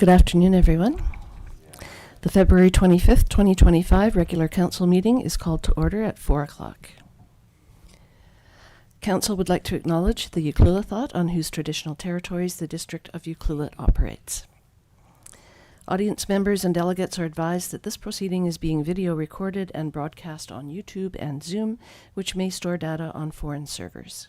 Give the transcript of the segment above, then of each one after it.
Good afternoon, everyone. The February 25th, 2025 regular council meeting is called to order at 4 o'clock. Council would like to acknowledge the Ucluelet on whose traditional territories the District of Ucluelet operates. Audience members and delegates are advised that this proceeding is being video recorded and broadcast on YouTube and Zoom, which may store data on foreign servers.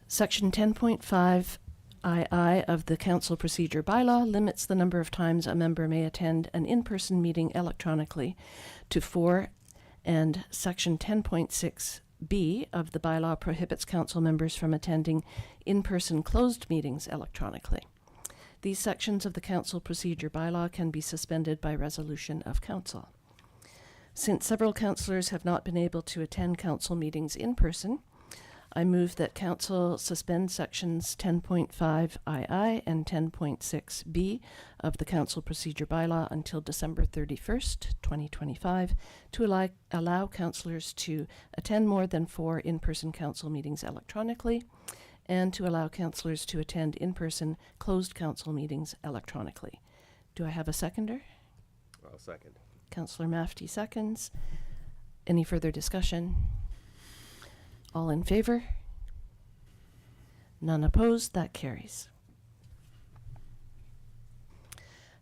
Section 10.5 II of the Council Procedure Bylaw limits the number of times a member may attend an in-person meeting electronically to 4, and Section 10.6B of the bylaw prohibits council members from attending in-person closed meetings electronically. These sections of the Council Procedure Bylaw can be suspended by resolution of council. Since several councillors have not been able to attend council meetings in person, I move that Council suspend Sections 10.5 II and 10.6B of the Council Procedure Bylaw until December 31st, 2025, to allow councillors to attend more than 4 in-person council meetings electronically, and to allow councillors to attend in-person closed council meetings electronically. Do I have a seconder? I'll second. Councillor Mafty seconds. Any further discussion? All in favor? None opposed? That carries.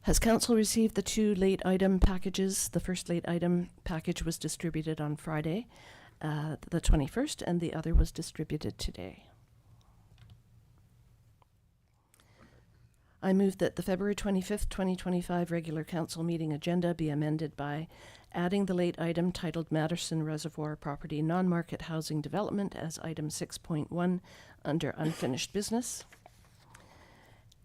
Has council received the 2 late item packages? The first late item package was distributed on Friday, the 21st, and the other was distributed today. I move that the February 25th, 2025 regular council meeting agenda be amended by adding the late item titled Madison Reservoir Property Non-Market Housing Development as item 6.1 under unfinished business,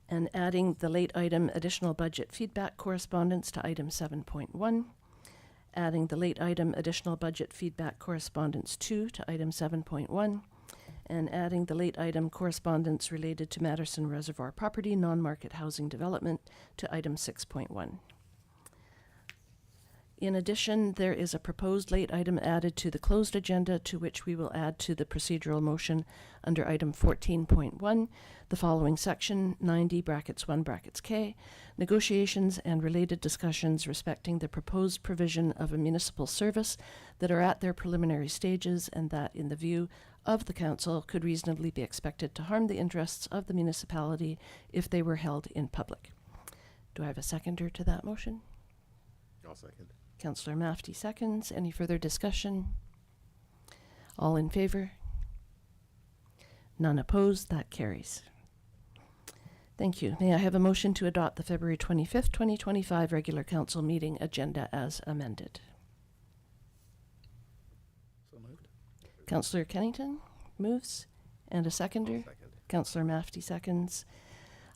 and adding the late item additional budget feedback correspondence to item 7.1, adding the late item additional budget feedback correspondence 2 to item 7.1, and adding the late item correspondence related to Madison Reservoir Property Non-Market Housing Development to item 6.1. In addition, there is a proposed late item added to the closed agenda, to which we will add to the procedural motion under item 14.1 the following section 90(1)(k), negotiations and related discussions respecting the proposed provision of a municipal service that are at their preliminary stages and that, in the view of the council, could reasonably be expected to harm the interests of the municipality if they were held in public. Do I have a seconder to that motion? I'll second. Councillor Mafty seconds. Any further discussion? All in favor? None opposed? That carries. Thank you. May I have a motion to adopt the February 25th, 2025 regular council meeting agenda as amended? So moved. Councillor Kennington moves. And a seconder? I'll second. Councillor Mafty seconds.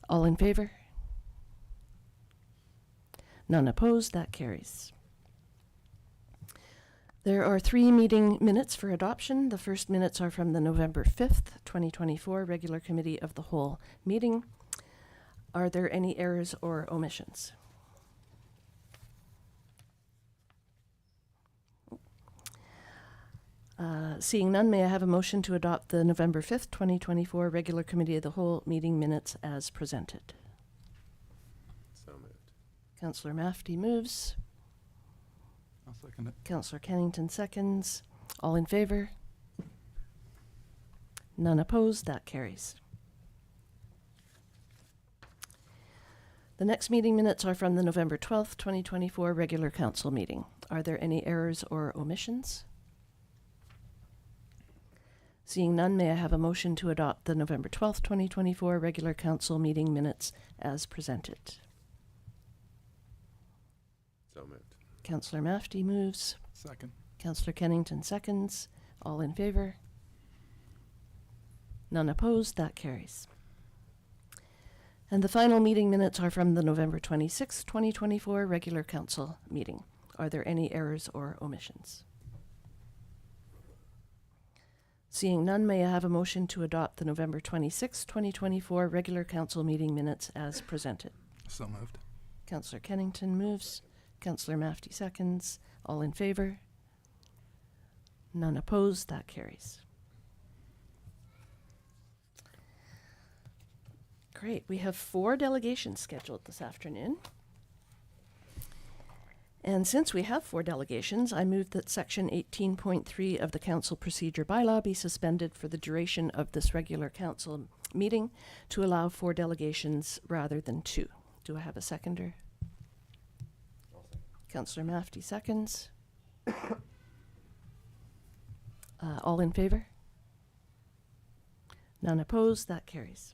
All in favor? None opposed? That carries. There are 3 meeting minutes for adoption. The first minutes are from the November 5th, 2024 regular committee of the whole meeting. Are there any errors or omissions? Seeing none, may I have a motion to adopt the November 5th, 2024 regular committee of the whole meeting minutes as presented? So moved. Councillor Mafty moves. I'll second it. Councillor Kennington seconds. All in favor? None opposed? That carries. The next meeting minutes are from the November 12th, 2024 regular council meeting. Are there any errors or omissions? Seeing none, may I have a motion to adopt the November 12th, 2024 regular council meeting minutes as presented? So moved. Councillor Mafty moves. Second. Councillor Kennington seconds. All in favor? None opposed? That carries. And the final meeting minutes are from the November 26th, 2024 regular council meeting. Are there any errors or omissions? Seeing none, may I have a motion to adopt the November 26th, 2024 regular council meeting minutes as presented? So moved. Councillor Kennington moves. Councillor Mafty seconds. All in favor? None opposed? That carries. Great. We have 4 delegations scheduled this afternoon. And since we have 4 delegations, I move that Section 18.3 of the Council Procedure Bylaw be suspended for the duration of this regular council meeting to allow 4 delegations rather than 2. Do I have a seconder? Councillor Mafty seconds. All in favor? None opposed. That carries.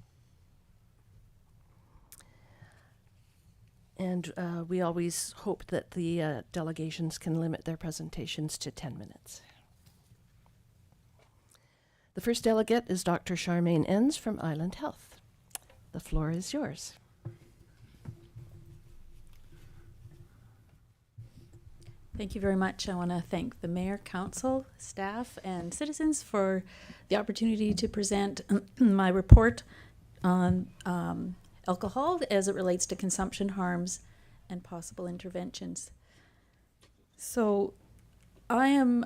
And we always hope that the delegations can limit their presentations to 10 minutes. The first delegate is Dr. Charmaine Enns from Island Health. The floor is yours. Thank you very much. I want to thank the Mayor, Council, staff, and citizens for the opportunity to present my report on alcohol as it relates to consumption harms and possible interventions. So I am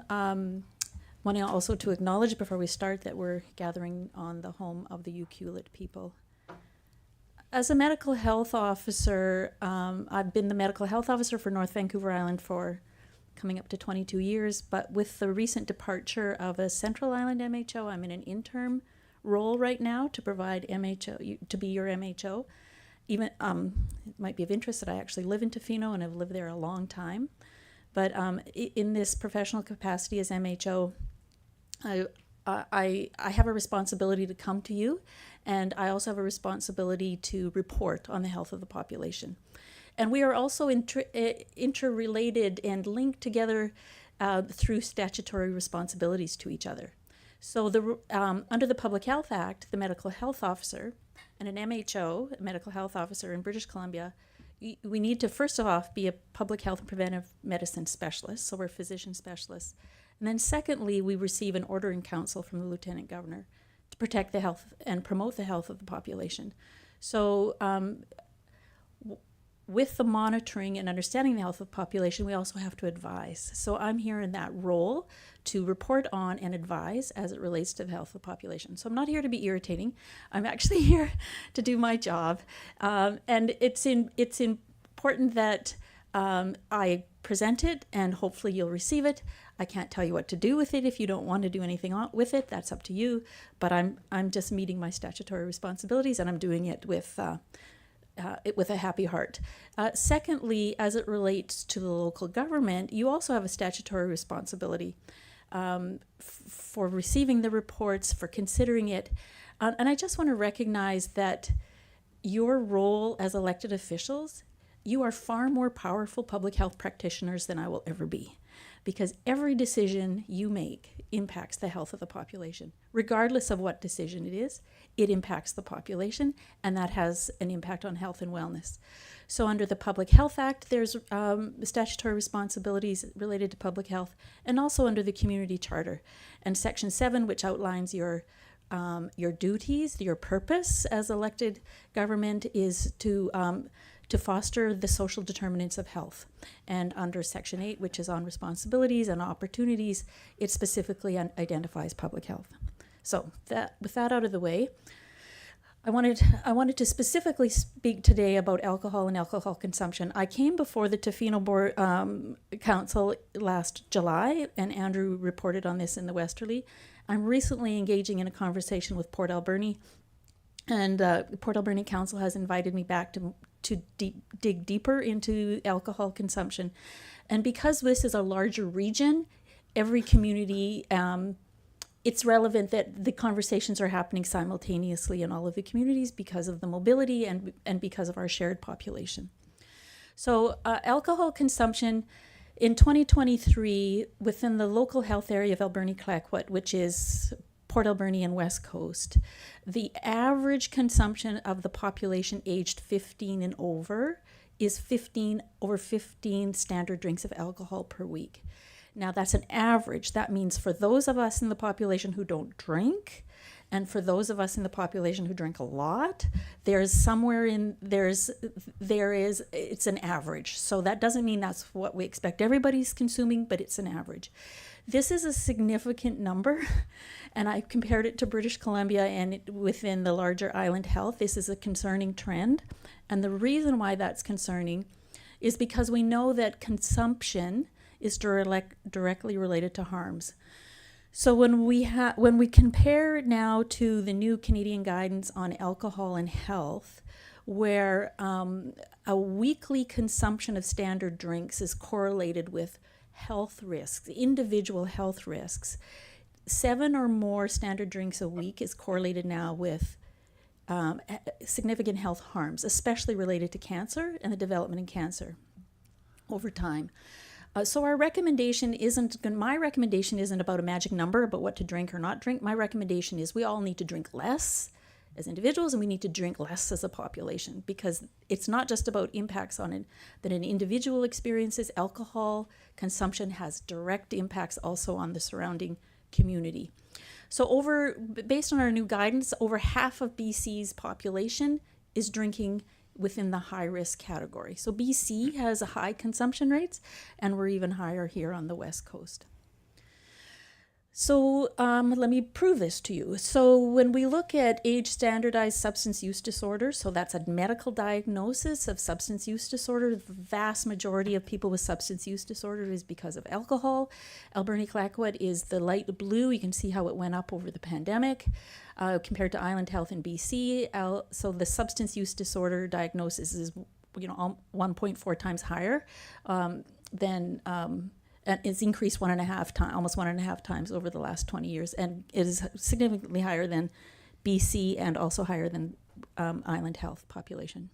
wanting also to acknowledge before we start that we're gathering on the home of the Uq'luit people. As a medical health officer, I've been the medical health officer for North Vancouver Island for coming up to 22 years, but with the recent departure of a Central Island MHO, I'm in an interim role right now to provide MHO, to be your MHO. Even, it might be of interest that I actually live in Tofino and have lived there a long time. But in this professional capacity as MHO, I have a responsibility to come to you, and I also have a responsibility to report on the health of the population. And we are also interrelated and linked together through statutory responsibilities to each other. So under the Public Health Act, the medical health officer and an MHO, a medical health officer in British Columbia, we need to first off be a public health and preventive medicine specialist, so we're physician specialists. And then secondly, we receive an order in council from the Lieutenant Governor to protect the health and promote the health of the population. So with the monitoring and understanding the health of the population, we also have to advise. So I'm here in that role to report on and advise as it relates to the health of the population. So I'm not here to be irritating. I'm actually here to do my job. And it's important that I present it and hopefully you'll receive it. I can't tell you what to do with it. If you don't want to do anything with it, that's up to you. But I'm just meeting my statutory responsibilities, and I'm doing it with a happy heart. Secondly, as it relates to the local government, you also have a statutory responsibility for receiving the reports, for considering it. And I just want to recognize that your role as elected officials, you are far more powerful public health practitioners than I will ever be, because every decision you make impacts the health of the population. Regardless of what decision it is, it impacts the population, and that has an impact on health and wellness. So under the Public Health Act, there's statutory responsibilities related to public health, and also under the Community Charter. And Section 7, which outlines your duties, your purpose as elected government, is to foster the social determinants of health. And under Section 8, which is on responsibilities and opportunities, it specifically identifies public health. So with that out of the way, I wanted to specifically speak today about alcohol and alcohol consumption. I came before the Tofino Board Council last July, and Andrew reported on this in the Westerly. I'm recently engaging in a conversation with Port Alberni, and Port Alberni Council has invited me back to dig deeper into alcohol consumption. And because this is a larger region, every community, it's relevant that the conversations are happening simultaneously in all of the communities because of the mobility and because of our shared population. So alcohol consumption in 2023 within the local health area of Alberni-Clayoquot, which is Port Alberni and West Coast, the average consumption of the population aged 15 and over is over 15 standard drinks of alcohol per week. Now that's an average. That means for those of us in the population who don't drink, And for those of us in the population who drink a lot, it's an average. So that doesn't mean that's what we expect everybody's consuming, but it's an average. This is a significant number, and I compared it to British Columbia, and within the larger island health, this is a concerning trend. And the reason why that's concerning is because we know that consumption is directly related to harms. So when we compare now to the new Canadian guidance on alcohol and health, where a weekly consumption of standard drinks is correlated with health risks, individual health risks, 7 or more standard drinks a week is correlated now with significant health harms, especially related to cancer and the development in cancer over time. So my recommendation isn't about a magic number about what to drink or not drink. My recommendation is we all need to drink less as individuals, and we need to drink less as a population, because it's not just about impacts on it that an individual experiences. Alcohol consumption has direct impacts also on the surrounding community. So based on our new guidance, over half of BC's population is drinking within the high-risk category. So BC has high consumption rates, and we're even higher here on the West Coast. So let me prove this to you. So when we look at age-standardized substance use disorder, so that's a medical diagnosis of substance use disorder, the vast majority of people with substance use disorder is because of alcohol. Alberni-Clayoquot is the light blue. You can see how it went up over the pandemic compared to Island Health in BC. So the substance use disorder diagnosis is 1.4 times higher than and it's increased almost 1.5 times over the last 20 years, and it is significantly higher than BC and also higher than Island Health population.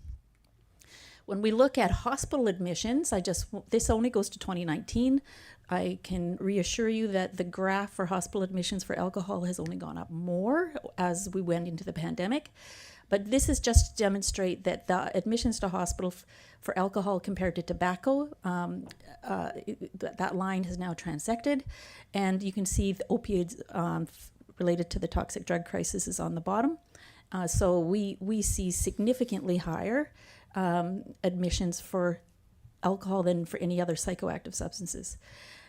When we look at hospital admissions, this only goes to 2019. I can reassure you that the graph for hospital admissions for alcohol has only gone up more as we went into the pandemic. But this is just to demonstrate that the admissions to hospital for alcohol compared to tobacco, that line has now transected. And you can see the opioids related to the toxic drug crisis is on the bottom. So we see significantly higher admissions for alcohol than for any other psychoactive substances.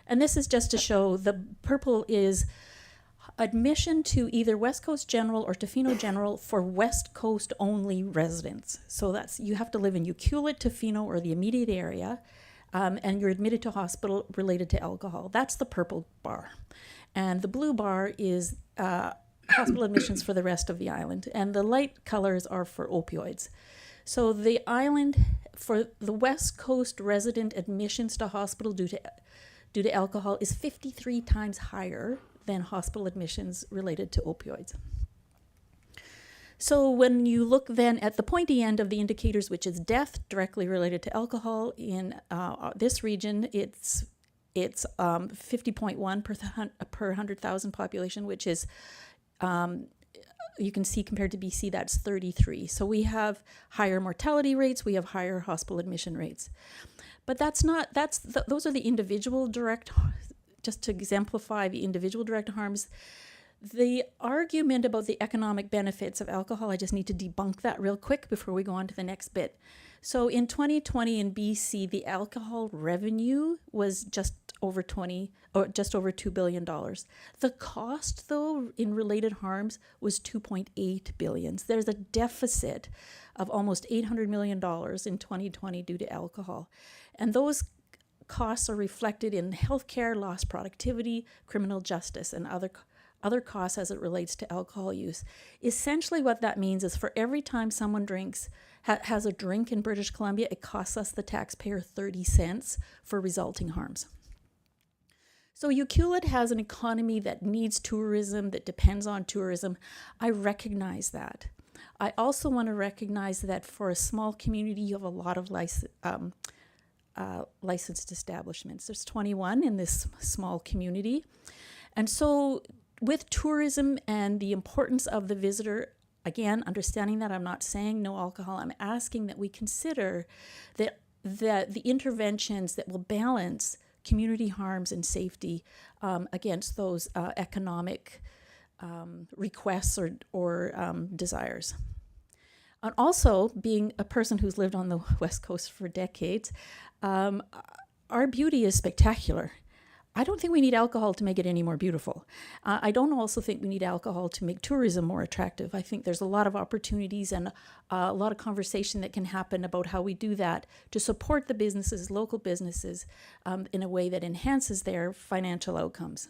And this is just to show the purple is admission to either West Coast General or Tofino General for West Coast only residents. So that's, you have to live in Ucluelet, Tofino, or the immediate area, and you're admitted to hospital related to alcohol. That's the purple bar. And the blue bar is hospital admissions for the rest of the island. And the light colors are for opioids. So the island, for the West Coast resident admissions to hospital due to alcohol is 53 times higher than hospital admissions related to opioids. So when you look then at the pointy end of the indicators, which is death directly related to alcohol, in this region, it's 50.1 per 100,000 population, which is, you can see compared to BC, that's 33. So we have higher mortality rates, we have higher hospital admission rates. But those are the individual direct, just to exemplify the individual direct harms. The argument about the economic benefits of alcohol, I just need to debunk that real quick before we go on to the next bit. So in 2020 in BC, the alcohol revenue was just over $2 billion. The cost, though, in related harms was $2.8 billion. So there's a deficit of almost $800 million in 2020 due to alcohol. And those costs are reflected in healthcare, lost productivity, criminal justice, and other costs as it relates to alcohol use. Essentially what that means is for every time someone has a drink in British Columbia, it costs us, the taxpayer, 30 cents for resulting harms. So Ucluelet has an economy that needs tourism, that depends on tourism. I recognize that. I also want to recognize that for a small community, you have a lot of licensed establishments. There's 21 in this small community. And so with tourism and the importance of the visitor, again, understanding that I'm not saying no alcohol, I'm asking that we consider that the interventions that will balance community harms and safety against those economic requests or desires. And also, being a person who's lived on the West Coast for decades, our beauty is spectacular. I don't think we need alcohol to make it any more beautiful. I don't also think we need alcohol to make tourism more attractive. I think there's a lot of opportunities and a lot of conversation that can happen about how we do that to support the businesses, local businesses, in a way that enhances their financial outcomes.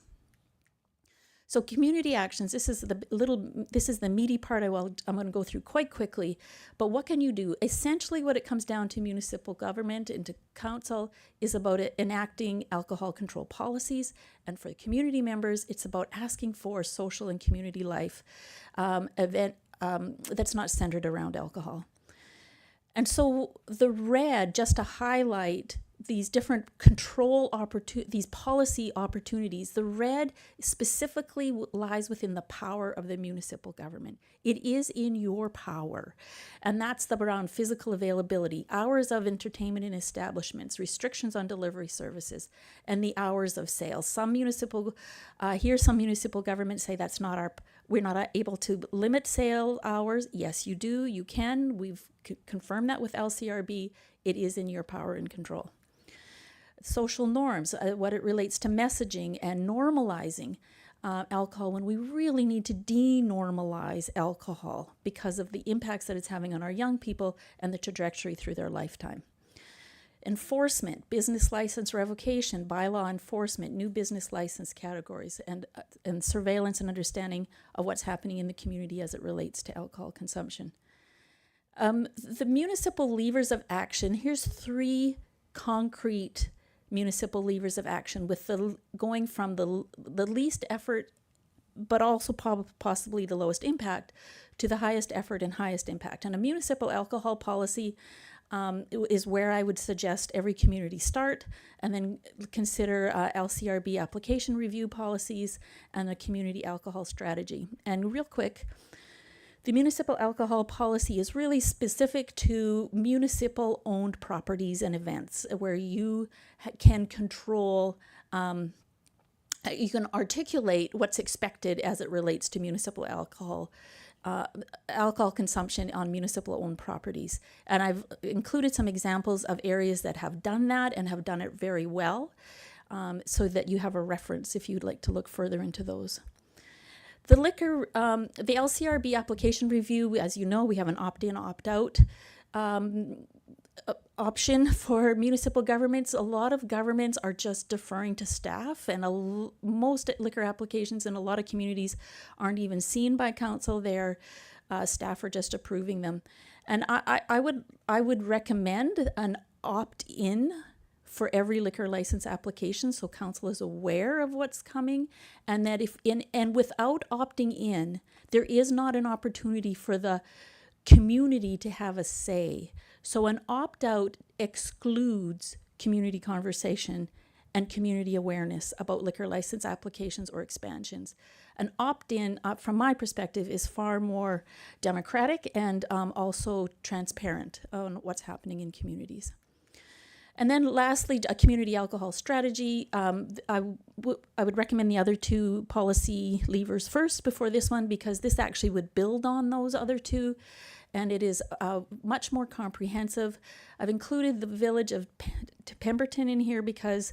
So community actions, this is the meaty part I'm going to go through quite quickly. But what can you do? Essentially what it comes down to municipal government and to council is about enacting alcohol control policies. And for the community members, it's about asking for social and community life event that's not centered around alcohol. And so the red, just to highlight these different these policy opportunities, the red specifically lies within the power of the municipal government. It is in your power. And that's around physical availability, hours of entertainment in establishments, restrictions on delivery services, and the hours of sales. Some municipal governments say we're not able to limit sale hours. Yes, you do, you can. We've confirmed that with LCRB. It is in your power and control. Social norms, what it relates to messaging and normalizing alcohol when we really need to denormalize alcohol because of the impacts that it's having on our young people and the trajectory through their lifetime. Enforcement, business license revocation, bylaw enforcement, new business license categories, and surveillance and understanding of what's happening in the community as it relates to alcohol consumption. The municipal levers of action, here's 3 concrete municipal levers of action, with going from the least effort, but also possibly the lowest impact, to the highest effort and highest impact. And a municipal alcohol policy is where I would suggest every community start, and then consider LCRB application review policies and a community alcohol strategy. And real quick, the municipal alcohol policy is really specific to municipal owned properties and events where you can control, you can articulate what's expected as it relates to municipal alcohol consumption on municipal owned properties. And I've included some examples of areas that have done that and have done it very well, so that you have a reference if you'd like to look further into those. The the LCRB application review, as you know, we have an opt-in, opt-out option for municipal governments. A lot of governments are just deferring to staff, and most liquor applications in a lot of communities aren't even seen by council. Their staff are just approving them. And I would recommend an opt-in for every liquor license application, so council is aware of what's coming, and that without opting in, there is not an opportunity for the community to have a say. So an opt-out excludes community conversation and community awareness about liquor license applications or expansions. An opt-in, from my perspective, is far more democratic and also transparent on what's happening in communities. And then lastly, a community alcohol strategy. I would recommend the other 2 policy levers first before this one, because this actually would build on those other 2, and it is much more comprehensive. I've included the village of Pemberton in here because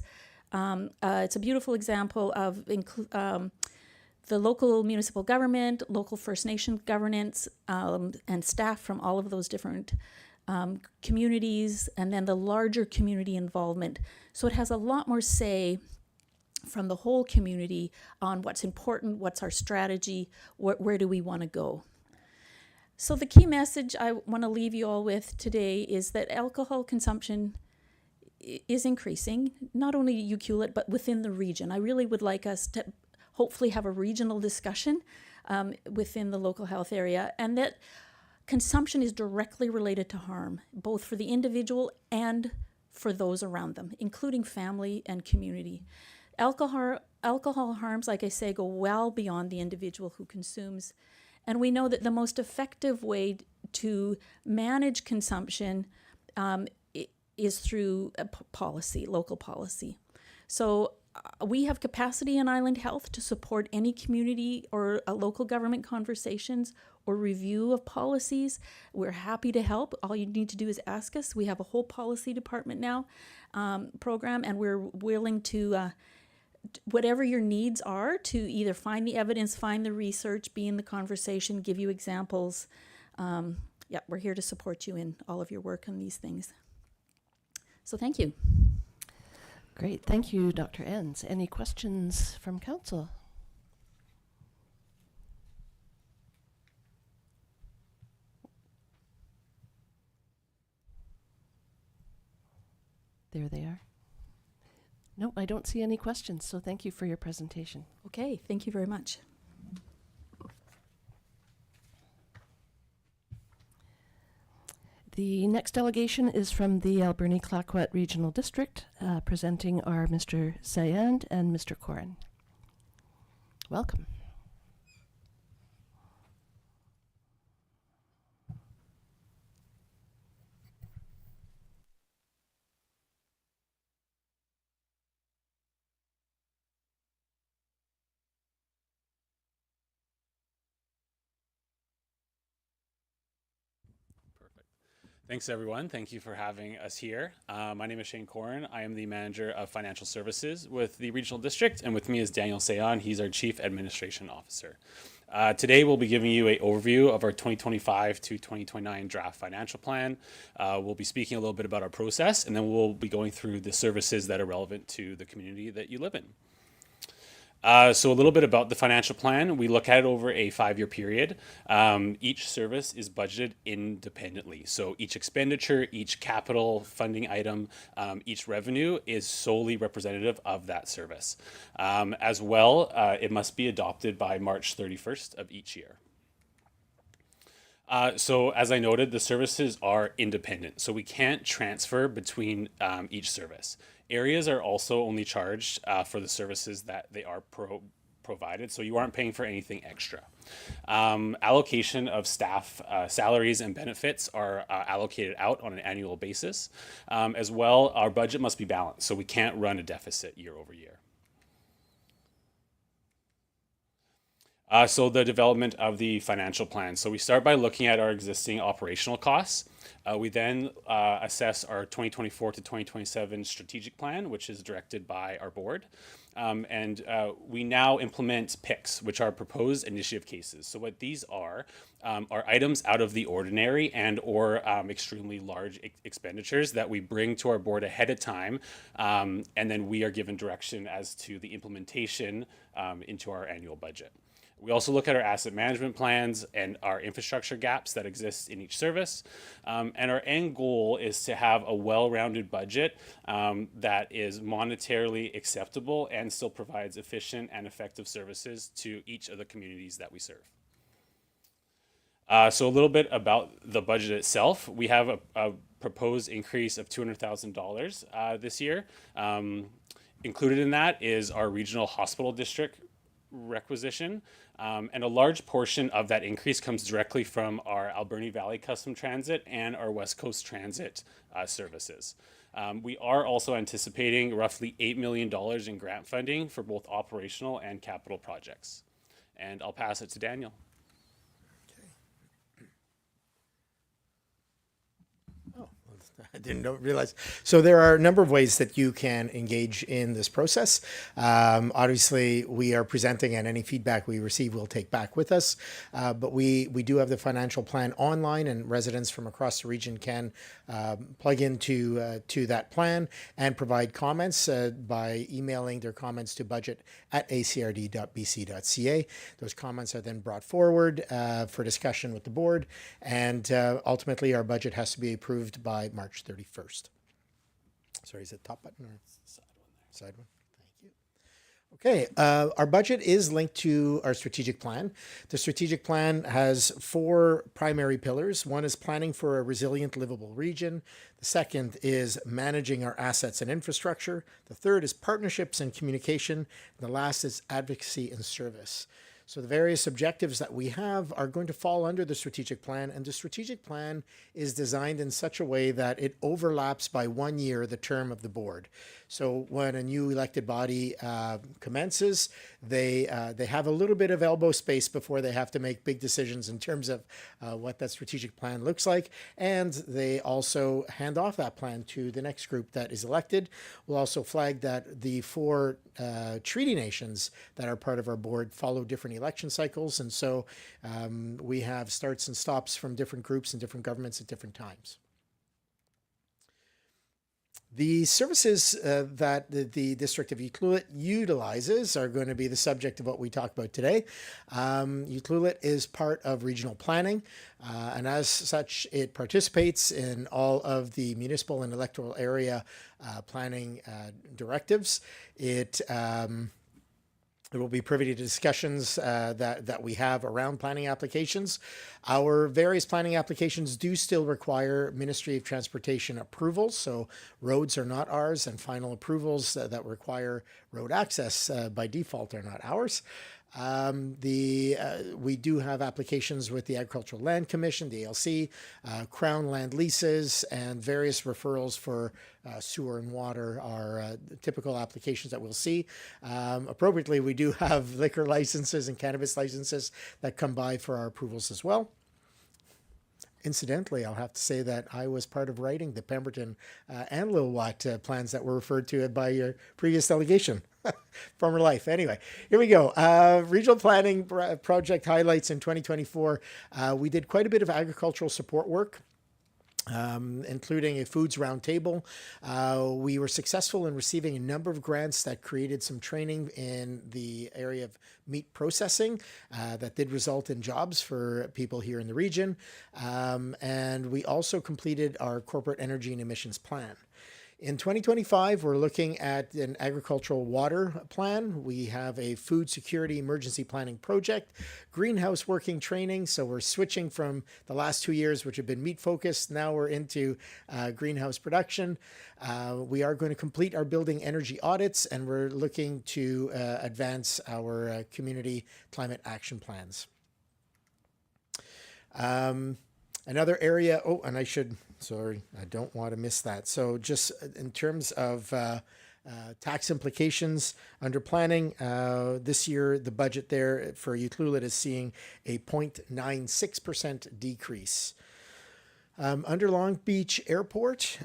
it's a beautiful example of the local municipal government, local First Nation governance, and staff from all of those different communities, and then the larger community involvement. So it has a lot more say from the whole community on what's important, what's our strategy, where do we want to go. So the key message I want to leave you all with today is that alcohol consumption is increasing, not only Ucluelet, but within the region. I really would like us to hopefully have a regional discussion within the local health area, and that consumption is directly related to harm, both for the individual and for those around them, including family and community. Alcohol harms, like I say, go well beyond the individual who consumes. And we know that the most effective way to manage consumption is through policy, local policy. So we have capacity in Island Health to support any community or local government conversations or review of policies. We're happy to help. All you need to do is ask us. We have a whole policy department now, program, and we're willing to, whatever your needs are, to either find the evidence, find the research, be in the conversation, give you examples. Yeah, we're here to support you in all of your work on these things. So thank you. Great. Thank you, Dr. Enns. Any questions from council? There they are. No, I don't see any questions, so thank you for your presentation. Okay, thank you very much. The next delegation is from the Alberni-Clayoquot Regional District, presenting are Mr. Sayand and Mr. Corin. Welcome. Thanks, everyone. Thank you for having us here. My name is Shane Corin. I am the Manager of Financial Services with the Regional District, and with me is Daniel Sayon. He's our Chief Administration Officer. Today, we'll be giving you an overview of our 2025 to 2029 draft financial plan. We'll be speaking a little bit about our process, and then we'll be going through the services that are relevant to the community that you live in. So a little bit about the financial plan. We look at it over a 5-year period. Each service is budgeted independently. So each expenditure, each capital funding item, each revenue is solely representative of that service. As well, it must be adopted by March 31st of each year. So as I noted, the services are independent. So we can't transfer between each service. Areas are also only charged for the services that they are provided, so you aren't paying for anything extra. Allocation of staff salaries and benefits are allocated out on an annual basis. As well, our budget must be balanced, so we can't run a deficit year over year. So the development of the financial plan. So we start by looking at our existing operational costs. We then assess our 2024 to 2027 strategic plan, which is directed by our board. And we now implement PICs, which are proposed initiative cases. So what these are items out of the ordinary and or extremely large expenditures that we bring to our board ahead of time. And then we are given direction as to the implementation into our annual budget. We also look at our asset management plans and our infrastructure gaps that exist in each service. And our end goal is to have a well-rounded budget that is monetarily acceptable and still provides efficient and effective services to each of the communities that we serve. So a little bit about the budget itself. We have a proposed increase of $200,000 this year. Included in that is our regional hospital district requisition. And a large portion of that increase comes directly from our Alberni Valley Custom Transit and our West Coast Transit services. We are also anticipating roughly $8 million in grant funding for both operational and capital projects. And I'll pass it to Daniel. I didn't realize. So there are a number of ways that you can engage in this process. Obviously, we are presenting, and any feedback we receive we'll take back with us. But we do have the financial plan online, and residents from across the region can plug into to that plan and provide comments by emailing their comments to budget@acrd.bc.ca. Those comments are then brought forward for discussion with the board, and ultimately our budget has to be approved by March 31st. Sorry, is it top button or side one? Thank you. Okay, our budget is linked to our strategic plan. The strategic plan has 4 primary pillars. One is planning for a resilient, livable region. The second is managing our assets and infrastructure. The third is partnerships and communication. And the last is advocacy and service. So the various objectives that we have are going to fall under the strategic plan, and the strategic plan is designed in such a way that it overlaps by 1 year the term of the board. So when a new elected body commences, they have a little bit of elbow space before they have to make big decisions in terms of what that strategic plan looks like, and they also hand off that plan to the next group that is elected. We'll also flag that the 4 treaty nations that are part of our board follow different election cycles, and so we have starts and stops from different groups and different governments at different times. The services that the District of Ucluelet utilizes are going to be the subject of what we talk about today. Ucluelet is part of regional planning, and as such, it participates in all of the municipal and electoral area planning directives. It will be privy to discussions that we have around planning applications. Our various planning applications do still require Ministry of Transportation approvals, so roads are not ours, and final approvals that require road access by default are not ours. We do have applications with the Agricultural Land Commission, the ALC, Crown Land Leases, and various referrals for sewer and water are typical applications that we'll see. Appropriately, we do have liquor licenses and cannabis licenses that come by for our approvals as well. Incidentally, I'll have to say that I was part of writing the Pemberton and Lilwat plans that were referred to by your previous delegation. Former life. Anyway, here we go. Regional planning project highlights in 2024. We did quite a bit of agricultural support work, including a foods roundtable. We were successful in receiving a number of grants that created some training in the area of meat processing that did result in jobs for people here in the region. And we also completed our corporate energy and emissions plan. In 2025, we're looking at an agricultural water plan. We have a food security emergency planning project, greenhouse working training. So we're switching from the last 2 years, which have been meat focused. Now we're into greenhouse production. We are going to complete our building energy audits, and we're looking to advance our community climate action plans. Another area, and I don't want to miss that. So just in terms of tax implications under planning, this year the budget there for Ucluelet is seeing a 0.96% decrease. Under Long Beach Airport,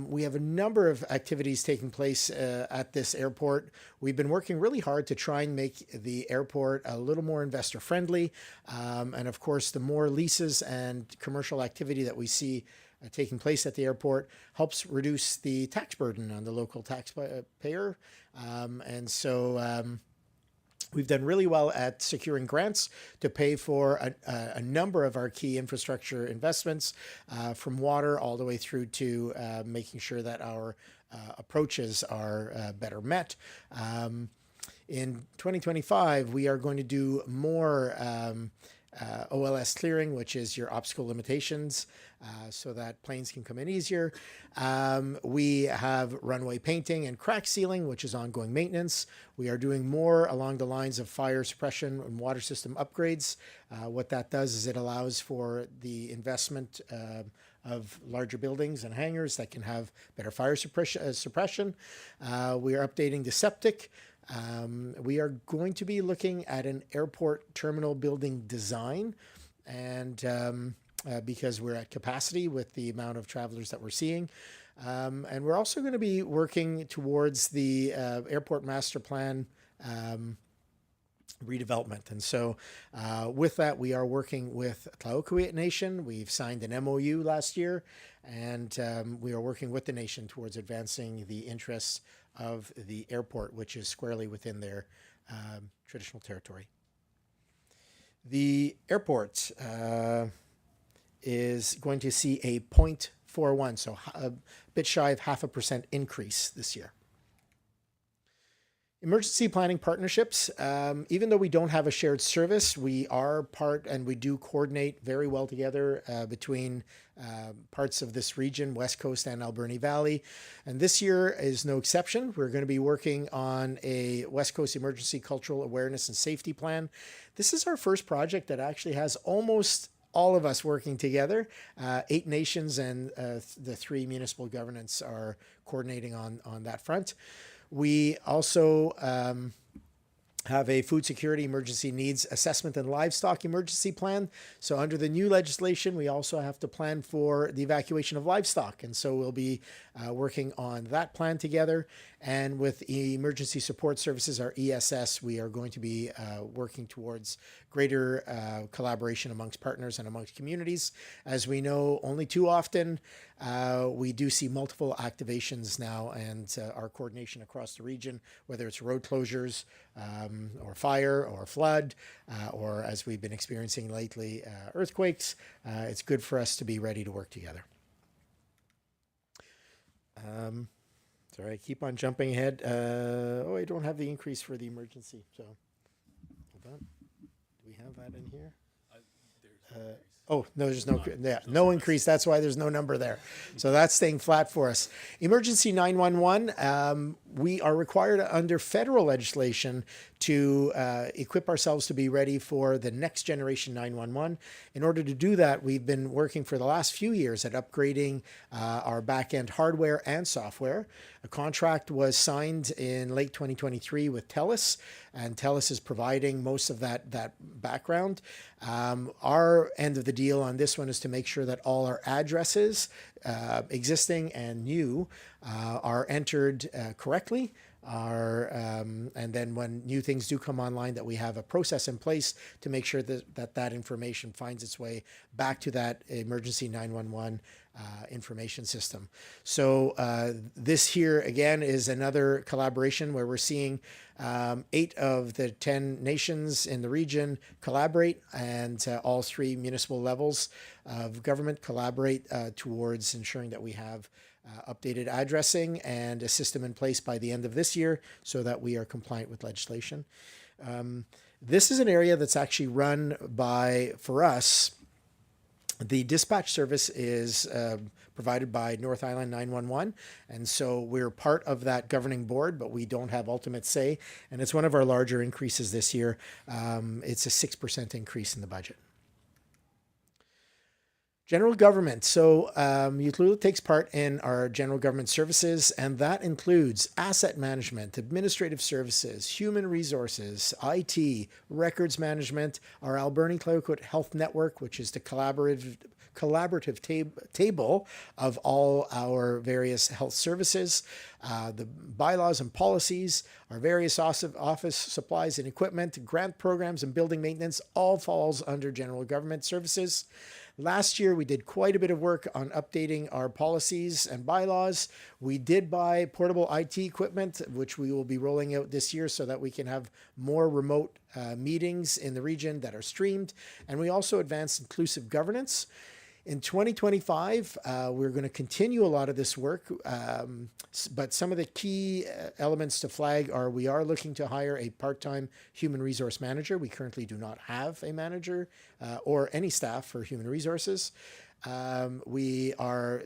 we have a number of activities taking place at this airport. We've been working really hard to try and make the airport a little more investor friendly. And of course, the more leases and commercial activity that we see taking place at the airport helps reduce the tax burden on the local taxpayer. And so we've done really well at securing grants to pay for a number of our key infrastructure investments, from water all the way through to making sure that our approaches are better met. In 2025, we are going to do more OLS clearing, which is your obstacle limitations, so that planes can come in easier. We have runway painting and crack sealing, which is ongoing maintenance. We are doing more along the lines of fire suppression and water system upgrades. What that does is it allows for the investment of larger buildings and hangars that can have better fire suppression. We are updating the septic. We are going to be looking at an airport terminal building design, and because we're at capacity with the amount of travelers that we're seeing. And we're also going to be working towards the airport master plan redevelopment. And so with that, we are working with Tlaokowiat Nation. We've signed an MOU last year, and we are working with the nation towards advancing the interests of the airport, which is squarely within their traditional territory. The airport is going to see a 0.41, so a bit shy of 0.5% increase this year. Emergency planning partnerships. Even though we don't have a shared service, we are part and we do coordinate very well together between parts of this region, West Coast and Alberni Valley. And this year is no exception. We're going to be working on a West Coast Emergency Cultural Awareness and Safety Plan. This is our first project that actually has almost all of us working together. 8 nations and the 3 municipal governments are coordinating on that front. We also have a food security emergency needs assessment and livestock emergency plan. So under the new legislation, we also have to plan for the evacuation of livestock. And so we'll be working on that plan together. And with emergency support services, our ESS, we are going to be working towards greater collaboration amongst partners and amongst communities. As we know, only too often, we do see multiple activations now, and our coordination across the region, whether it's road closures or fire or flood, or as we've been experiencing lately, earthquakes, it's good for us to be ready to work together. Sorry, I keep on jumping ahead. I don't have the increase for the emergency, so hold on. Do we have that in here? Oh, no, there's no increase. That's why there's no number there. So that's staying flat for us. Emergency 911, we are required under federal legislation to equip ourselves to be ready for the next generation 911. In order to do that, we've been working for the last few years at upgrading our back-end hardware and software. A contract was signed in late 2023 with TELUS, and TELUS is providing most of that background. Our end of the deal on this one is to make sure that all our addresses, existing and new, are entered correctly. And then when new things do come online, that we have a process in place to make sure that information finds its way back to that emergency 911 information system. So this here again is another collaboration where we're seeing 8 of the 10 nations in the region collaborate, and all 3 municipal levels of government collaborate towards ensuring that we have updated addressing and a system in place by the end of this year so that we are compliant with legislation. This is an area that's actually run by, for us, the dispatch service is provided by North Island 911, and so we're part of that governing board, but we don't have ultimate say, and it's one of our larger increases this year. It's a 6% increase in the budget. General government. So Utlula takes part in our general government services, and that includes asset management, administrative services, human resources, IT, records management, our Alberni Clayoquot Health Network, which is the collaborative table of all our various health services, the bylaws and policies, our various office supplies and equipment, grant programs and building maintenance, all falls under general government services. Last year, we did quite a bit of work on updating our policies and bylaws. We did buy portable IT equipment, which we will be rolling out this year so that we can have more remote meetings in the region that are streamed. And we also advanced inclusive governance. In 2025, we're going to continue a lot of this work, but some of the key elements to flag are we are looking to hire a part-time human resource manager. We currently do not have a manager or any staff for human resources. We are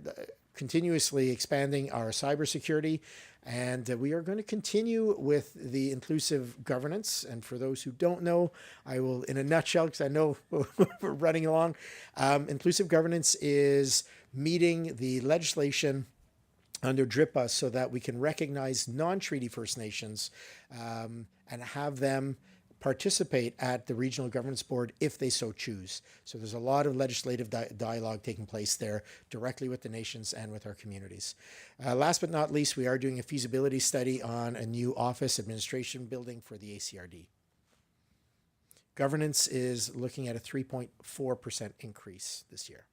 continuously expanding our cybersecurity, and we are going to continue with the inclusive governance. And for those who don't know, I will, in a nutshell, because I know we're running along, inclusive governance is meeting the legislation under DRIPA so that we can recognize non-treaty First Nations and have them participate at the Regional Governance Board if they so choose. So there's a lot of legislative dialogue taking place there directly with the nations and with our communities. Last but not least, we are doing a feasibility study on a new office administration building for the ACRD. Governance is looking at a 3.4% increase this year.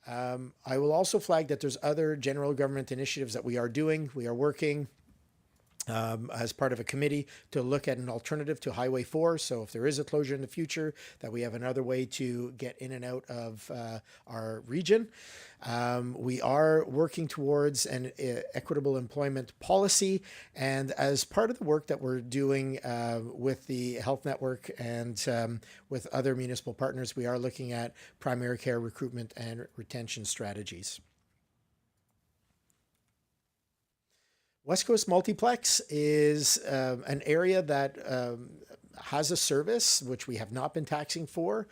I will also flag that there's other general government initiatives that we are doing. We are working as part of a committee to look at an alternative to Highway 4. So if there is a closure in the future, that we have another way to get in and out of our region. We are working towards an equitable employment policy. And as part of the work that we're doing with the Health Network and with other municipal partners, we are looking at primary care recruitment and retention strategies. West Coast Multiplex is an area that has a service which we have not been taxing for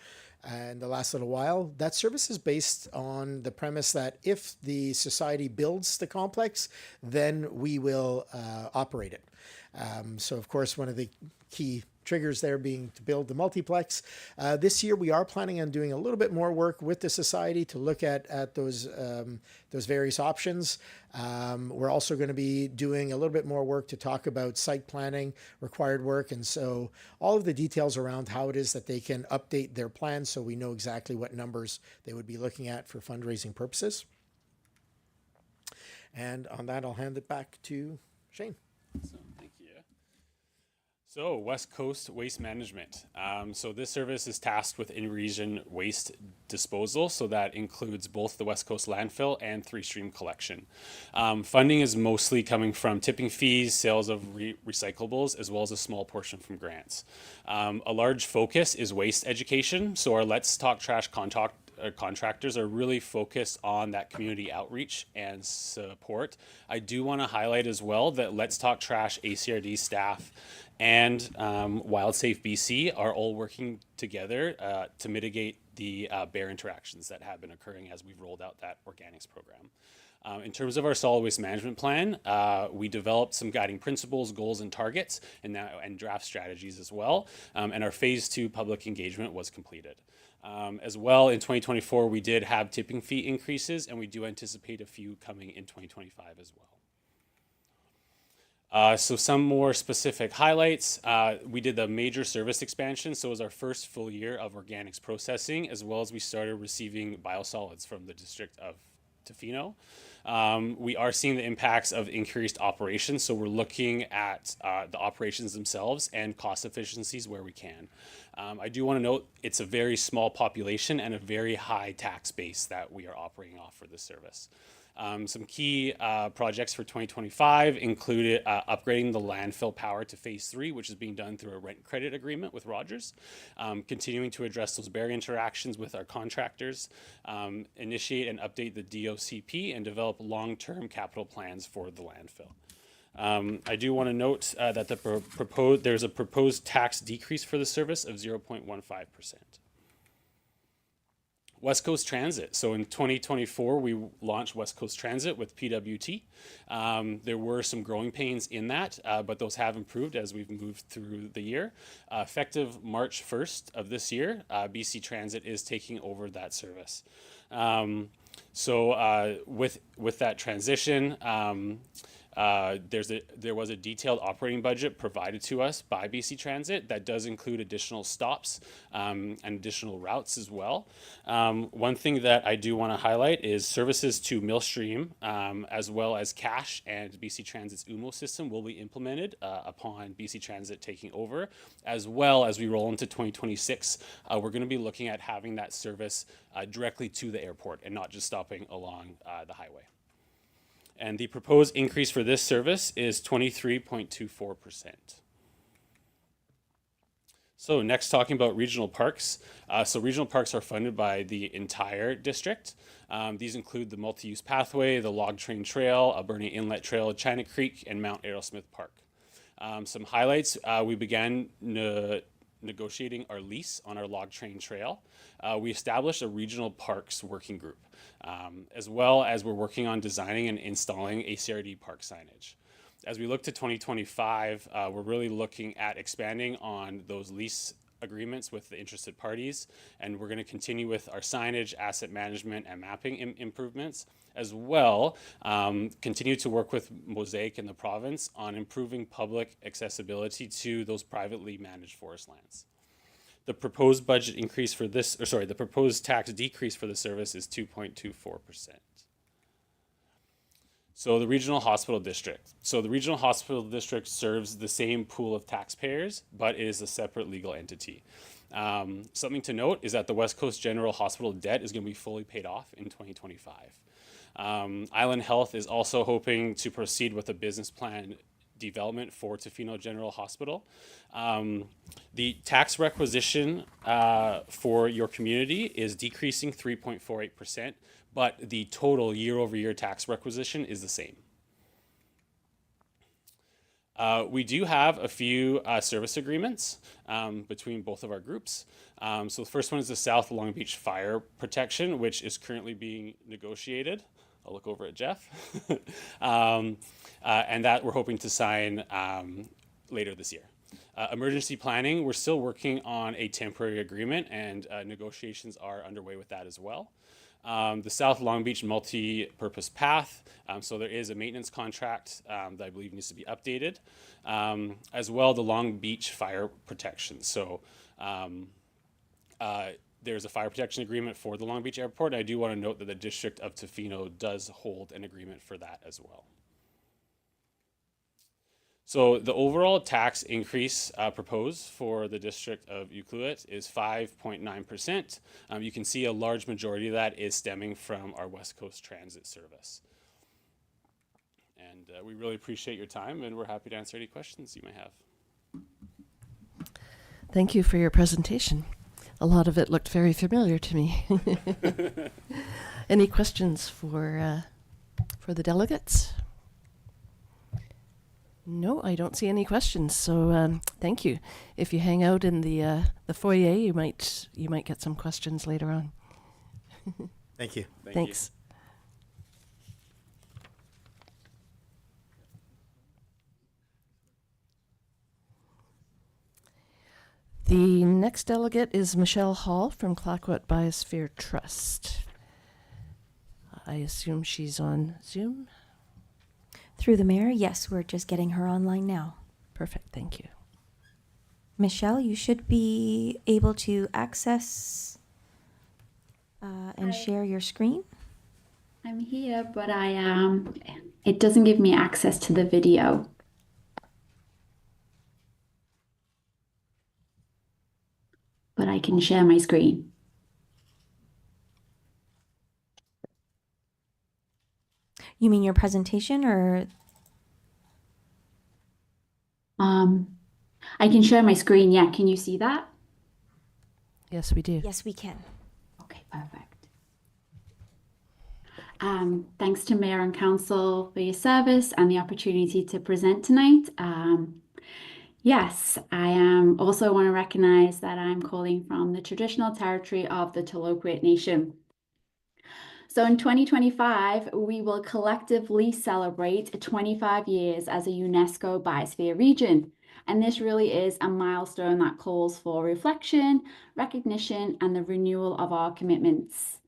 in the last little while. That service is based on the premise that if the society builds the complex, then we will operate it. So, of course, one of the key triggers there being to build the multiplex. This year, we are planning on doing a little bit more work with the society to look at those various options. We're also going to be doing a little bit more work to talk about site planning, required work, and so all of the details around how it is that they can update their plans so we know exactly what numbers they would be looking at for fundraising purposes. And on that, I'll hand it back to Shane. So, thank you. So, West Coast Waste Management. So this service is tasked with in-region waste disposal. So that includes both the West Coast landfill and three-stream collection. Funding is mostly coming from tipping fees, sales of recyclables, as well as a small portion from grants. A large focus is waste education. So our Let's Talk Trash contractors are really focused on that community outreach and support. I do want to highlight as well that Let's Talk Trash ACRD staff and WildSafe BC are all working together to mitigate the bear interactions that have been occurring as we've rolled out that organics program. In terms of our solid waste management plan, we developed some guiding principles, goals, and targets, and draft strategies as well. And our phase 2 public engagement was completed. As well, in 2024, we did have tipping fee increases, and we do anticipate a few coming in 2025 as well. So some more specific highlights. We did the major service expansion, so it was our first full year of organics processing, as well as we started receiving biosolids from the district of Tofino. We are seeing the impacts of increased operations, so we're looking at the operations themselves and cost efficiencies where we can. I do want to note it's a very small population and a very high tax base that we are operating off for this service. Some key projects for 2025 included upgrading the landfill power to phase 3, which is being done through a rent credit agreement with Rogers, continuing to address those barrier interactions with our contractors, initiate and update the DOCP, and develop long-term capital plans for the landfill. I do want to note that there's a proposed tax decrease for the service of 0.15%. West Coast Transit. So in 2024, we launched West Coast Transit with PWT. There were some growing pains in that, but those have improved as we've moved through the year. Effective March 1st of this year, BC Transit is taking over that service. So with that transition, there was a detailed operating budget provided to us by BC Transit that does include additional stops and additional routes as well. One thing that I do want to highlight is services to Millstream as well as Cash and BC Transit's UMO system will be implemented upon BC Transit taking over, as well as we roll into 2026. We're going to be looking at having that service directly to the airport and not just stopping along the highway. And the proposed increase for this service is 23.24%. So next, talking about regional parks. So regional parks are funded by the entire district. These include the multi-use pathway, the Log Train Trail, Alberni Inlet Trail, China Creek, and Mount Arrowsmith Park. Some highlights, we began negotiating our lease on our Log Train Trail. We established a regional parks working group, as well as we're working on designing and installing ACRD park signage. As we look to 2025, we're really looking at expanding on those lease agreements with the interested parties, and we're going to continue with our signage, asset management, and mapping improvements, as well continue to work with Mosaic in the province on improving public accessibility to those privately managed forest lands. The proposed budget increase for this, the proposed tax decrease for the service is 2.24%. So the regional hospital district. So the regional hospital district serves the same pool of taxpayers, but it is a separate legal entity. Something to note is that the West Coast General Hospital debt is going to be fully paid off in 2025. Island Health is also hoping to proceed with a business plan development for Tofino General Hospital. The tax requisition for your community is decreasing 3.48%, but the total year-over-year tax requisition is the same. We do have a few service agreements between both of our groups. So the first one is the South Long Beach Fire Protection, which is currently being negotiated. I'll look over at Jeff. And that we're hoping to sign later this year. Emergency planning, we're still working on a temporary agreement, and negotiations are underway with that as well. The South Long Beach multi-purpose path, so there is a maintenance contract that I believe needs to be updated, as well the Long Beach Fire Protection. So there's a fire protection agreement for the Long Beach Airport. I do want to note that the District of Tofino does hold an agreement for that as well. So the overall tax increase proposed for the District of Ucluelet is 5.9%. You can see a large majority of that is stemming from our West Coast Transit service. And we really appreciate your time, and we're happy to answer any questions you may have. Thank you for your presentation. A lot of it looked very familiar to me. Any questions for the delegates? No, I don't see any questions. So thank you. If you hang out in the foyer, you might get some questions later on. Thank you. Thanks. The next delegate is Michelle Hall from Clayoquot Biosphere Trust. I assume she's on Zoom. Through the mayor, yes, we're just getting her online now. Perfect, thank you. Michelle, you should be able to access and share your screen. I'm here, but it doesn't give me access to the video. But I can share my screen. You mean your presentation or? I can share my screen, yeah. Can you see that? Yes, we do. Yes, we can. Okay, perfect. Thanks to Mayor and Council for your service and the opportunity to present tonight. Yes, I also want to recognize that I'm calling from the traditional territory of the Tloquit Nation. So in 2025, we will collectively celebrate 25 years as a UNESCO Biosphere region. And this really is a milestone that calls for reflection, recognition, and the renewal of our commitments.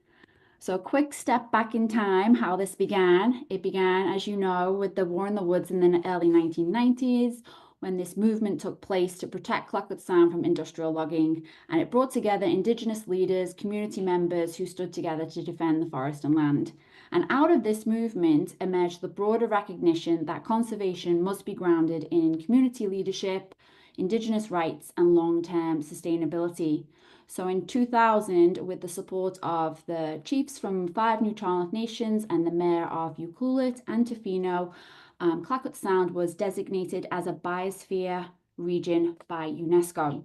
So a quick step back in time, how this began. It began, as you know, with the War in the Woods in the early 1990s, when this movement took place to protect Clayoquot Sound from industrial logging, and it brought together Indigenous leaders, community members who stood together to defend the forest and land. And out of this movement emerged the broader recognition that conservation must be grounded in community leadership, Indigenous rights, and long-term sustainability. So in 2000, with the support of the chiefs from 5 Nuu-chah-nulth nations and the mayor of Ucluelet and Tofino, Clayoquot Sound was designated as a biosphere region by UNESCO.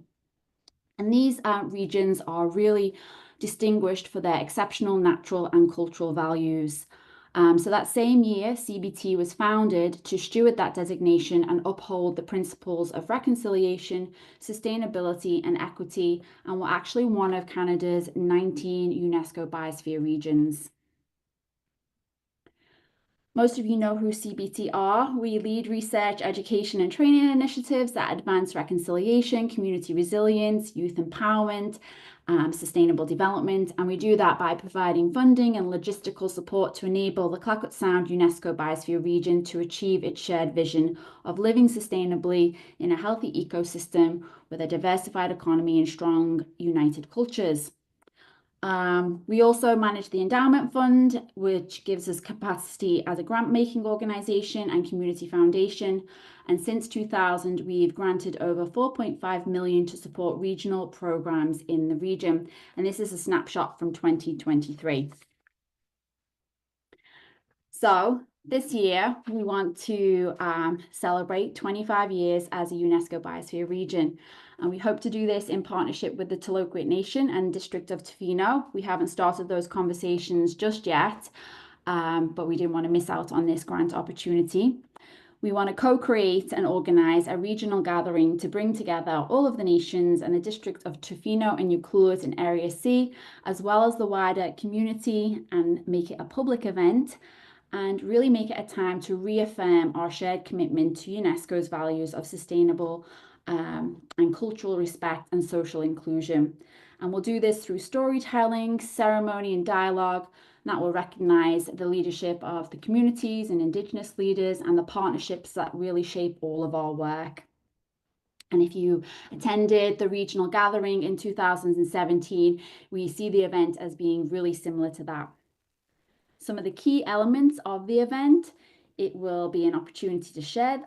And these regions are really distinguished for their exceptional natural and cultural values. So that same year, CBT was founded to steward that designation and uphold the principles of reconciliation, sustainability, and equity, and we're actually one of Canada's 19 UNESCO Biosphere regions. Most of you know who CBT are. We lead research, education, and training initiatives that advance reconciliation, community resilience, youth empowerment, sustainable development, and we do that by providing funding and logistical support to enable the Clayoquot Sound UNESCO Biosphere region to achieve its shared vision of living sustainably in a healthy ecosystem with a diversified economy and strong, united cultures. We also manage the endowment fund, which gives us capacity as a grant making organisation and community foundation. And since 2000, we've granted over 4.5 million to support regional programmes in the region. And this is a snapshot from 2023. So this year, we want to celebrate 25 years as a UNESCO Biosphere region. And we hope to do this in partnership with the Taloquit Nation and District of Tofino. We haven't started those conversations just yet, but we didn't want to miss out on this grant opportunity. We want to co-create and organise a regional gathering to bring together all of the nations and the District of Tofino and Ucluelet in Area C, as well as the wider community, and make it a public event and really make it a time to reaffirm our shared commitment to UNESCO's values of sustainable and cultural respect and social inclusion. And we'll do this through storytelling, ceremony and dialogue that will recognise the leadership of the communities and Indigenous leaders and the partnerships that really shape all of our work. And if you attended the regional gathering in 2017, we see the event as being really similar to that. Some of the key elements of the event: it will be an opportunity to celebrate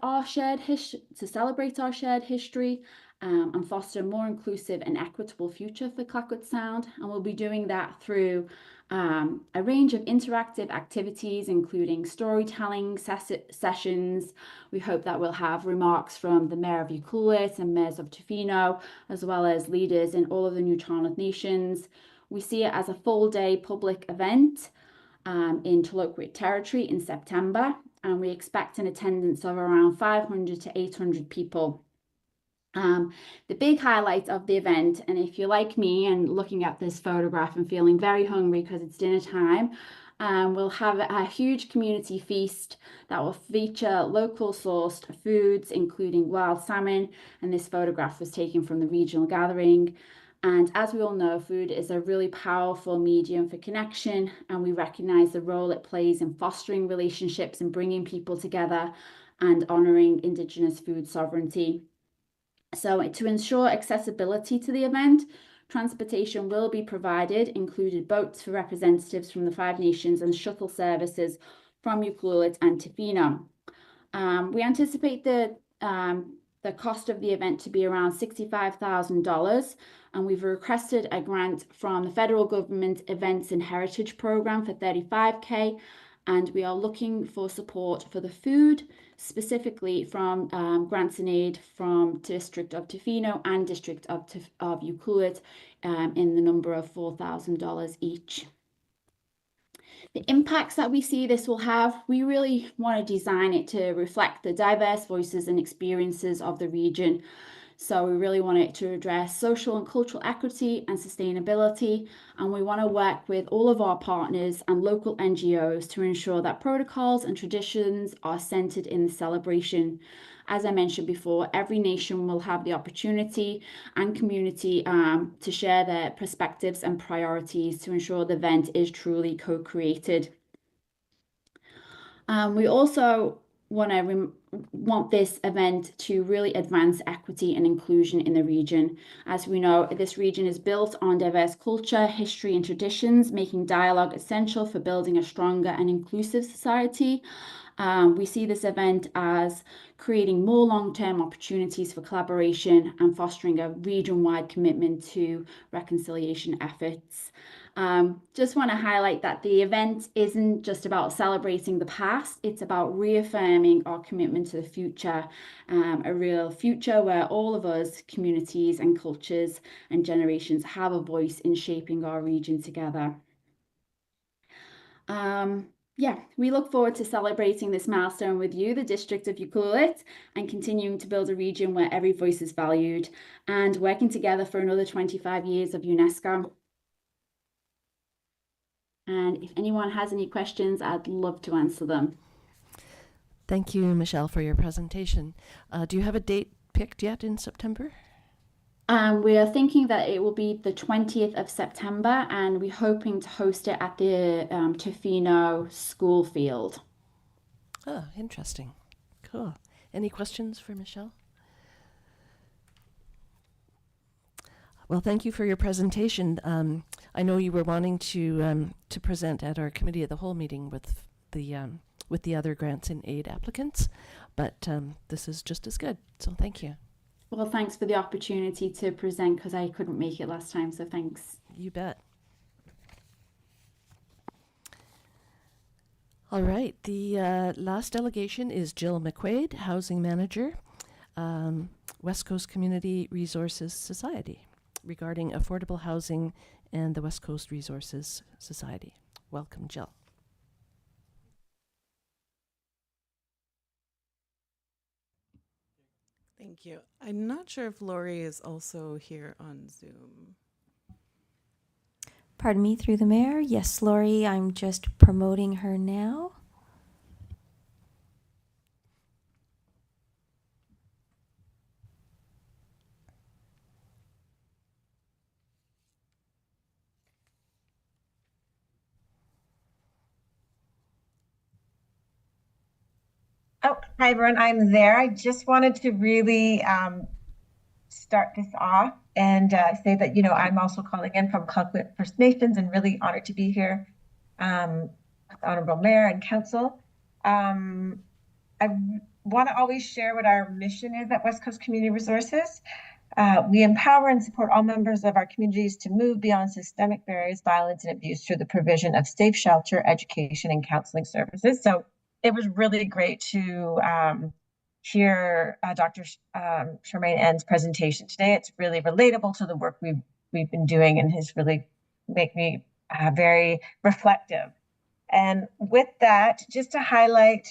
our shared history and foster a more inclusive and equitable future for Clayoquot Sound. And we'll be doing that through a range of interactive activities, including storytelling sessions. We hope that we'll have remarks from the Mayor of Ucluelet and Mayors of Tofino, as well as leaders in all of the Nuu-chah-nulth nations. We see it as a full-day public event in Taloquit territory in September, and we expect an attendance of around 500 to 800 people. The big highlight of the event, and if you're like me and looking at this photograph and feeling very hungry because it's dinner time, we'll have a huge community feast that will feature local sourced foods, including wild salmon, and this photograph was taken from the regional gathering. And as we all know, food is a really powerful medium for connection, and we recognise the role it plays in fostering relationships and bringing people together and honouring Indigenous food sovereignty. So to ensure accessibility to the event, transportation will be provided, including boats for representatives from the 5 nations and shuttle services from Ucluelet and Tofino. We anticipate the cost of the event to be around $65,000, and we've requested a grant from the federal government Events and Heritage Programme for $35,000, and we are looking for support for the food, specifically from grants and aid from District of Tofino and District of Ucluelet in the number of $4,000 each. The impacts that we see this will have, we really want to design it to reflect the diverse voices and experiences of the region. So we really want it to address social and cultural equity and sustainability, and we want to work with all of our partners and local NGOs to ensure that protocols and traditions are centered in the celebration. As I mentioned before, every nation will have the opportunity and community to share their perspectives and priorities to ensure the event is truly co-created. We also want this event to really advance equity and inclusion in the region. As we know, this region is built on diverse culture, history, and traditions, making dialogue essential for building a stronger and inclusive society. We see this event as creating more long-term opportunities for collaboration and fostering a region-wide commitment to reconciliation efforts. Just want to highlight that the event isn't just about celebrating the past, it's about reaffirming our commitment to the future, a real future where all of us, communities and cultures and generations, have a voice in shaping our region together. We look forward to celebrating this milestone with you, the District of Ucluelet, and continuing to build a region where every voice is valued, and working together for another 25 years of UNESCO. And if anyone has any questions, I'd love to answer them. Thank you, Michelle, for your presentation. Do you have a date picked yet in September? We are thinking that it will be the 20th of September, and we're hoping to host it at the Tofino school field. Oh, interesting. Cool. Any questions for Michelle? Well, thank you for your presentation. I know you were wanting to present at our committee of the whole meeting with the other grants and aid applicants, but this is just as good. So thank you. Well, thanks for the opportunity to present because I couldn't make it last time, so thanks. You bet. All right, the last delegation is Jill McQuaid, Housing Manager, West Coast Community Resources Society, regarding affordable housing and the West Coast Resources Society. Welcome, Jill. Thank you. I'm not sure if Lori is also here on Zoom. Pardon me, through the mayor. Yes, Lori, I'm just promoting her now. Oh, hi everyone, I'm there. I just wanted to really start this off and say that, I'm also calling in from Colquitt First Nations and really honored to be here with the Honorable Mayor and Council. I want to always share what our mission is at West Coast Community Resources. We empower and support all members of our communities to move beyond systemic barriers, violence, and abuse through the provision of safe shelter, education, and counseling services. So it was really great to hear Dr. Charmaine N's presentation today. It's really relatable to the work we've been doing and has really made me very reflective. And with that, just to highlight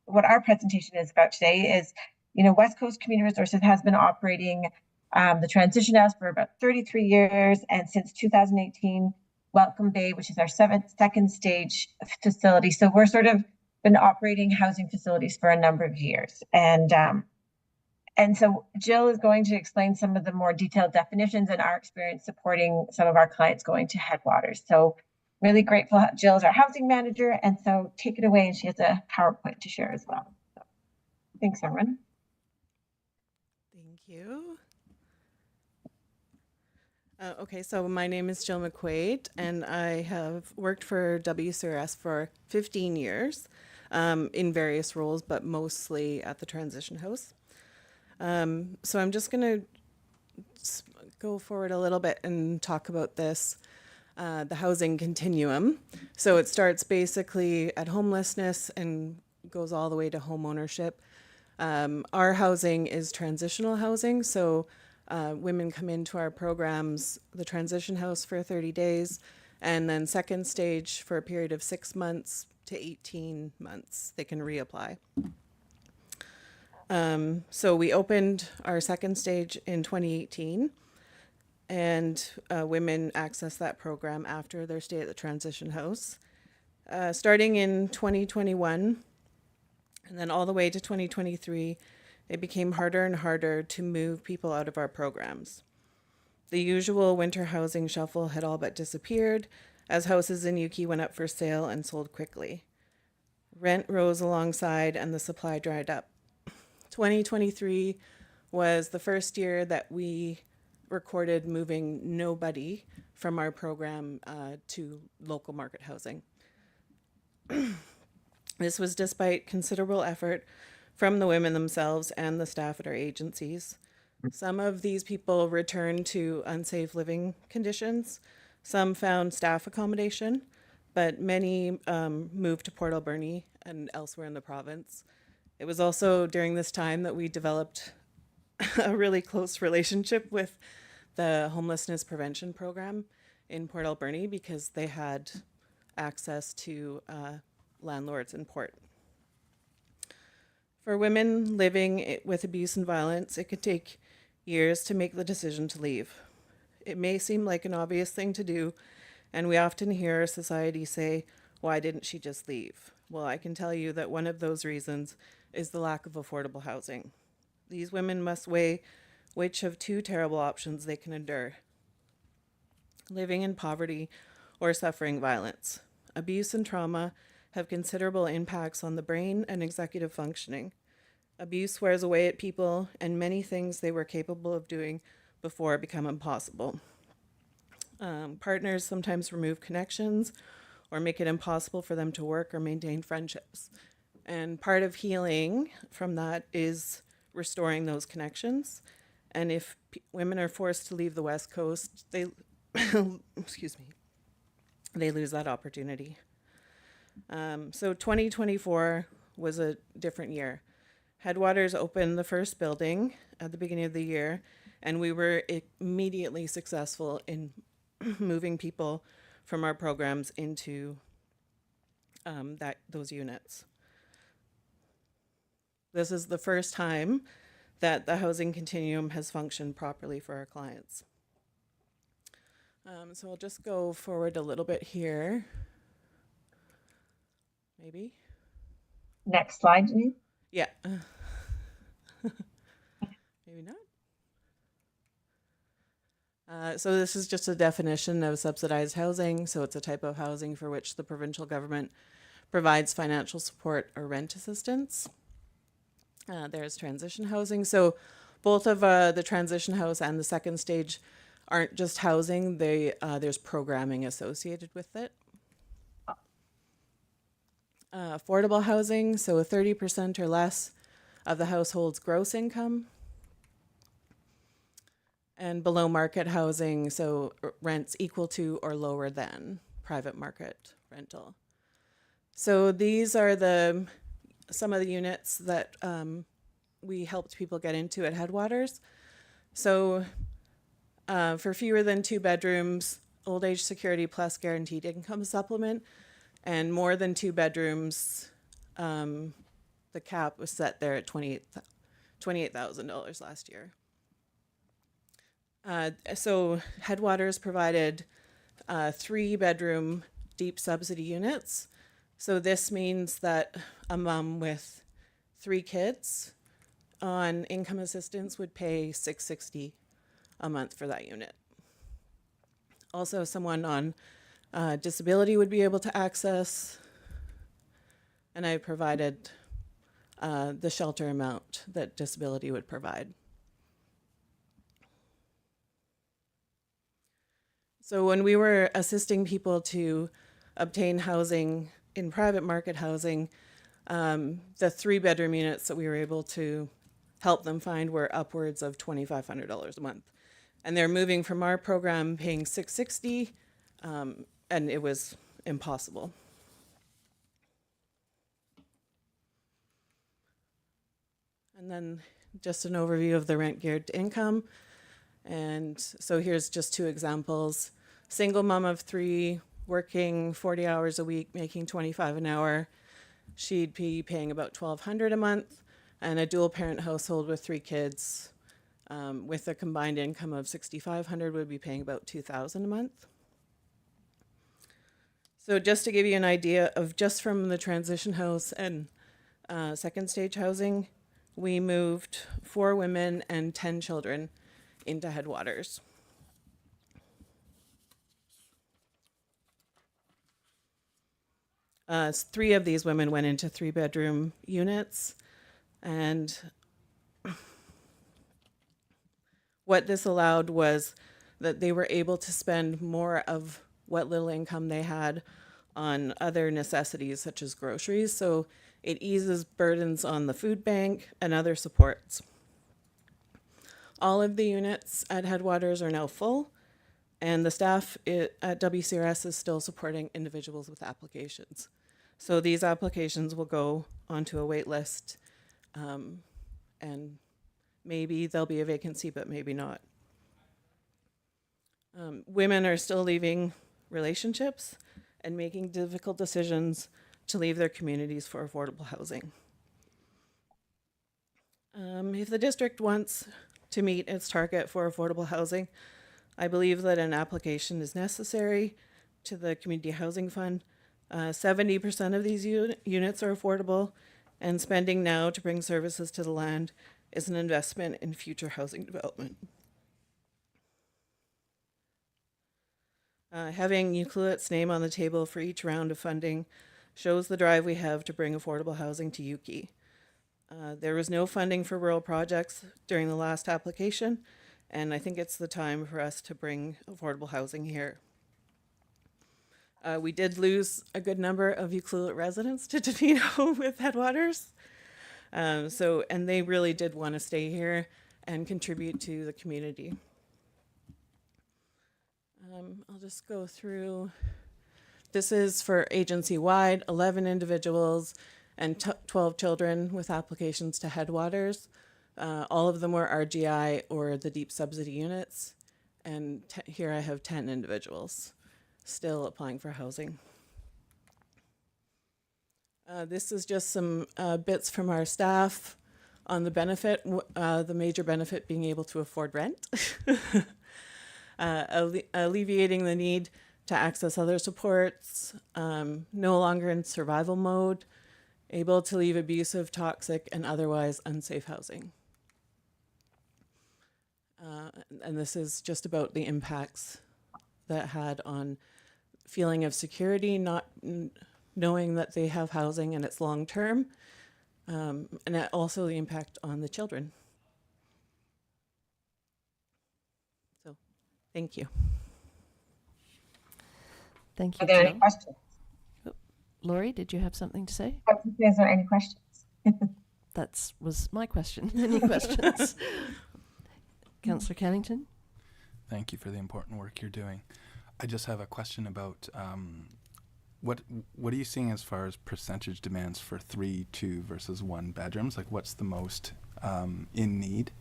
what our presentation is about today is, West Coast Community Resources has been operating the Transition House for about 33 years. And since 2018, Welcome Bay, which is our second stage facility. So we're sort of been operating housing facilities for a number of years. And so Jill is going to explain some of the more detailed definitions and our experience supporting some of our clients going to Headwaters. So really grateful. Jill is our housing manager. And so take it away. And she has a PowerPoint to share as well. So, thanks, everyone. Thank you. Okay, so my name is Jill McQuaid, and I have worked for WCRS for 15 years in various roles, but mostly at the Transition House. So I'm just going to go forward a little bit and talk about this, the housing continuum. So it starts basically at homelessness and goes all the way to home ownership. Our housing is transitional housing, so women come into our programs, the Transition House for 30 days, and then second stage for a period of 6 months to 18 months. They can reapply. So we opened our second stage in 2018, and women access that program after their stay at the Transition House. Starting in 2021, and then all the way to 2023, it became harder and harder to move people out of our programs. The usual winter housing shuffle had all but disappeared as houses in Yuki went up for sale and sold quickly. Rent rose alongside and the supply dried up. 2023 was the first year that we recorded moving nobody from our program to local market housing. This was despite considerable effort from the women themselves and the staff at our agencies. Some of these people returned to unsafe living conditions. Some found staff accommodation, but many moved to Port Alberni and elsewhere in the province. It was also during this time that we developed a really close relationship with the homelessness prevention program in Port Alberni because they had access to landlords in Port. For women living with abuse and violence, it could take years to make the decision to leave. It may seem like an obvious thing to do, and we often hear society say, "Why didn't she just leave?" Well, I can tell you that one of those reasons is the lack of affordable housing. These women must weigh which of two terrible options they can endure: living in poverty or suffering violence. Abuse and trauma have considerable impacts on the brain and executive functioning. Abuse wears away at people, and many things they were capable of doing before it become impossible. Partners sometimes remove connections or make it impossible for them to work or maintain friendships. And part of healing from that is restoring those connections. And if women are forced to leave the West Coast, they, excuse me, they lose that opportunity. So 2024 was a different year. Headwaters opened the first building at the beginning of the year, and we were immediately successful in moving people from our programs into those units. This is the first time that the housing continuum has functioned properly for our clients. So I'll just go forward a little bit here. Maybe. Next slide, Janine. Yeah. Maybe not. So this is just a definition of subsidized housing. So it's a type of housing for which the provincial government provides financial support or rent assistance. There's transition housing. So both of the transition house and the second stage aren't just housing. There's programming associated with it. Affordable housing, so 30% or less of the household's gross income. And below market housing, so rents equal to or lower than private market rental. So these are some of the units that we helped people get into at Headwaters. So for fewer than 2 bedrooms, old age security plus guaranteed income supplement, and more than 2 bedrooms, the cap was set there at $28,000 last year. So Headwaters provided 3-bedroom deep subsidy units. So this means that a mom with 3 kids on income assistance would pay $660 a month for that unit. Also, someone on disability would be able to access, and I provided the shelter amount that disability would provide. So when we were assisting people to obtain housing in private market housing, the 3-bedroom units that we were able to help them find were upwards of $2,500 a month. And they're moving from our program paying $660, and it was impossible. And then just an overview of the rent geared to income. And so here's just 2 examples. Single mom of 3, working 40 hours a week, making $25 an hour. She'd be paying about $1,200 a month. And a dual parent household with 3 kids, with a combined income of $6,500 would be paying about $2,000 a month. So just to give you an idea of just from the transition house and second stage housing, we moved 4 women and 10 children into Headwaters. Three of these women went into 3-bedroom units, and what this allowed was that they were able to spend more of what little income they had on other necessities such as groceries. So it eases burdens on the food bank and other supports. All of the units at Headwaters are now full, and the staff at WCRS is still supporting individuals with applications. So these applications will go onto a wait list, and maybe there'll be a vacancy, but maybe not. Women are still leaving relationships and making difficult decisions to leave their communities for affordable housing. If the district wants to meet its target for affordable housing, I believe that an application is necessary to the Community Housing Fund. 70% of these units are affordable, and spending now to bring services to the land is an investment in future housing development. Having Ucluelet's name on the table for each round of funding shows the drive we have to bring affordable housing to UKI. There was no funding for rural projects during the last application, And I think it's the time for us to bring affordable housing here. We did lose a good number of Ucluelet residents to Tofino with Headwaters. And they really did want to stay here and contribute to the community. I'll just go through. This is for agency-wide, 11 individuals and 12 children with applications to Headwaters. All of them were RGI or the deep subsidy units. And here I have 10 individuals still applying for housing. This is just some bits from our staff on the benefit, the major benefit being able to afford rent, alleviating the need to access other supports, no longer in survival mode, able to leave abusive, toxic, and otherwise unsafe housing. And this is just about the impacts that had on feeling of security, not knowing that they have housing and it's long term, and also the impact on the children. So, thank you. Thank you, Are there any Jill. questions? Lori, did you have something to say? Is there any questions? That was my question. Any questions? Councillor Cannington? Thank you for the important work you're doing. I just have a question about what are you seeing as far as percentage demands for 3, 2 versus 1 bedrooms? Like, what's the most in need?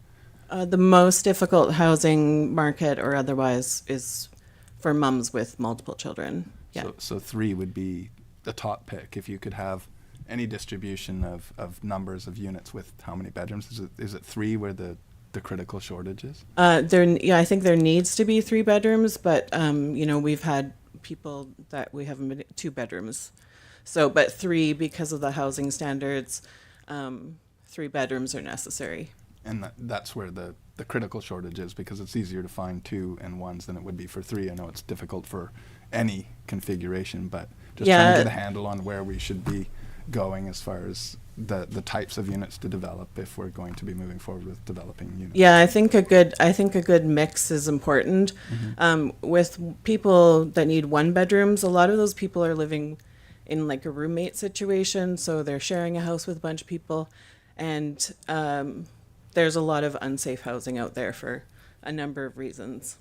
The most difficult housing market or otherwise is for mums with multiple children. Yeah. So 3 would be the top pick if you could have any distribution of numbers of units with how many bedrooms. Is it 3 where the critical shortage is? I think there needs to be 3 bedrooms, but we've had people that we haven't been 2 bedrooms. So, but 3 because of the housing standards, 3 bedrooms are necessary. And that's where the critical shortage is, because it's easier to find 2 and 1s than it would be for 3. I know it's difficult for any configuration, but just trying to get a handle on where we should be going as far as the types of units to develop if we're going to be moving forward with developing units. Yeah, I think a good mix is important. With people that need 1 bedrooms, a lot of those people are living in like a roommate situation, so they're sharing a house with a bunch of people, and there's a lot of unsafe housing out there for a number of reasons.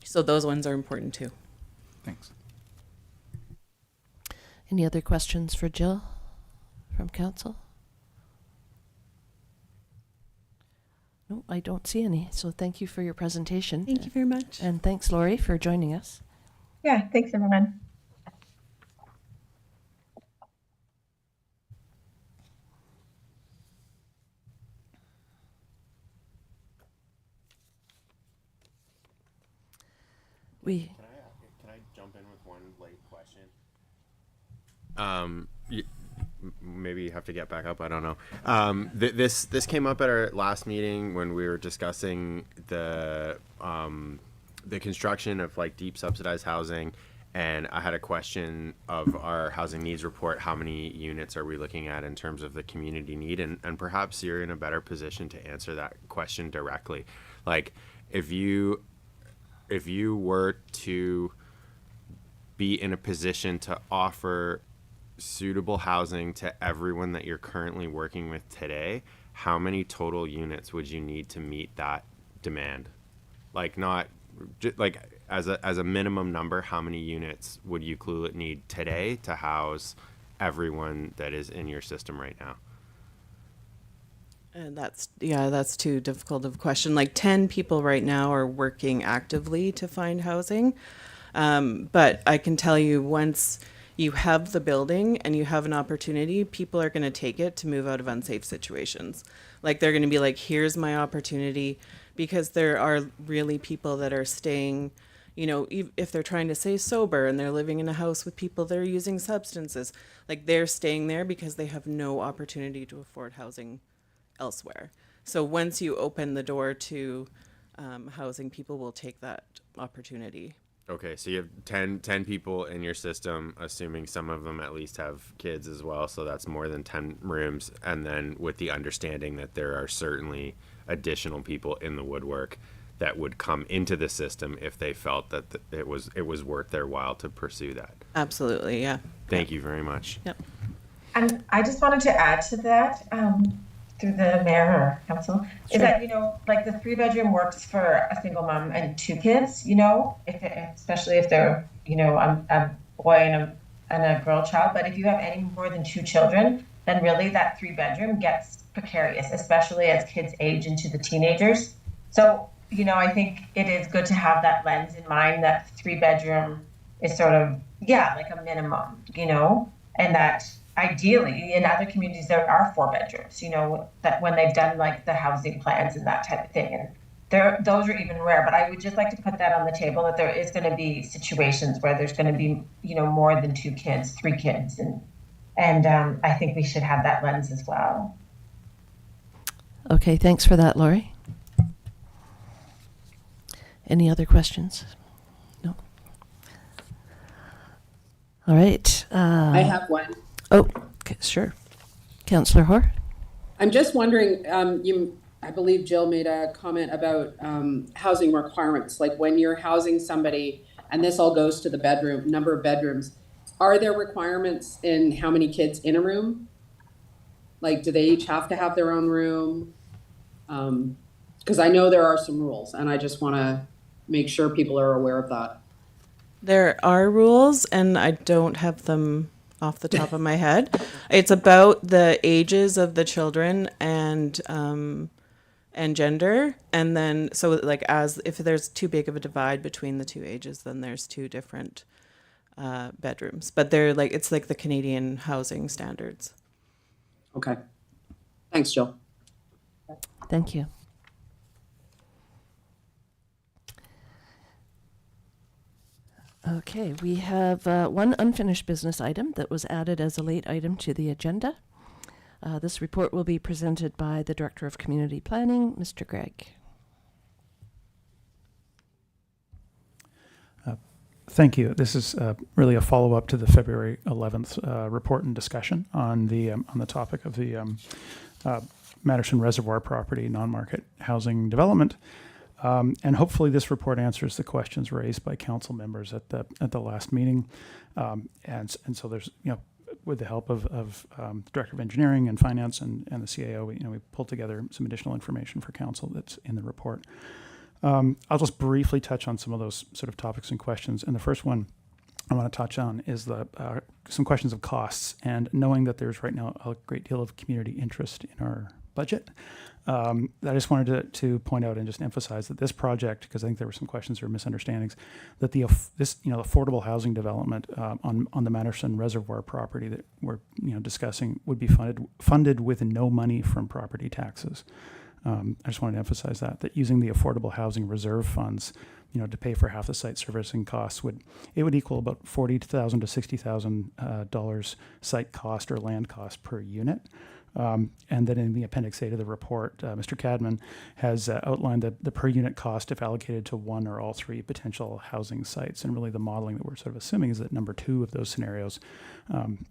So those ones are important too. Thanks. Any other questions for Jill from council? No, I don't see any. So thank you for your presentation. Thank you very much. And thanks, Lori, for joining us. Yeah, thanks everyone. We Can I jump in with one late question? Maybe you have to get back up. I don't know. This came up at our last meeting when we were discussing the construction of like deep subsidized housing, and I had a question of our housing needs report. How many units are we looking at in terms of the community need? And perhaps you're in a better position to answer that question directly. Like, if you were to be in a position to offer suitable housing to everyone that you're currently working with today, how many total units would you need to meet that demand? Like, not like as a minimum number, how many units would Ucluelet need today to house everyone that is in your system right now? And that's too difficult of a question. Like 10 people right now are working actively to find housing. But I can tell you, once you have the building and you have an opportunity, people are going to take it to move out of unsafe situations. Like, they're going to be like, here's my opportunity, because there are really people that are staying, if they're trying to stay sober and they're living in a house with people that are using substances, like, they're staying there because they have no opportunity to afford housing elsewhere. So once you open the door to housing, people will take that opportunity. Okay, so you have 10 people in your system, assuming some of them at least have kids as well, so that's more than 10 rooms, and then with the understanding that there are certainly additional people in the woodwork that would come into the system if they felt that it was worth their while to pursue that. Absolutely, yeah. Thank you very much. Yep. And I just wanted to add to that, through the mayor or council, is that, like the 3-bedroom works for a single mom and 2 kids, especially if they're, a boy and a girl child. But if you have any more than 2 children, then really that 3-bedroom gets precarious, especially as kids age into the teenagers. So, I think it is good to have that lens in mind that 3-bedroom is sort of, like a minimum, and that ideally in other communities there are 4 bedrooms, that when they've done like the housing plans and that type of thing. And those are even rare, but I would just like to put that on the table that there is going to be situations where there's going to be, more than 2 kids, 3 kids. And I think we should have that lens as well. Okay, thanks for that, Laurie. Any other questions? No. All right. I have one. Oh, okay, sure. Councillor Hoare? I'm just wondering, I believe Jill made a comment about housing requirements, like when you're housing somebody, and this all goes to the number of bedrooms, are there requirements in how many kids in a room? Like, do they each have to have their own room? Because I know there are some rules, and I just want to make sure people are aware of that. There are rules, and I don't have them off the top of my head. It's about the ages of the children and gender, and then so like as if there's too big of a divide between the 2 ages, then there's 2 different bedrooms. But they're like it's like the Canadian housing standards. Okay. Thanks, Jill. Thank you. Okay, we have one unfinished business item that was added as a late item to the agenda. This report will be presented by the Director of Community Planning, Mr. Gregg. Thank you. This is really a follow-up to the February 11th report and discussion on the topic of the Matterson Reservoir property non-market housing development. And hopefully this report answers the questions raised by council members at the last meeting. And so there's, with the help of the Director of Engineering and Finance and the CAO, we pulled together some additional information for council that's in the report. I'll just briefly touch on some of those sort of topics and questions. And the first one I want to touch on is some questions of costs, and knowing that there's right now a great deal of community interest in our budget. I just wanted to point out and just emphasize that this project, because I think there were some questions or misunderstandings, that this affordable housing development on the Matterson Reservoir property that we're discussing would be funded with no money from property taxes. I just wanted to emphasize that using the affordable housing reserve funds, to pay for half the site servicing costs would equal about $40,000 to $60,000 site cost or land cost per unit. And then in the Appendix A to the report, Mr. Cadman has outlined the per unit cost if allocated to one or all 3 potential housing sites. And really the modeling that we're sort of assuming is that number 2 of those scenarios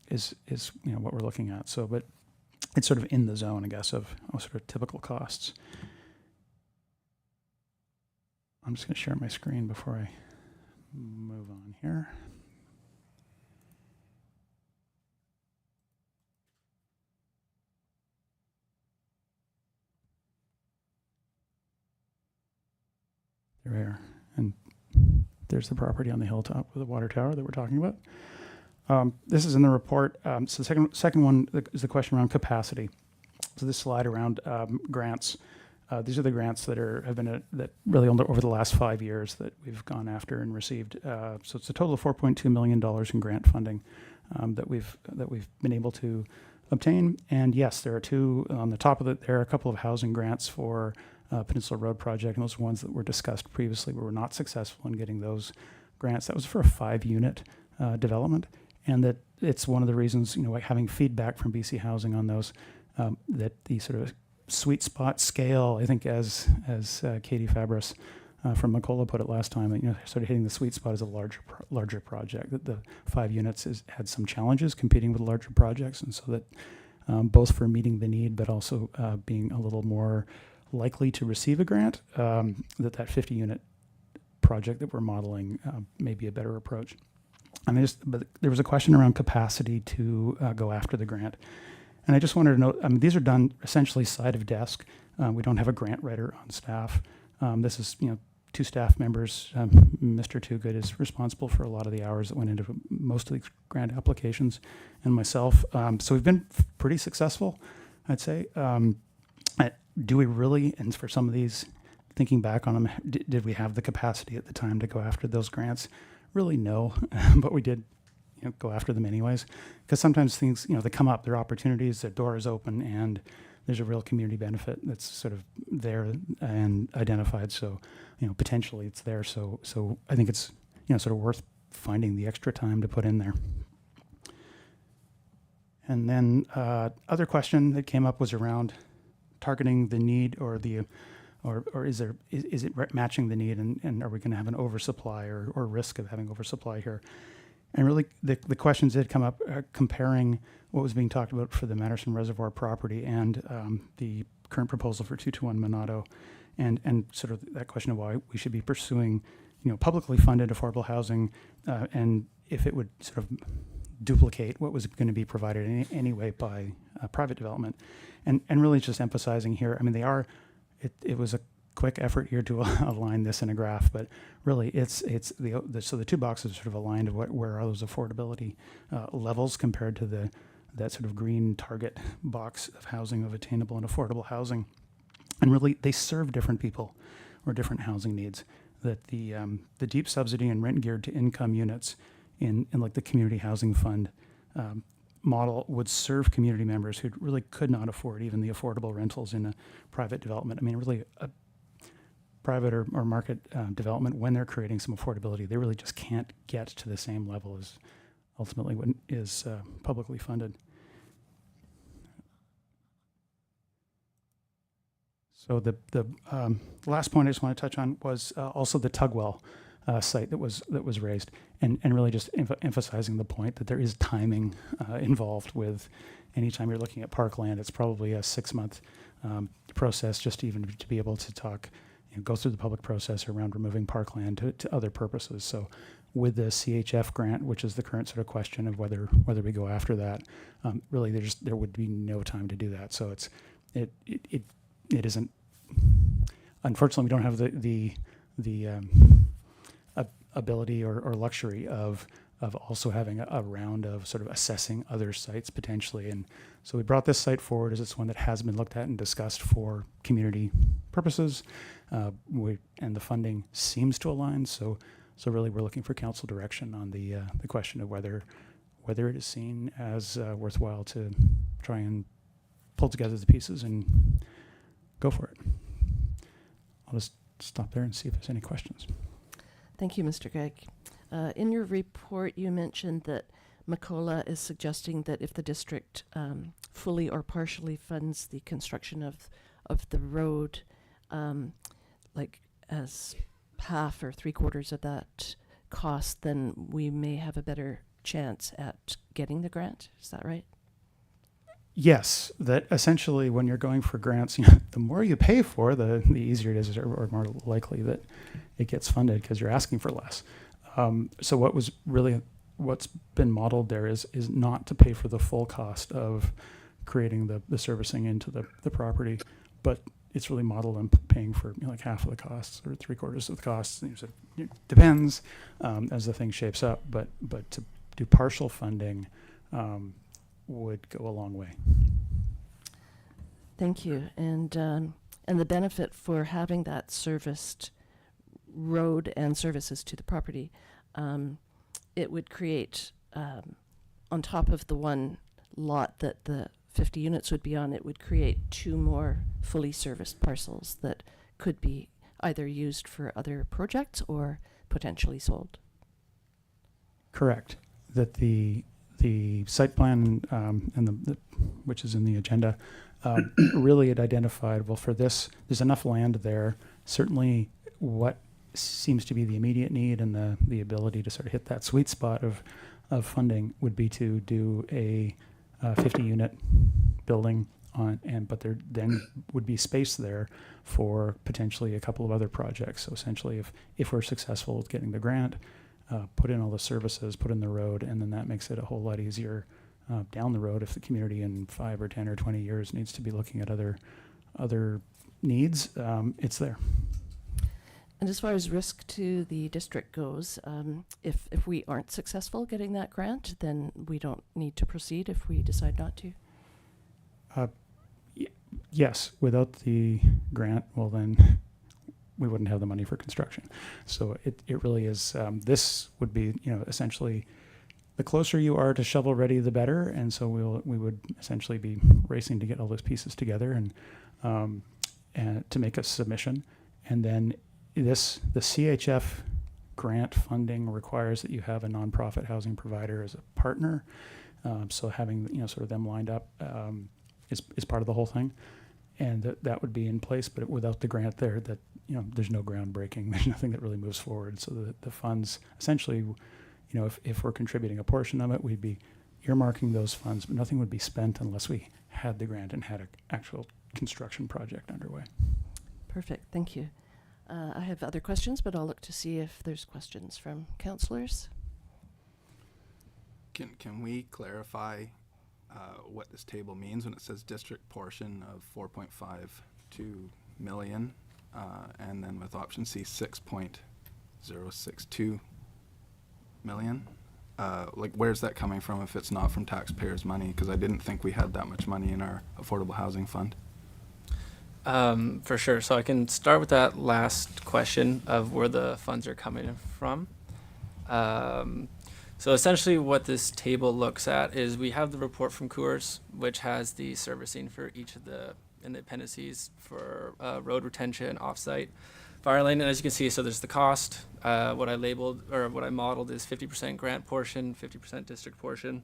is what we're looking at. So, but it's sort of in the zone, I guess, of sort of typical costs. I'm just going to share my screen before I move on here. There we are. And there's the property on the hilltop with the water tower that we're talking about. This is in the report. So the second one is the question around capacity. So this slide around grants. These are the grants that have been that really over the last 5 years that we've gone after and received. So it's a total of $4.2 million in grant funding that we've been able to obtain. And yes, there are 2 on the top of it. There are a couple of housing grants for Peninsula Road project, and those ones that were discussed previously. We were not successful in getting those grants. That was for a 5-unit development, and that it's one of the reasons, having feedback from BC Housing on those, that the sort of sweet spot scale, I think, as Katie Fabris from Macola put it last time, you know, sort of hitting the sweet spot as a larger project. That the 5 units had some challenges competing with larger projects, and so that both for meeting the need, but also being a little more likely to receive a grant, that 50 unit project that we're modeling may be a better approach. But there was a question around capacity to go after the grant. And I just wanted to note, these are done essentially side of desk. We don't have a grant writer on staff. This is, 2 staff members. Mr. Toogood is responsible for a lot of the hours that went into most of these grant applications, and myself. So we've been pretty successful, I'd say. Do we really, and for some of these, thinking back on them, did we have the capacity at the time to go after those grants? Really, no, but we did go after them anyways, because sometimes things, they come up, there are opportunities, the door is open, and there's a real community benefit that's sort of there and identified. So, potentially it's there. So I think it's, sort of worth finding the extra time to put in there. And then other question that came up was around targeting the need or is it matching the need, and are we going to have an oversupply or risk of having oversupply here? And really, the questions did come up comparing what was being talked about for the Matterson Reservoir property and the current proposal for 221 Monado, and sort of that question of why we should be pursuing, publicly funded affordable housing, and if it would sort of duplicate what was going to be provided anyway by private development, and really just emphasizing here. It was a quick effort here to align this in a graph, but really it's so the 2 boxes are sort of aligned to where are those affordability levels compared to that sort of green target box of housing, of attainable and affordable housing, and really they serve different people or different housing needs. That the deep subsidy and rent geared to income units in like the community housing fund model would serve community members who really could not afford even the affordable rentals in a private development. Really a private or market development, when they're creating some affordability, they really just can't get to the same level as ultimately what is publicly funded. So the last point I just want to touch on was also the Tugwell site that was raised, and really just emphasizing the point that there is timing involved with anytime you're looking at parkland. It's probably a 6-month process just to be able to talk, go through the public process around removing parkland to other purposes. So with the CHF grant, which is the current sort of question of whether we go after that, really there would be no time to do that. So it isn't. Unfortunately, we don't have the ability or luxury of also having a round of sort of assessing other sites potentially. And so we brought this site forward as it's one that has been looked at and discussed for community purposes. And the funding seems to align. So really we're looking for council direction on the question of whether it is seen as worthwhile to try and pull together the pieces and go for it. I'll just stop there and see if there's any questions. Thank you, Mr. Gregg. In your report, you mentioned that Macola is suggesting that if the district fully or partially funds the construction of the road, like as half or 3/4 of that cost, then we may have a better chance at getting the grant. Is that right? Yes, that essentially when you're going for grants, the more you pay for, the easier it is, or more likely that it gets funded because you're asking for less. So what's been modeled there is not to pay for the full cost of creating the servicing into the property, but it's really modeled on paying for like half of the costs or 3/4 of the costs. So it depends as the thing shapes up, but to do partial funding would go a long way. Thank you. And the benefit for having that serviced road and services to the property, it would create, on top of the one lot that the 50 units would be on, it would create 2 more fully serviced parcels that could be either used for other projects or potentially sold. Correct. That the site plan and which is in the agenda, really it identified, well, for this, there's enough land there. Certainly what seems to be the immediate need and the ability to sort of hit that sweet spot of funding would be to do a 50-unit building but there then would be space there for potentially a couple of other projects. So essentially, if we're successful with getting the grant, put in all the services, put in the road, and then that makes it a whole lot easier down the road if the community in 5 or 10 or 20 years needs to be looking at other needs, it's there. And as far as risk to the district goes, if we aren't successful getting that grant, then we don't need to proceed if we decide not to. Yes, without the grant, well then we wouldn't have the money for construction. So it really is, this would be, essentially the closer you are to shovel ready, the better. And so we would essentially be racing to get all those pieces together and to make a submission. And then the CHF grant funding requires that you have a nonprofit housing provider as a partner. So having, sort of them lined up is part of the whole thing. And that would be in place, but without the grant there, there's no groundbreaking. There's nothing that really moves forward. So the funds, essentially, if we're contributing a portion of it, we'd be earmarking those funds, but nothing would be spent unless we had the grant and had an actual construction project underway. Perfect, thank you. I have other questions, but I'll look to see if there's questions from councillors. Can we clarify what this table means when it says district portion of 4.52 million, and then with option C 6.062 million? Where's that coming from if it's not from taxpayers' money? Because I didn't think we had that much money in our affordable housing fund. For sure. So I can start with that last question of where the funds are coming from. So essentially what this table looks at is we have the report from Coors, which has the servicing for each of the appendices for road retention, offsite, fire lane. And as you can see, so there's the cost. What I modeled is 50% grant portion, 50% district portion,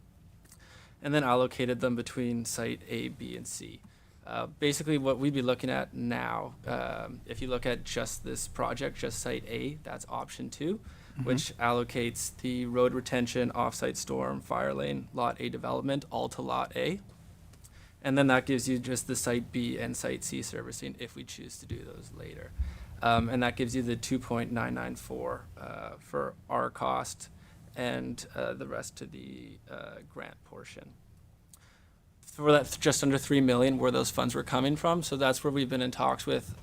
and then allocated them between site A, B, and C. Basically what we'd be looking at now, if you look at just this project, just site A, that's option 2. Which allocates the road retention, offsite storm, fire lane, lot A development, all to lot A. And then that gives you just the site B and site C servicing if we choose to do those later. And that gives you the 2.994 for our cost and the rest to the grant portion. For that just under 3 million where those funds were coming from. So that's where we've been in talks with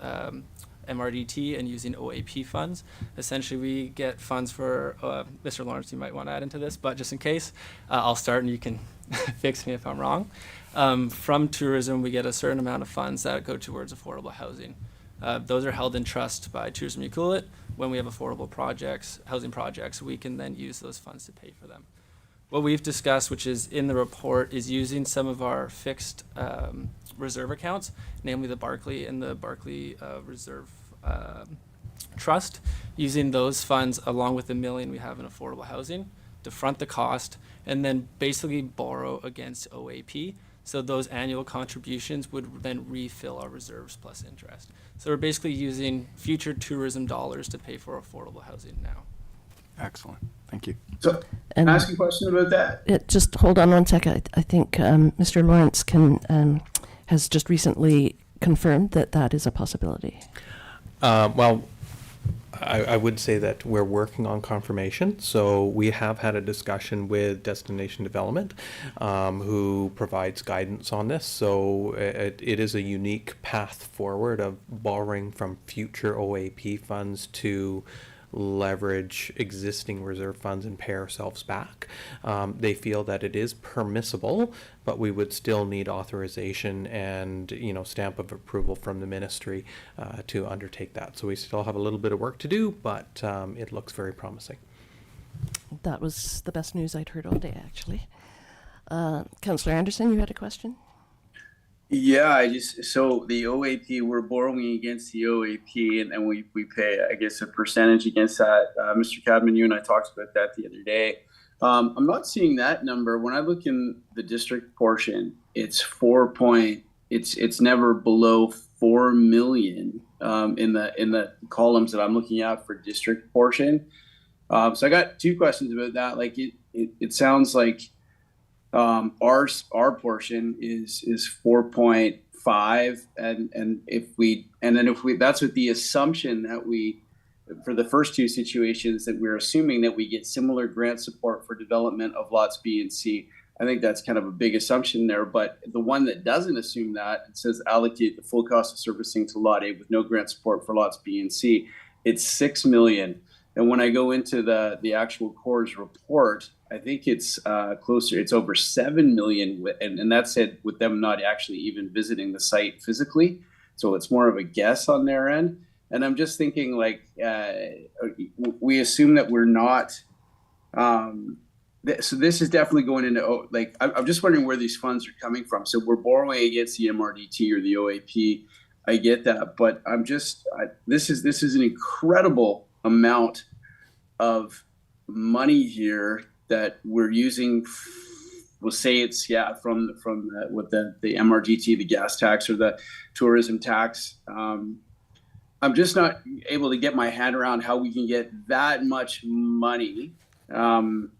MRDT and using OAP funds. Essentially, we get funds for, Mr. Lawrence, you might want to add into this, but just in case, I'll start and you can fix me if I'm wrong. From tourism, we get a certain amount of funds that go towards affordable housing. Those are held in trust by Tourism Ucluelet. When we have affordable projects, housing projects, we can then use those funds to pay for them. What we've discussed, which is in the report, is using some of our fixed reserve accounts, namely the Barclay and the Barclay Reserve Trust, using those funds along with the $1 million we have in affordable housing to front the cost and then basically borrow against OAP. So those annual contributions would then refill our reserves plus interest. So we're basically using future tourism dollars to pay for affordable housing now. Excellent. Thank you. So, can I ask a question about that? Just hold on one second. I think Mr. Lawrence has just recently confirmed that is a possibility. Well, I would say that we're working on confirmation. So we have had a discussion with Destination Development, who provides guidance on this. So it is a unique path forward of borrowing from future OAP funds to leverage existing reserve funds and pay ourselves back. They feel that it is permissible, but we would still need authorization and stamp of approval from the ministry to undertake that. So we still have a little bit of work to do, but it looks very promising. That was the best news I'd heard all day, actually. Councillor Anderson, you had a question? Yeah, so the OAP, we're borrowing against the OAP, and then we pay, I guess, a percentage against that. Mr. Cadman, you and I talked about that the other day. I'm not seeing that number. When I look in the district portion, it's it's never below 4 million in the columns that I'm looking at for district portion. So I got two questions about that. Like it sounds like our portion is 4.5, and if we that's with the assumption that we, for the first two situations, that we're assuming that we get similar grant support for development of lots B and C. I think that's kind of a big assumption there, but the one that doesn't assume that, it says allocate the full cost of servicing to lot A with no grant support for lots B and C. It's 6 million. And when I go into the actual Corps' report, I think it's closer, it's over 7 million, and that's it with them not actually even visiting the site physically. So it's more of a guess on their end. And I'm just thinking, like, we assume that we're not, so this is definitely going into, like, I'm just wondering where these funds are coming from. So we're borrowing against the MRDT or the OAP. I get that, but I'm just, this is an incredible amount of money here that we're using. We'll say it's from with the MRDT, the gas tax, or the tourism tax. I'm just not able to get my hand around how we can get that much money. And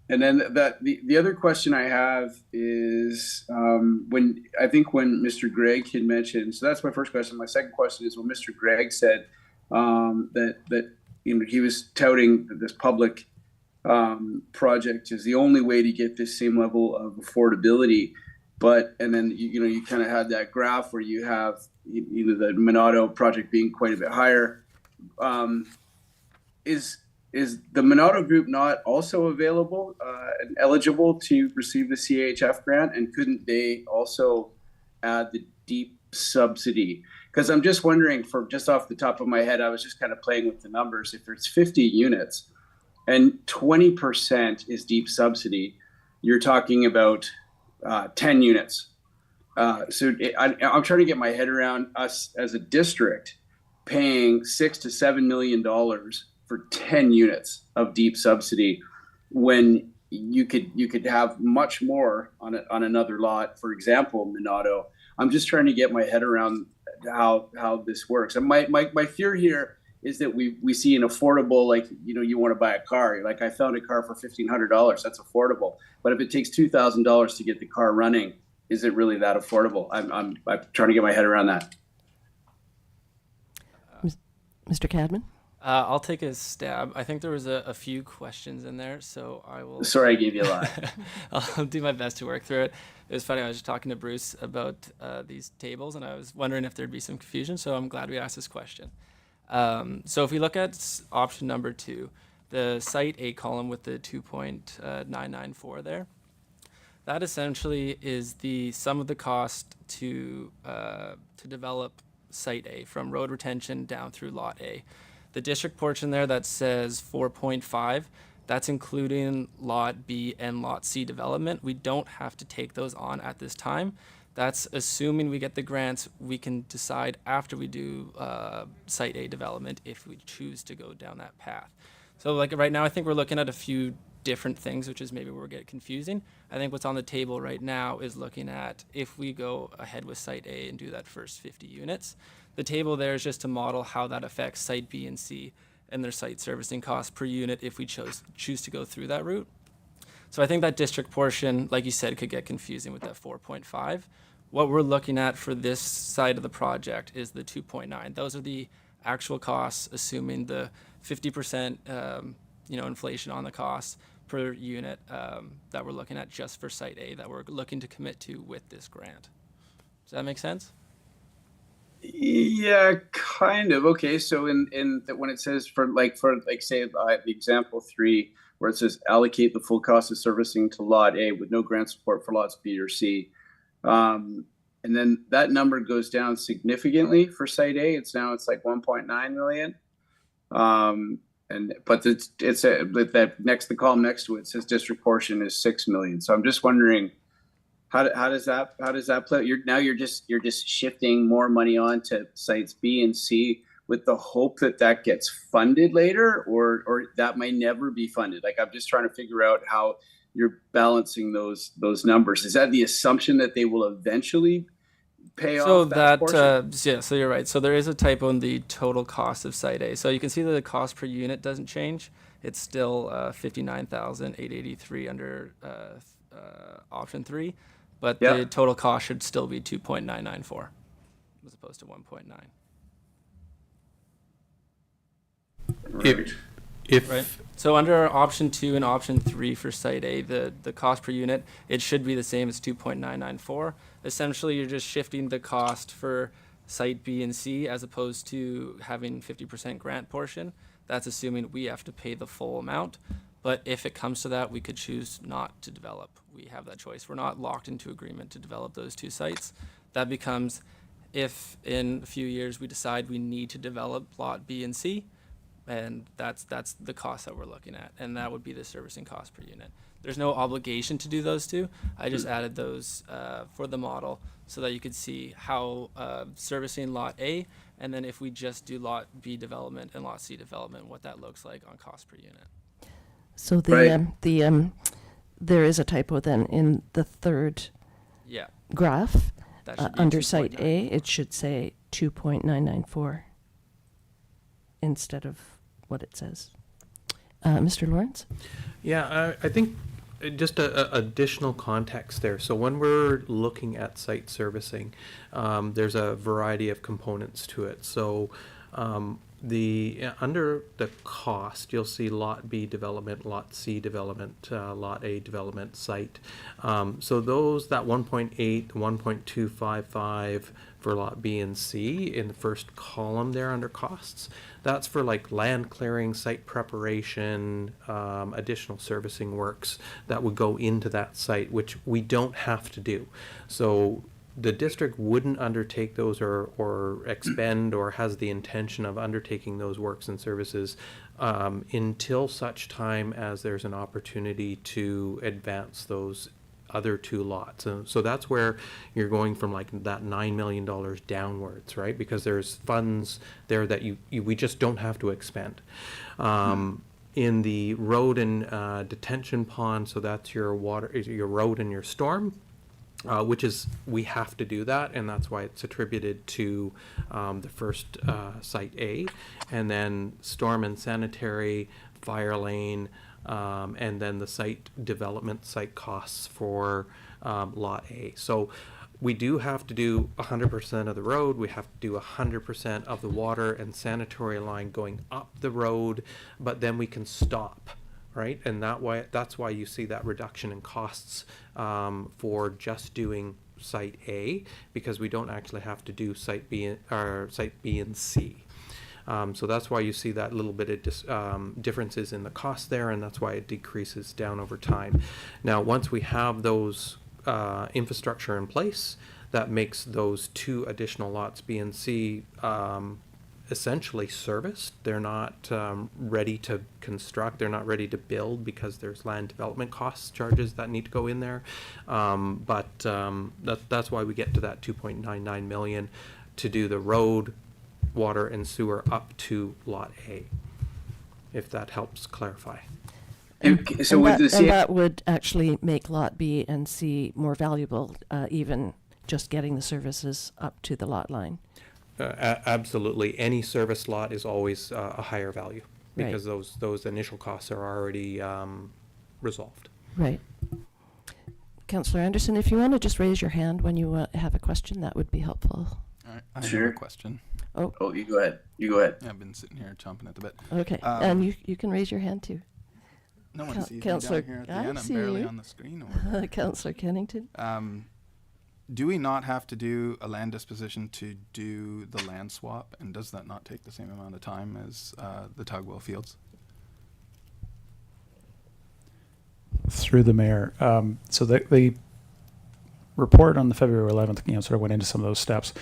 then the other question I have is when Mr. Gregg had mentioned, so that's my first question. My second question is when Mr. Gregg said that he was touting this public project is the only way to get this same level of affordability. And then you kind of had that graph where you have either the Monado project being quite a bit higher. Is the Monado group not also available and eligible to receive the CHF grant? And couldn't they also add the deep subsidy? Because I'm just wondering, just off the top of my head, I was just kind of playing with the numbers. If it's 50 units and 20% is deep subsidy, you're talking about 10 units. I'm trying to get my head around us as a district paying $6 to $7 million for 10 units of deep subsidy when you could have much more on another lot, for example, Monado. I'm just trying to get my head around how this works. And my fear here is that we see an affordable, like, you want to buy a car. Like, I found a car for $1,500. That's affordable. But if it takes $2,000 to get the car running, is it really that affordable? I'm trying to get my head around that. Mr. Cadman? I'll take a stab. I think there was a few questions in there, so I will... Sorry, I gave you a lot. I'll do my best to work through it. It was funny, I was just talking to Bruce about these tables, and I was wondering if there'd be some confusion, so I'm glad we asked this question. So if we look at option number 2, the Site A column with the 2.994 there, that essentially is the sum of the cost to develop Site A from road retention down through Lot A. The district portion there that says 4.5, that's including Lot B and Lot C development. We don't have to take those on at this time. That's assuming we get the grants. We can decide after we do Site A development if we choose to go down that path. So like right now, I think we're looking at a few different things, which is maybe where we get confusing. I think what's on the table right now is looking at if we go ahead with Site A and do that first 50 units. The table there is just to model how that affects Site B and C and their site servicing costs per unit if we choose to go through that route. So I think that district portion, like you said, could get confusing with that 4.5. What we're looking at for this side of the project is the 2.9. Those are the actual costs, assuming the 50% inflation on the costs per unit that we're looking at just for Site A that we're looking to commit to with this grant. Does that make sense? Yeah, kind of. Okay, so when it says for say the example 3 where it says allocate the full cost of servicing to Lot A with no grant support for lots B or C, and then that number goes down significantly for Site A. It's like 1.9 million. But the column next to it says district portion is 6 million. So I'm just wondering, how does that play? You're just shifting more money onto sites B and C with the hope that gets funded later, or that might never be funded. Like, I'm just trying to figure out how you're balancing those numbers. Is that the assumption that they will eventually pay So off that portion? yeah, so you're right. So there is a typo in the total cost of Site A. So you can see that the cost per unit doesn't change. It's still 59,883 under option 3, but Yeah. the total cost should still be 2.994 as opposed to 1.9. Right. Right. So under option 2 and option 3 for Site A, the cost per unit, it should be the same as 2.994. Essentially, you're just shifting the cost for Site B and C as opposed to having 50% grant portion. That's assuming we have to pay the full amount. But if it comes to that, we could choose not to develop. We have that choice. We're not locked into agreement to develop those 2 sites. That becomes, if in a few years we decide we need to develop lot B and C, and that's the cost that we're looking at, and that would be the servicing cost per unit. There's no obligation to do those 2. I just added those for the model so that you could see how servicing lot A, and then if we just do lot B development and lot C development, what that looks like on cost per unit. So there is a typo then in the third Yeah. graph. That should be Under Site A, 2.994. it should say 2.994 instead of what it says. Mr. Lawrence? Yeah, I think just a additional context there. So when we're looking at site servicing, there's a variety of components to it. So under the cost, you'll see Lot B development, Lot C development, Lot A development site. So that 1.8, 1.255 for Lot B and C in the first column there under costs, that's for like land clearing, site preparation, additional servicing works that would go into that site, which we don't have to do. So the district wouldn't undertake those or expend or has the intention of undertaking those works and services until such time as there's an opportunity to advance those other 2 lots. So that's where you're going from like that $9 million downwards, right? Because there's funds there that we just don't have to expend. In the road and detention pond, so that's your water, your road and your storm. Which is, we have to do that, and that's why it's attributed to the first Site A, and then storm and sanitary, fire lane, and then the site development site costs for Lot A. So we do have to do 100% of the road, we have to do 100% of the water and sanitary line going up the road, but then we can stop. Right, and that's why you see that reduction in costs for just doing Site A, because we don't actually have to do Site B or Site B and C. So that's why you see that little bit of differences in the cost there, and that's why it decreases down over time. Now, once we have those infrastructure in place, that makes those 2 additional lots B and C essentially serviced. They're not ready to construct, they're not ready to build because there's land development costs charges that need to go in there. But that's why we get to that 2.99 million to do the road, water and sewer up to Lot A, if that helps clarify. So with the And that would actually make Lot B and C more valuable, even just getting the services up to the lot line. Absolutely. Any service lot is always a higher value because Right. those initial costs are already resolved. Right. Councillor Anderson, if you want to just raise your hand when you have a question, that would be helpful. All right, I have Sure. a question. Oh, you go ahead. You go ahead. I've been sitting here chomping at the bit. Okay, and you can raise your hand too. No one sees me Councillor, down here at the I end. I'm see barely you. on the screen over there. Councillor Kennington. Do we not have to do a land disposition to do the land swap? And does that not take the same amount of time as the Tugwell Fields? Through the mayor. So the report on the February 11th, sort of went into some of those steps.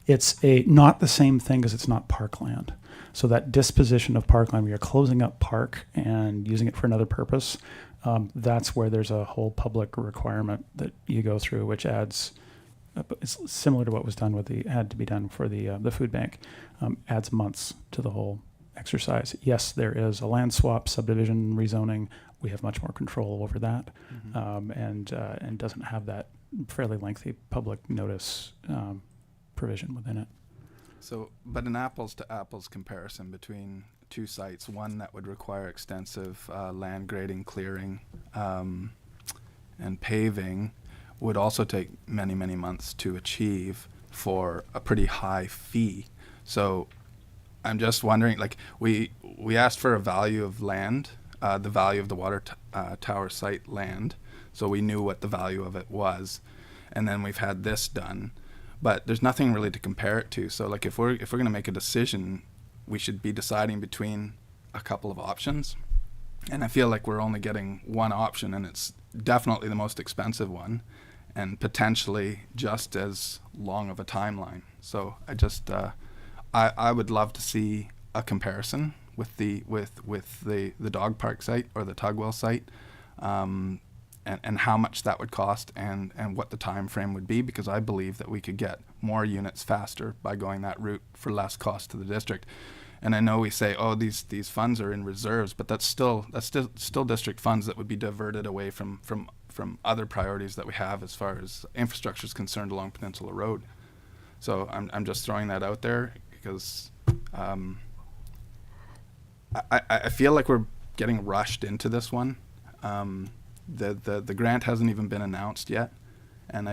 It's not the same thing because it's not parkland. So that disposition of parkland, where you're closing up park and using it for another purpose, that's where there's a whole public requirement that you go through, which adds. It's similar to what was done had to be done for the food bank. Adds months to the whole exercise. Yes, there is a land swap, subdivision, rezoning. We have much more control over that, and doesn't have that fairly lengthy public notice provision within it. So, but an apples to apples comparison between two sites, one that would require extensive land grading, clearing, and paving, would also take many, many months to achieve for a pretty high fee. So I'm just wondering, like, we asked for a value of land, the value of the water tower site land, so we knew what the value of it was, and then we've had this done, but there's nothing really to compare it to. So, like, if we're going to make a decision, we should be deciding between a couple of options, and I feel like we're only getting one option, and it's definitely the most expensive one, and potentially just as long of a timeline. So I just I would love to see a comparison with the dog park site or the Tugwell site, and how much that would cost and what the time frame would be, because I believe that we could get more units faster by going that route for less cost to the district. And I know we say, oh, these funds are in reserves, but that's still district funds that would be diverted away from other priorities that we have as far as infrastructure is concerned along Peninsula Road. So I'm just throwing that out there because I feel like we're getting rushed into this one. The grant hasn't even been announced yet, and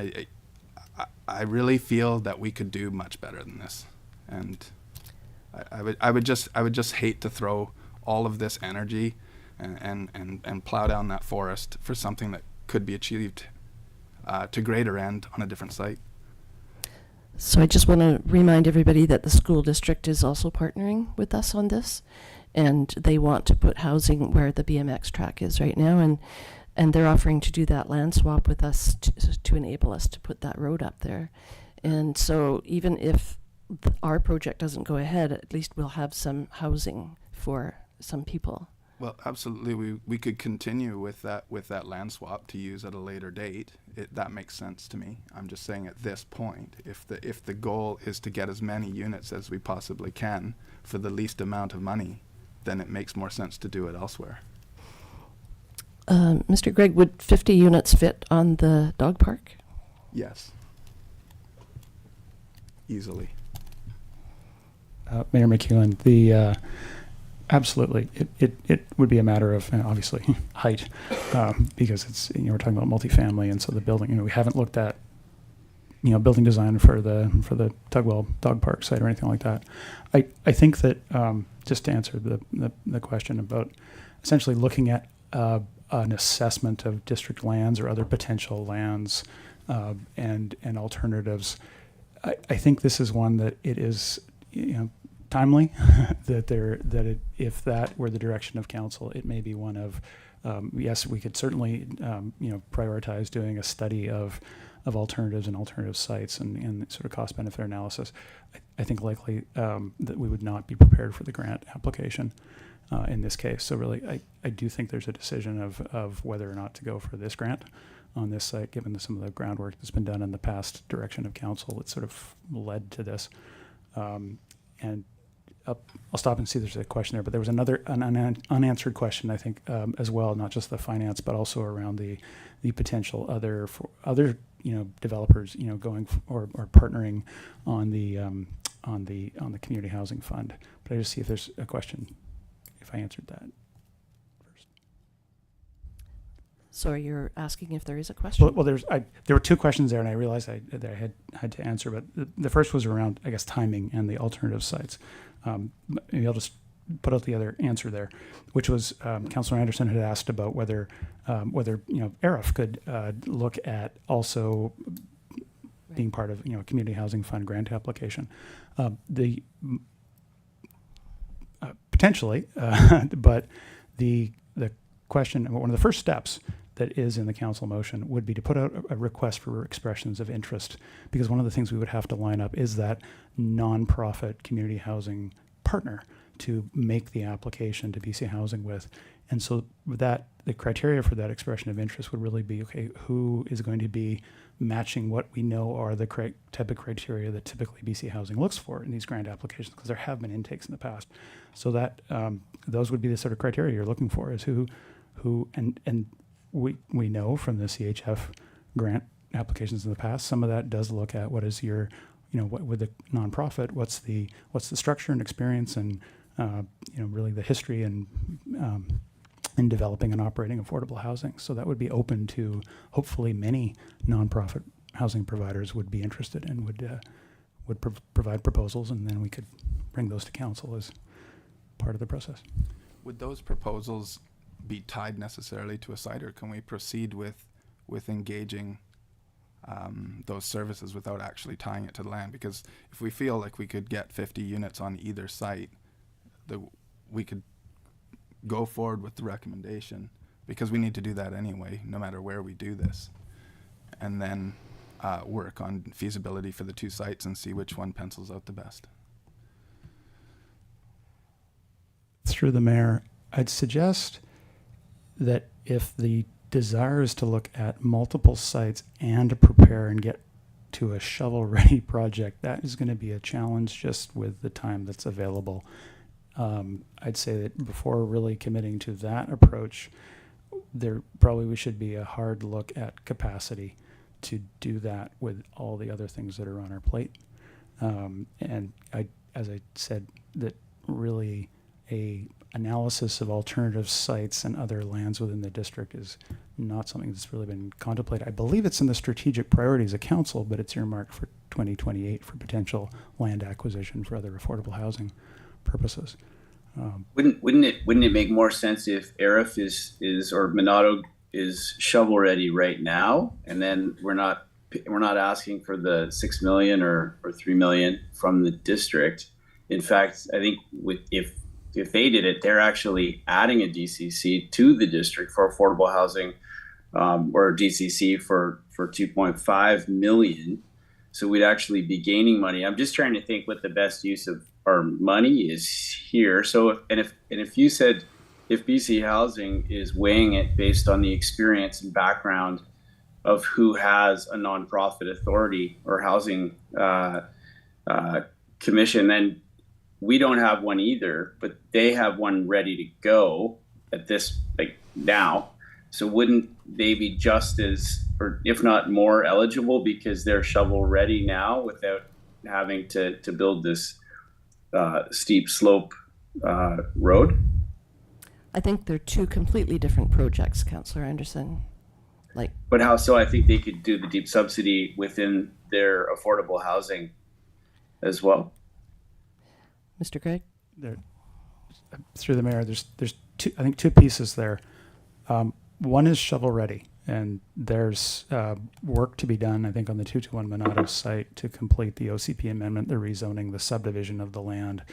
I really feel that we could do much better than this. And I would just hate to throw all of this energy and plow down that forest for something that could be achieved to greater end on a different site. So I just want to remind everybody that the school district is also partnering with us on this, and they want to put housing where the BMX track is right now, and they're offering to do that land swap with us to enable us to put that road up there. And so even if our project doesn't go ahead, at least we'll have some housing for some people. Well, absolutely. We could continue with that land swap to use at a later date. That makes sense to me. I'm just saying at this point, if the goal is to get as many units as we possibly can for the least amount of money, then it makes more sense to do it elsewhere. Mr. Gregg, would 50 units fit on the dog park? Yes. Easily. Mayor McEwen, absolutely, it would be a matter of obviously height, because it's we're talking about multifamily, and so the building we haven't looked at building design for the Tugwell dog park site or anything like that. I think that just to answer the question about essentially looking at an assessment of district lands or other potential lands and alternatives, I think this is one that it is timely if that were the direction of council, it may be one of yes, we could certainly prioritize doing a study of alternatives and alternative sites and sort of cost benefit analysis. I think likely that we would not be prepared for the grant application in this case. So really, I do think there's a decision of whether or not to go for this grant on this site, given some of the groundwork that's been done in the past direction of council. It sort of led to this. And I'll stop and see if there's a question there, but there was an unanswered question, I think, as well, not just the finance, but also around the potential other developers, going or partnering on the community housing fund. But I just see if there's a question, if I answered that first. So you're asking if there is a question? Well, there were two questions there, and I realized that I had to answer, but the first was around, I guess, timing and the alternative sites. Maybe I'll just put out the other answer there, which was Councillor Anderson had asked about whether ARIF could look at also being part of community housing fund grant application. Potentially, but the question, one of the first steps that is in the council motion would be to put out a request for expressions of interest, because one of the things we would have to line up is that nonprofit community housing partner to make the application to BC Housing with. And so that the criteria for that expression of interest would really be, okay, who is going to be matching what we know are the type of criteria that typically BC Housing looks for in these grant applications, because there have been intakes in the past. So that those would be the sort of criteria you're looking for, is who and we know from the CHF grant applications in the past, some of that does look at what is your what with the nonprofit, what's the structure and experience and really the history and in developing and operating affordable housing. So that would be open to hopefully many nonprofit housing providers would be interested and would provide proposals, and then we could bring those to council as part of the process. Would those proposals be tied necessarily to a site, or can we proceed with engaging those services without actually tying it to the land? Because if we feel like we could get 50 units on either site, we could go forward with the recommendation, because we need to do that anyway, no matter where we do this, and then work on feasibility for the two sites and see which one pencils out the best. Through the mayor, I'd suggest that if the desire is to look at multiple sites and to prepare and get to a shovel-ready project, that is going to be a challenge just with the time that's available. I'd say that before really committing to that approach, there probably should be a hard look at capacity to do that with all the other things that are on our plate. And as I said, that really a analysis of alternative sites and other lands within the district is not something that's really been contemplated. I believe it's in the strategic priorities of council, but it's earmarked for 2028 for potential land acquisition for other affordable housing purposes. Wouldn't it make more sense if Arif is or Monado is shovel ready right now, and then we're not asking for the 6 million or 3 million from the district. In fact, I think if they did it, they're actually adding a DCC to the district for affordable housing, or a DCC for 2.5 million. So we'd actually be gaining money. I'm just trying to think what the best use of our money is here. So if you said, if BC Housing is weighing it based on the experience and background of who has a nonprofit authority or housing commission, then we don't have one either, but they have one ready to go at this, like now. So wouldn't they be just as, or if not more eligible, because they're shovel ready now without having to build this steep slope road? I think they're two completely different projects, Councillor Anderson. But how so? I think they could do the deep subsidy within their affordable housing as well. Mr. Craig? Through the mayor, there's two pieces there. One is shovel ready, and there's work to be done, I think, on the 221 Monado site to complete the OCP amendment, the rezoning, the subdivision of the land.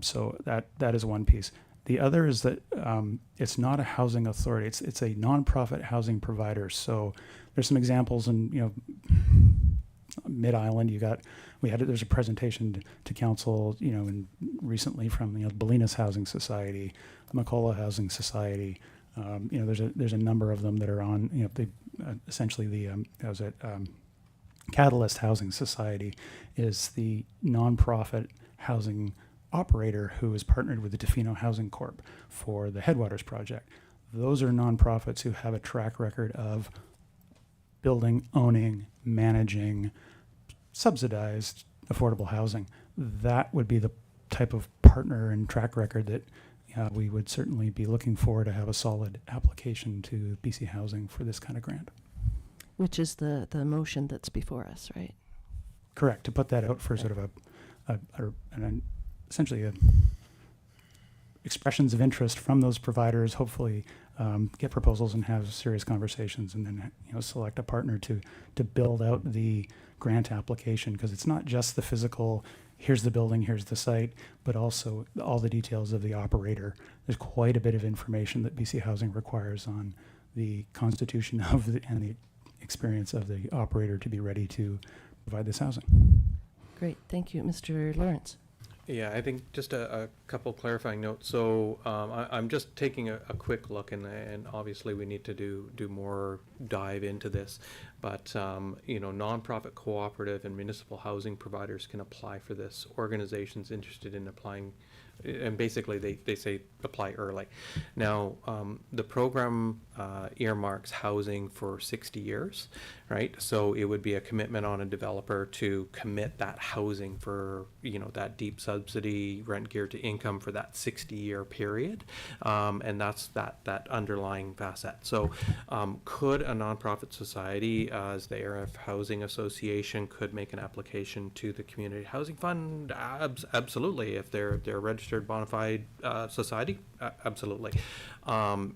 So that is one piece. The other is that it's not a housing authority; it's a nonprofit housing provider. So there's some examples in Mid-Island. There's a presentation to council, and recently from Bolinas Housing Society, Macola Housing Society. There's a number of them that are on. Essentially the Catalyst Housing Society is the nonprofit housing operator who is partnered with the Tofino Housing Corp for the Headwaters project. Those are nonprofits who have a track record of building, owning, managing, subsidized affordable housing. That would be the type of partner and track record that we would certainly be looking for to have a solid application to BC Housing for this kind of grant. Which is the motion that's before us, right? Correct. To put that out for sort of essentially expressions of interest from those providers, hopefully get proposals and have serious conversations, and then select a partner to build out the grant application, because it's not just the physical, here's the building, here's the site, but also all the details of the operator. There's quite a bit of information that BC Housing requires on the constitution of and the experience of the operator to be ready to provide this housing. Great, thank you. Mr. Lawrence. Yeah, I think just a couple clarifying notes. So I'm just taking a quick look, and obviously we need to do more dive into this. but nonprofit, cooperative, and municipal housing providers can apply for this. Organizations interested in applying, and basically they say apply early. Now, the program earmarks housing for 60 years, right? So it would be a commitment on a developer to commit that housing for, that deep subsidy rent geared to income for that 60-year period. And that's that underlying facet. So could a nonprofit society, as the ARF Housing Association, could make an application to the Community Housing Fund? Absolutely. If they're registered bona fide society, absolutely.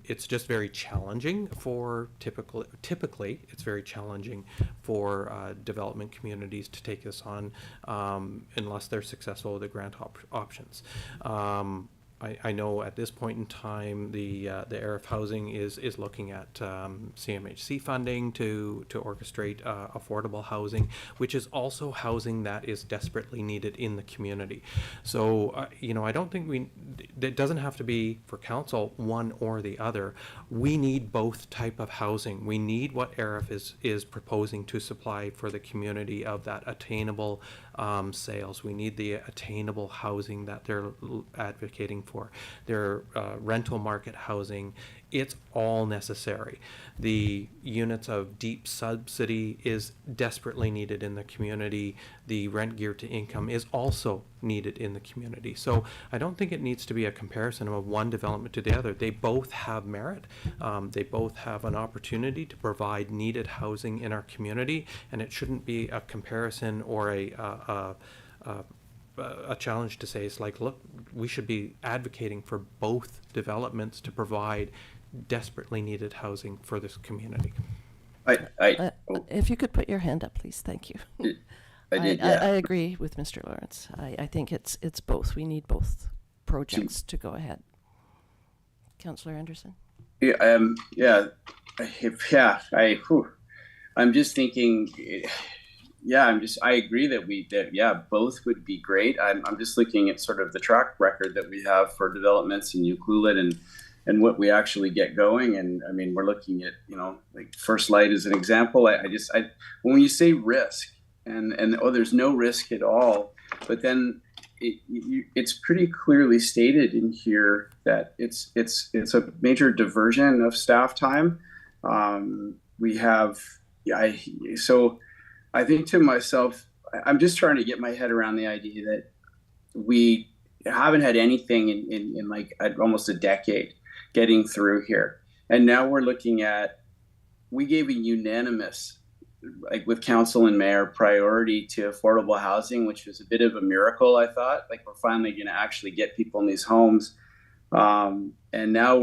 It's just very challenging for typically it's very challenging for development communities to take this on unless they're successful with the grant options. I know at this point in time the ARF Housing is looking at CMHC funding to orchestrate affordable housing, which is also housing that is desperately needed in the community. So I don't think it doesn't have to be for council one or the other. We need both type of housing. We need what ARF is proposing to supply for the community of that attainable sales. We need the attainable housing that they're advocating for. Their rental market housing, it's all necessary. The units of deep subsidy is desperately needed in the community. The rent geared to income is also needed in the community. So I don't think it needs to be a comparison of one development to the other. They both have merit. They both have an opportunity to provide needed housing in our community, and it shouldn't be a comparison or a challenge to say it's like, look, we should be advocating for both developments to provide desperately needed housing for this community. If you could put your hand up, please. Thank you. I agree with Mr. Lawrence. I think it's both. We need both projects to go ahead. Councillor Anderson? I'm just thinking, I agree that both would be great. I'm just looking at sort of the track record that we have for developments in Ucluelet and what we actually get going. And I mean, we're looking at, like First Light as an example. When you say risk and there's no risk at all, but then it's pretty clearly stated in here that it's a major diversion of staff time. So I think to myself, I'm just trying to get my head around the idea that we haven't had anything in like almost a decade getting through here. And now we're looking at, we gave a unanimous, like with council and mayor, priority to affordable housing, which was a bit of a miracle, I thought. Like we're finally going to actually get people in these homes. And now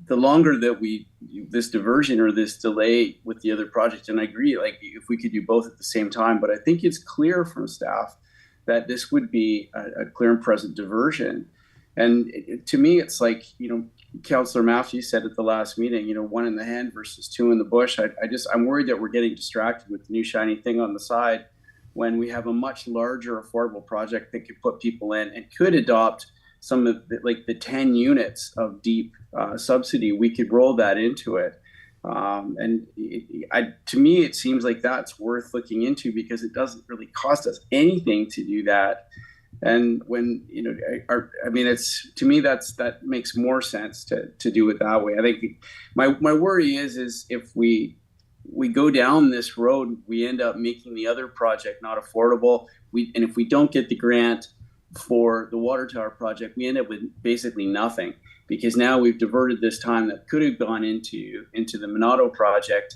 the longer that this diversion or this delay with the other project, and I agree, like if we could do both at the same time, but I think it's clear from staff that this would be a clear and present diversion. And to me, it's like, Councillor Matthews said at the last meeting, one in the hand versus two in the bush. I'm worried that we're getting distracted with the new shiny thing on the side when we have a much larger affordable project that could put people in and could adopt some of the 10 units of deep subsidy. We could roll that into it. To me, it seems like that's worth looking into because it doesn't really cost us anything to do that. And when, to me, that makes more sense to do it that way. I think my worry is if we go down this road, we end up making the other project not affordable. And if we don't get the grant for the water tower project, we end up with basically nothing, because now we've diverted this time that could have gone into the Monado project,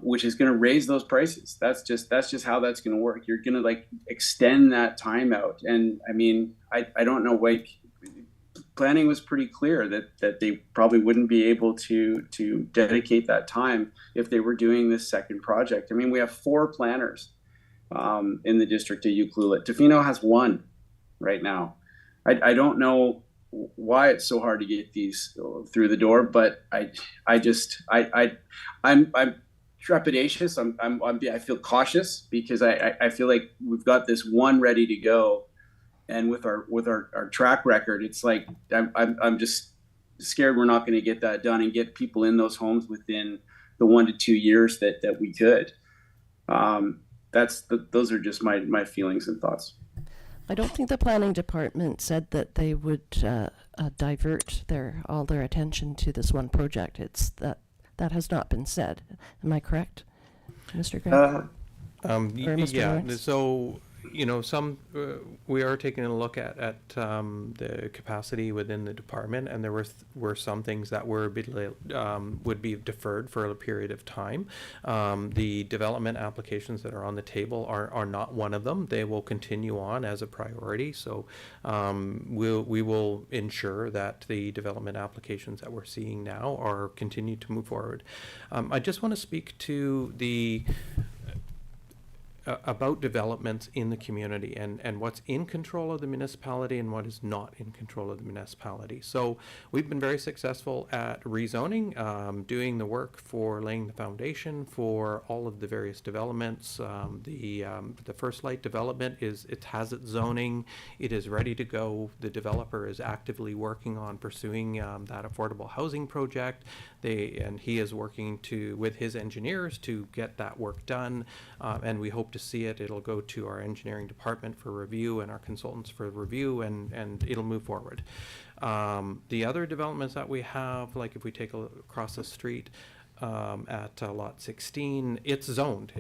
which is going to raise those prices. That's just how that's going to work. You're going to extend that time out. And I mean, I don't know, planning was pretty clear that they probably wouldn't be able to dedicate that time if they were doing this second project. I mean, we have 4 planners in the district of Ucluelet. Tofino has 1 right now. I don't know why it's so hard to get these through the door, but I'm trepidatious. I feel cautious because I feel like we've got this one ready to go, and with our track record, it's like I'm just scared we're not going to get that done and get people in those homes within the 1 to 2 years that we could. Those are just my feelings and thoughts. I don't think the planning department said that they would divert all their attention to this one project. It's that has not been said. Am I correct, Mr. Grant? Or Mr. Yeah, Lawrence? so, we are taking a look at the capacity within the department, and there were some things that would be deferred for a period of time. The development applications that are on the table are not one of them. They will continue on as a priority. So we will ensure that the development applications that we're seeing now are continue to move forward. I just want to speak to the about developments in the community and what's in control of the municipality and what is not in control of the municipality. So we've been very successful at rezoning, doing the work for laying the foundation for all of the various developments. The First Light development it has its zoning. It is ready to go. The developer is actively working on pursuing that affordable housing project. And he is working with his engineers to get that work done, and we hope to see it. It'll go to our engineering department for review and our consultants for review, and it'll move forward. The other developments that we have, like if we take a look across the street at lot 16, it's zoned.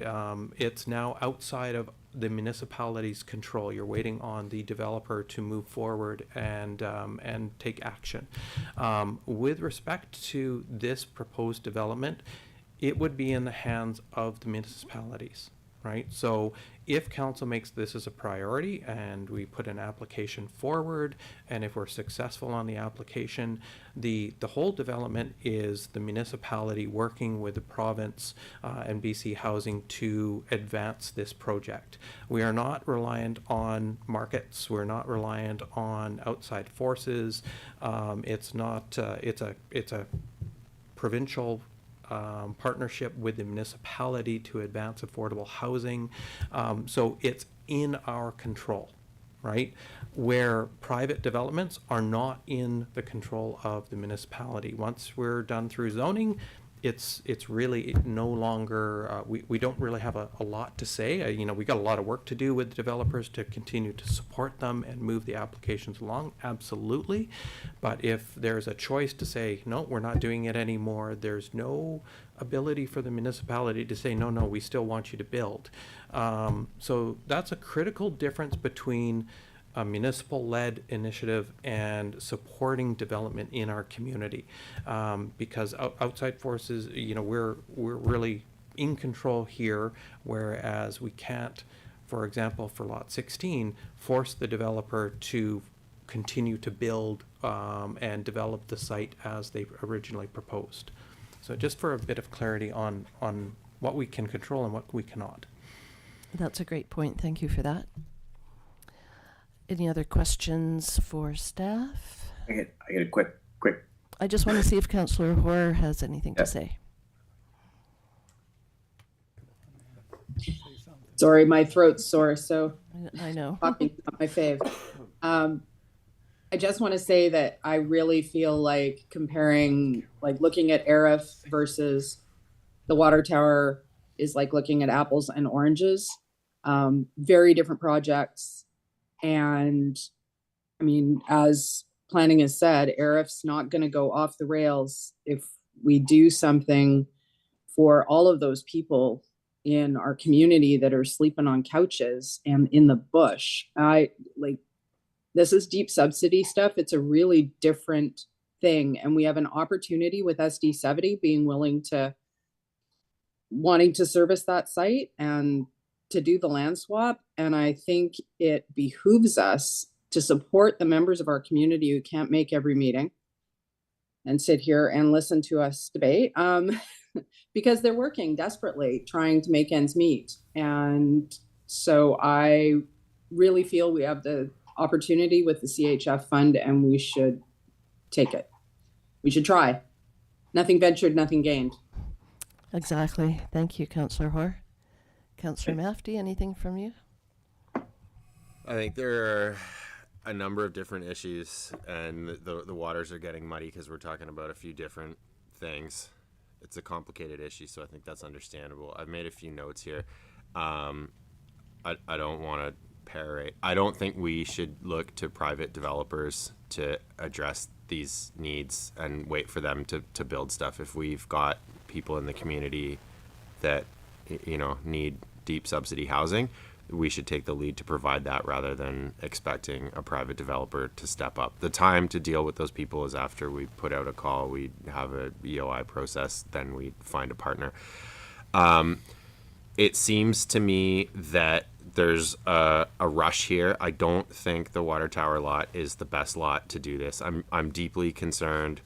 It's now outside of the municipality's control. You're waiting on the developer to move forward and take action. With respect to this proposed development, it would be in the hands of the municipalities, right? So if council makes this as a priority and we put an application forward, and if we're successful on the application, the whole development is the municipality working with the province and BC Housing to advance this project. We are not reliant on markets. We're not reliant on outside forces. It's a provincial partnership with the municipality to advance affordable housing. So it's in our control, right? Where private developments are not in the control of the municipality. Once we're done through zoning, it's really no longer, we don't really have a lot to say. We got a lot of work to do with the developers to continue to support them and move the applications along, absolutely. But if there's a choice to say, no, we're not doing it anymore, there's no ability for the municipality to say, no, we still want you to build. So that's a critical difference between a municipal-led initiative and supporting development in our community, because outside forces, we're really in control here, whereas we can't, for example, for lot 16, force the developer to continue to build and develop the site as they originally proposed. So just for a bit of clarity on what we can control and what we cannot. That's a great point. Thank you for that. Any other questions for staff? I get a quick. I just want to see if Councillor Hoare has anything to say. Sorry, my throat's sore, so I know. talking's not my fave. I just want to say that I really feel like looking at Arif versus the water tower is like looking at apples and oranges. Very different projects. And I mean, as planning has said, Arif's not going to go off the rails if we do something for all of those people in our community that are sleeping on couches and in the bush. This is deep subsidy stuff. It's a really different thing. And we have an opportunity with SD70 being wanting to service that site and to do the land swap. And I think it behooves us to support the members of our community who can't make every meeting and sit here and listen to us debate, because they're working desperately trying to make ends meet. And so I really feel we have the opportunity with the CHF fund and we should take it. We should try. Nothing ventured, nothing gained. Exactly. Thank you, Councillor Hoare. Councillor Mafty, anything from you? I think there are a number of different issues, and the waters are getting muddy because we're talking about a few different things. it's a complicated issue, so I think that's understandable. I've made a few notes here. I don't want to parrot. I don't think we should look to private developers to address these needs and wait for them to build stuff. If we've got people in the community that, you know, need deep subsidy housing, we should take the lead to provide that rather than expecting a private developer to step up. The time to deal with those people is after we put out a call, we have a EOI process, then we find a partner. It seems to me that there's a rush here. I don't think the water tower lot is the best lot to do this. I'm deeply concerned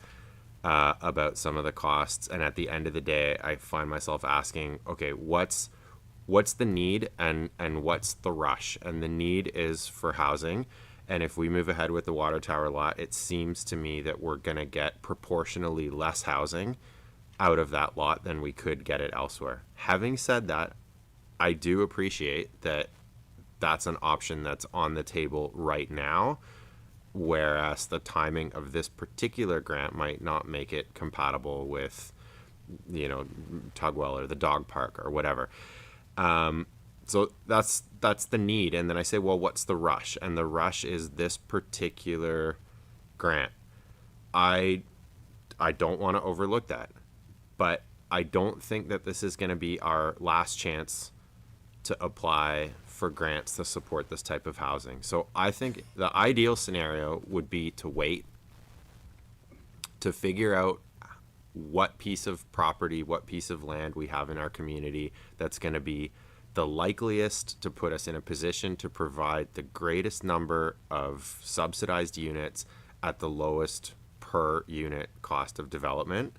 about some of the costs, and at the end of the day, I find myself asking, okay, what's the need and what's the rush? And the need is for housing. And if we move ahead with the water tower lot, it seems to me that we're going to get proportionally less housing out of that lot than we could get it elsewhere. Having said that, I do appreciate that that's an option that's on the table right now, whereas the timing of this particular grant might not make it compatible with, you know, Tugwell or the dog park or whatever. So that's the need. And then I say, well, what's the rush? And the rush is this particular grant. I don't want to overlook that, but I don't think that this is going to be our last chance to apply for grants to support this type of housing. So I think the ideal scenario would be to wait, to figure out what piece of property, what piece of land we have in our community that's going to be the likeliest to put us in a position to provide the greatest number of subsidized units at the lowest per unit cost of development,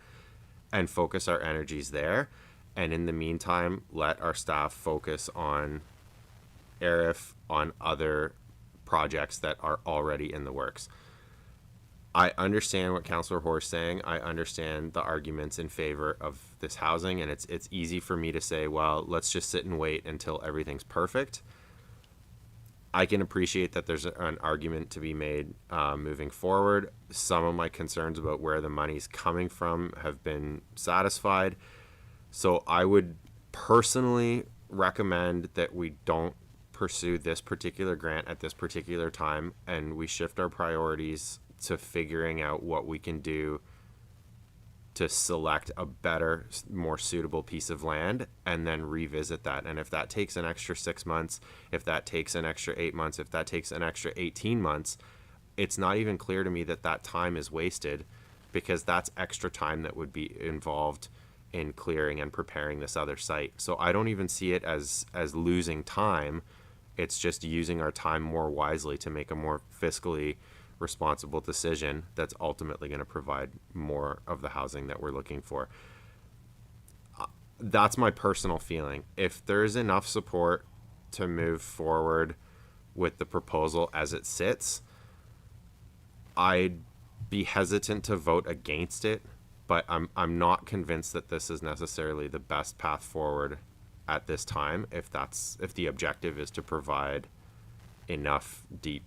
and focus our energies there. And in the meantime, let our staff focus on ARIF, on other projects that are already in the works. I understand what Councillor Hoare is saying. I understand the arguments in favor of this housing, and it's easy for me to say, well, let's just sit and wait until everything's perfect. I can appreciate that there's an argument to be made moving forward. Some of my concerns about where the money's coming from have been satisfied. So I would personally recommend that we don't pursue this particular grant at this particular time, and we shift our priorities to figuring out what we can do to select a better, more suitable piece of land, and then revisit that. And if that takes an extra 6 months, if that takes an extra 8 months, if that takes an extra 18 months, it's not even clear to me that that time is wasted, because that's extra time that would be involved in clearing and preparing this other site. So I don't even see it as losing time. It's just using our time more wisely to make a more fiscally responsible decision that's ultimately going to provide more of the housing that we're looking for. That's my personal feeling. If there's enough support to move forward with the proposal as it sits, I'd be hesitant to vote against it, but I'm not convinced that this is necessarily the best path forward at this time, if the objective is to provide enough deep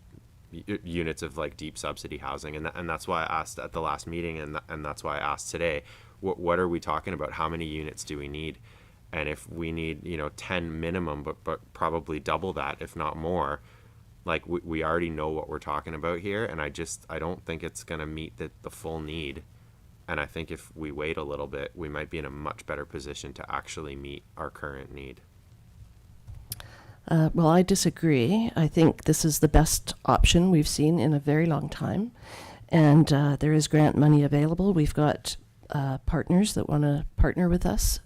units of like deep subsidy housing. And that's why I asked at the last meeting, and that's why I asked today, what are we talking about? How many units do we need? And if we need, 10 minimum, but probably double that, if not more, like we already know what we're talking about here. And I don't think it's going to meet the full need. And I think if we wait a little bit, we might be in a much better position to actually meet our current need. Well, I disagree. I think this is the best option we've seen in a very long time. And there is grant money available. We've got partners that want to partner with us.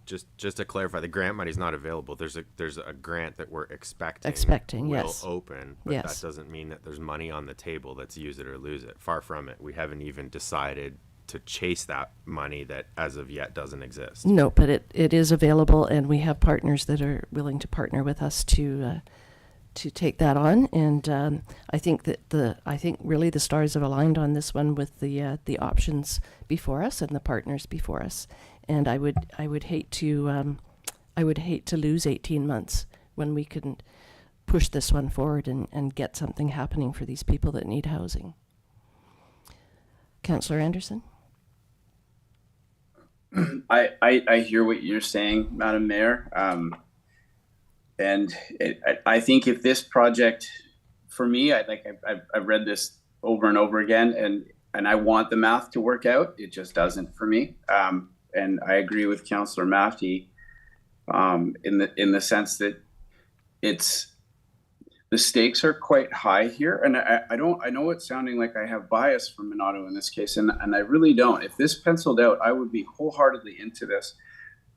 Just to clarify, the grant money is not available. There's a grant that we're expecting will yes. open, but yes. That doesn't mean that there's money on the table that's use it or lose it. Far from it. We haven't even decided to chase that money that as of yet doesn't exist. No, but it is available, and we have partners that are willing to partner with us to take that on. And I think really the stars have aligned on this one with the options before us and the partners before us. And I would hate to lose 18 months when we can push this one forward and get something happening for these people that need housing. Councillor Anderson? I hear what you're saying, Madam Mayor. I think if this project, for me, I've read this over and over again, and I want the math to work out. It just doesn't for me. And I agree with Councillor Mafty in the sense that the stakes are quite high here. And I know it's sounding like I have bias for Minato in this case, and I really don't. If this penciled out, I would be wholeheartedly into this.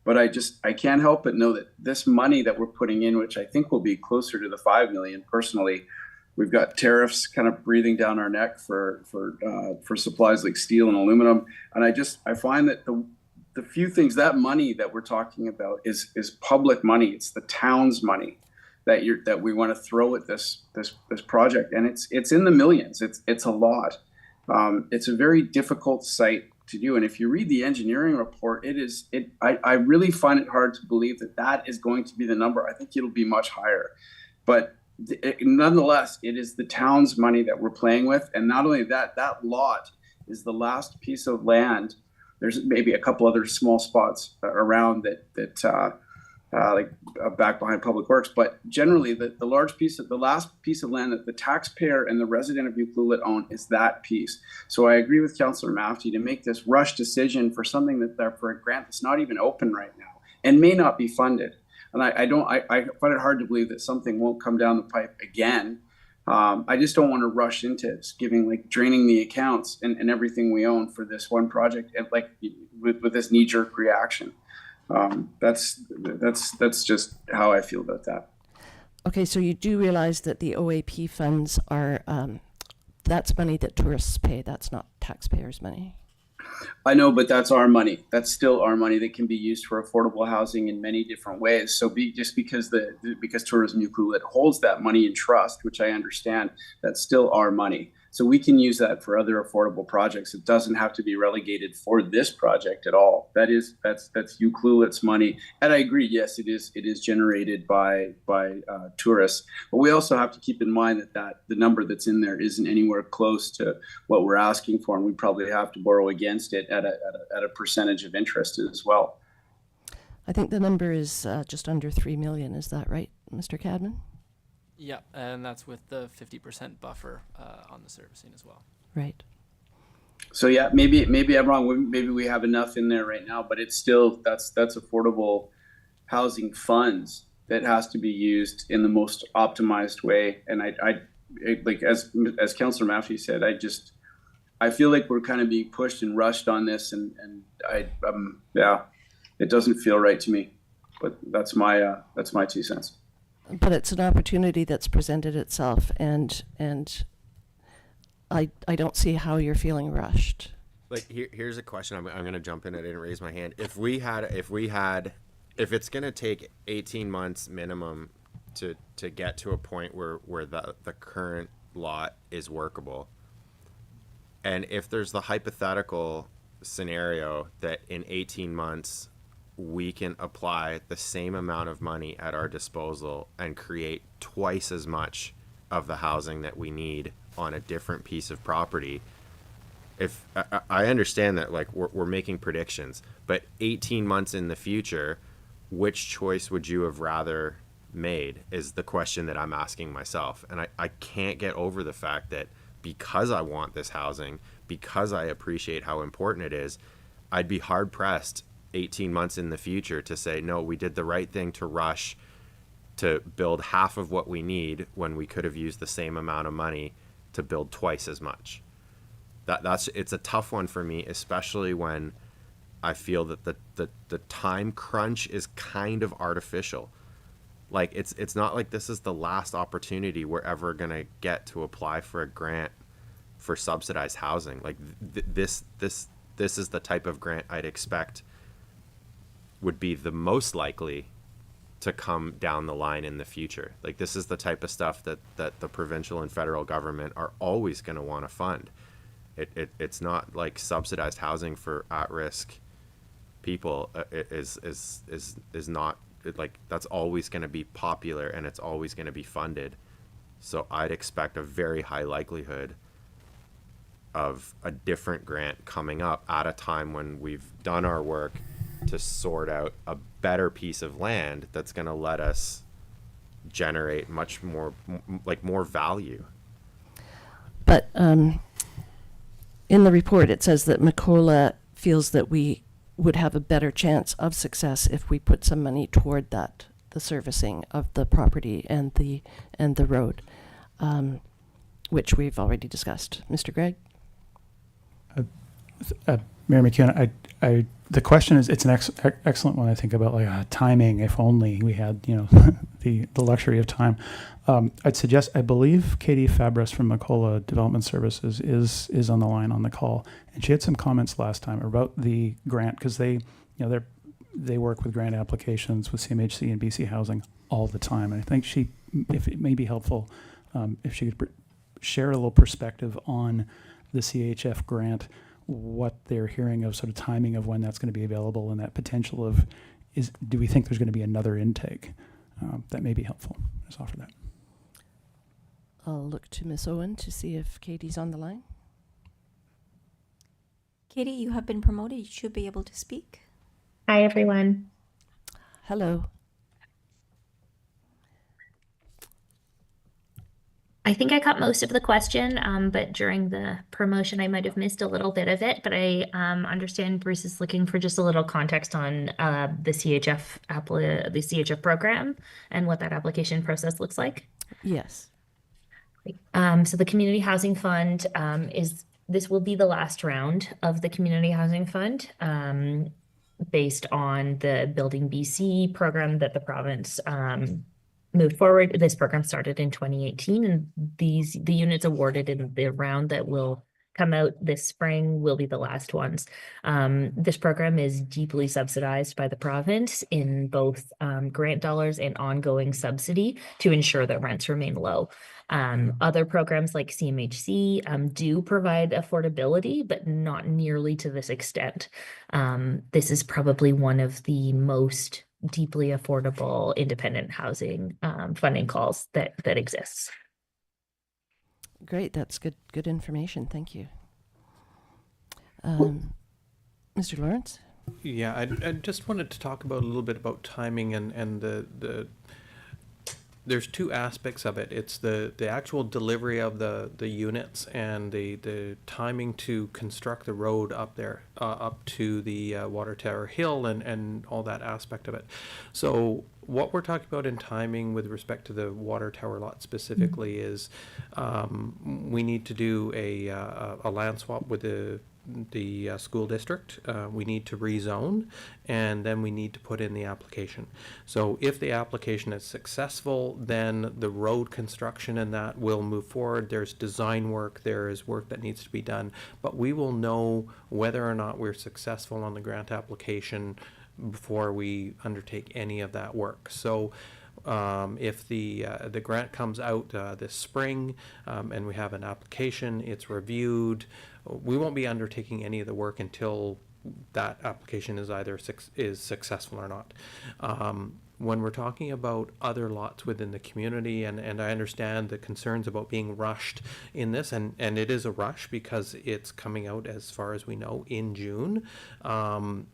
But I can't help but know that this money that we're putting in, which I think will be closer to the 5 million personally, we've got tariffs kind of breathing down our neck for supplies like steel and aluminum. And I find that the few things, that money that we're talking about is public money. It's the town's money that we want to throw at this project. And it's in the millions. It's a lot. It's a very difficult site to do. And if you read the engineering report, I really find it hard to believe that is going to be the number. I think it'll be much higher. But nonetheless, it is the town's money that we're playing with. And not only that lot is the last piece of land. There's maybe a couple other small spots around that back behind Public Works, but generally the last piece of land that the taxpayer and the resident of Ucluelet own is that piece. So I agree with Councillor Mafty to make this rush decision for something for a grant that's not even open right now and may not be funded. And I find it hard to believe that something won't come down the pipe again. I just don't want to rush into draining the accounts and everything we own for this one project, and with this knee-jerk reaction. That's just how I feel about that. Okay, so you do realize that the OAP funds are, that's money that tourists pay. That's not taxpayers' money. I know, but that's our money. That's still our money that can be used for affordable housing in many different ways. So just because Tourism Ucluelet holds that money in trust, which I understand, that's still our money. So we can use that for other affordable projects. It doesn't have to be relegated for this project at all. That's Ucluelet's money. And I agree, yes, it is generated by tourists. But we also have to keep in mind that the number that's in there isn't anywhere close to what we're asking for, and we probably have to borrow against it at a percentage of interest as well. I think the number is just under 3 million. Is that right, Mr. Cadman? Yeah, and that's with the 50% buffer on the servicing as well. Right. So yeah, maybe I'm wrong. Maybe we have enough in there right now, but it's still that's affordable housing funds that has to be used in the most optimized way. And I like as Councillor Mafty said, I feel like we're kind of being pushed and rushed on this, and it doesn't feel right to me. But that's my 2 cents. But it's an opportunity that's presented itself, and I don't see how you're feeling rushed. Like here's a question. I'm going to jump in. I didn't raise my hand. If it's going to take 18 months minimum to get to a point where the current lot is workable, and if there's the hypothetical scenario that in 18 months we can apply the same amount of money at our disposal and create twice as much of the housing that we need on a different piece of property. If I understand that, like, we're making predictions, but 18 months in the future, which choice would you have rather made is the question that I'm asking myself. And I can't get over the fact that because I want this housing, because I appreciate how important it is, I'd be hard pressed 18 months in the future to say, no, we did the right thing to rush to build half of what we need when we could have used the same amount of money to build twice as much. It's a tough one for me, especially when I feel that the time crunch is kind of artificial. Like it's not like this is the last opportunity we're ever gonna get to apply for a grant for subsidized housing. Like this is the type of grant I'd expect would be the most likely to come down the line in the future. Like this is the type of stuff that the provincial and federal government are always going to want to fund. It's not like subsidized housing for at-risk people is not like that's always going to be popular and it's always going to be funded. So I'd expect a very high likelihood of a different grant coming up at a time when we've done our work to sort out a better piece of land that's going to let us generate much more, like more value. But in the report, it says that Macola feels that we would have a better chance of success if we put some money toward that, the servicing of the property and the road, which we've already discussed. Mr. Gregg? Mayor McEwen, the question is, it's an excellent one. I think about like timing. If only we had, the luxury of time. I'd suggest, I believe Katie Fabris from Macola Development Services is on the line on the call, and she had some comments last time about the grant, because they work with grant applications with CMHC and BC Housing all the time. And I think if it may be helpful, if she could share a little perspective on the CHF grant, what they're hearing of sort of timing of when that's going to be available, and that potential of, do we think there's going to be another intake? That may be helpful. Just offer that. I'll look to Miss Owen to see if Katie's on the line. Katie, you have been promoted. You should be able to speak. Hi, everyone. Hello. I think I caught most of the question, but during the promotion, I might have missed a little bit of it. But I understand Bruce is looking for just a little context on the CHF program and what that application process looks like. Yes. So the Community Housing Fund this will be the last round of the Community Housing Fund, based on the Building BC program that the province moved forward. This program started in 2018, and the units awarded in the round that will come out this spring will be the last ones. This program is deeply subsidized by the province in both grant dollars and ongoing subsidy to ensure that rents remain low. Other programs like CMHC do provide affordability, but not nearly to this extent. This is probably one of the most deeply affordable independent housing funding calls that exists. Great, that's good information. Thank you. Mr. Lawrence? Yeah, I just wanted to talk about a little bit about timing and the there's two aspects of it. It's the actual delivery of the units and the timing to construct the road up there, up to the Water Tower Hill and all that aspect of it. So what we're talking about in timing with respect to the Water Tower lot specifically is we need to do a land swap with the school district. We need to rezone, and then we need to put in the application. So if the application is successful, then the road construction and that will move forward. There's design work, there is work that needs to be done, but we will know whether or not we're successful on the grant application before we undertake any of that work. So if the grant comes out this spring and we have an application, it's reviewed, we won't be undertaking any of the work until that application is either is successful or not. When we're talking about other lots within the community, and I understand the concerns about being rushed in this, and it is a rush because it's coming out, as far as we know, in June,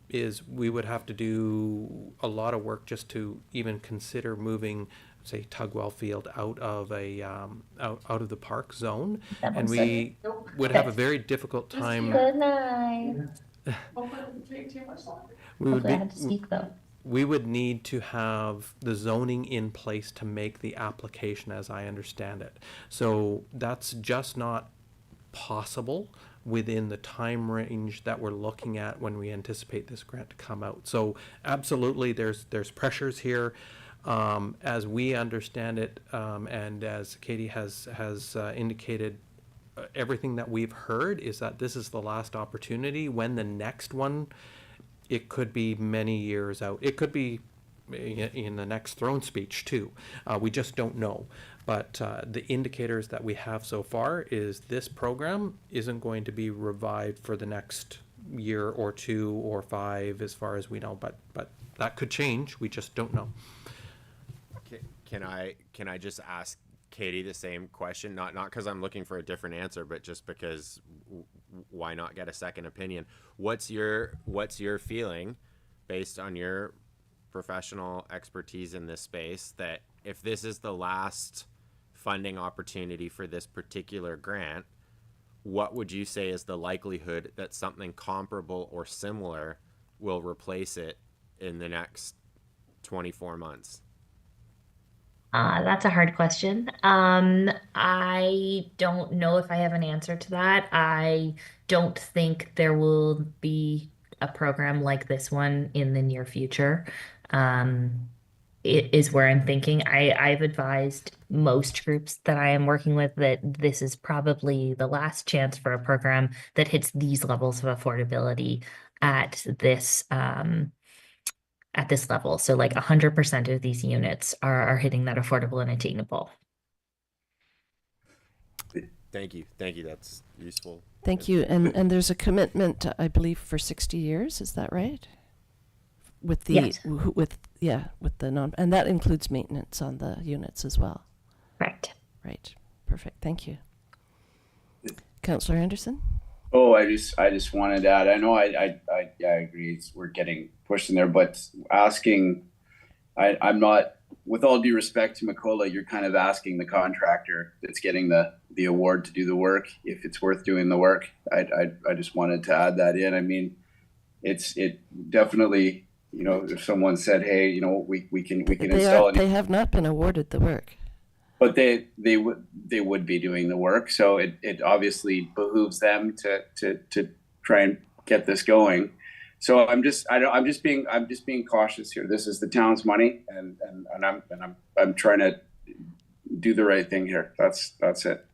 is we would have to do a lot of work just to even consider moving, say, Tugwell Field out of a out of the park zone, and we would have a very difficult time. Good night. We would need to have the zoning in place to make the application, as I understand it. So that's just not possible within the time range that we're looking at when we anticipate this grant to come out. So absolutely, there's pressures here. As we understand it, and as Katie has indicated, everything that we've heard is that this is the last opportunity. When the next one, it could be many years out. It could be in the next throne speech too. We just don't know. But the indicators that we have so far is this program isn't going to be revived for the next year or 2 or 5, as far as we know. But that could change. We just don't know. Can I just ask Katie the same question, not because I'm looking for a different answer, but just because why not get a second opinion? What's your feeling, based on your professional expertise in this space, that if this is the last funding opportunity for this particular grant, what would you say is the likelihood that something comparable or similar will replace it in the next 24 months? That's a hard question. I don't know if I have an answer to that. I don't think there will be a program like this one in the near future. It is where I'm thinking. I've advised most groups that I am working with that this is probably the last chance for a program that hits these levels of affordability at this level. So like 100% of these units are hitting that affordable and attainable. Thank you. That's useful. Thank you. And there's a commitment, I believe, for 60 years. Is that right? With the Yes. with the non, and that includes maintenance on the units as well. Right. Right. Perfect. Thank you. Councillor Anderson? Oh, I just wanted to add, I know I agree, we're getting pushed in there, but I'm not, with all due respect to Makola, you're kind of asking the contractor that's getting the award to do the work if it's worth doing the work. I just wanted to add that in. I mean, it definitely, if someone said, hey, we can install it. They have not been awarded the work. But they would be doing the work, so it obviously behooves them to try and get this going. So I'm just being cautious here. This is the town's money, and I'm trying to do the right thing here. That's it.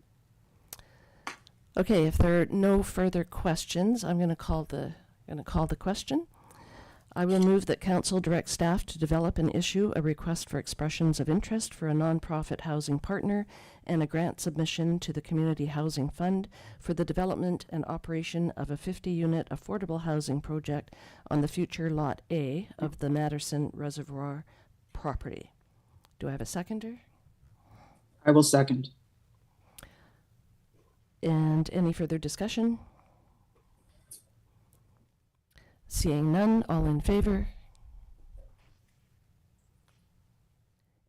Okay, if there are no further questions, I'm going to call the question. I will move that council direct staff to develop and issue a request for expressions of interest for a nonprofit housing partner and a grant submission to the Community Housing Fund for the development and operation of a 50-unit affordable housing project on the future Lot A of the Madison Reservoir property. Do I have a seconder? I will second. And any further discussion? Seeing none, all in favor?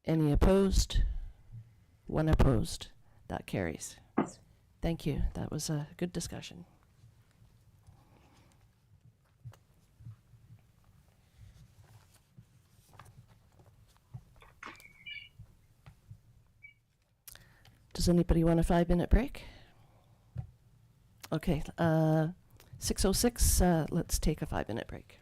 Any opposed? One opposed. That carries. Thank you. That was a good discussion. Does anybody want a 5-minute break? Okay, 6:06, let's take a 5-minute break.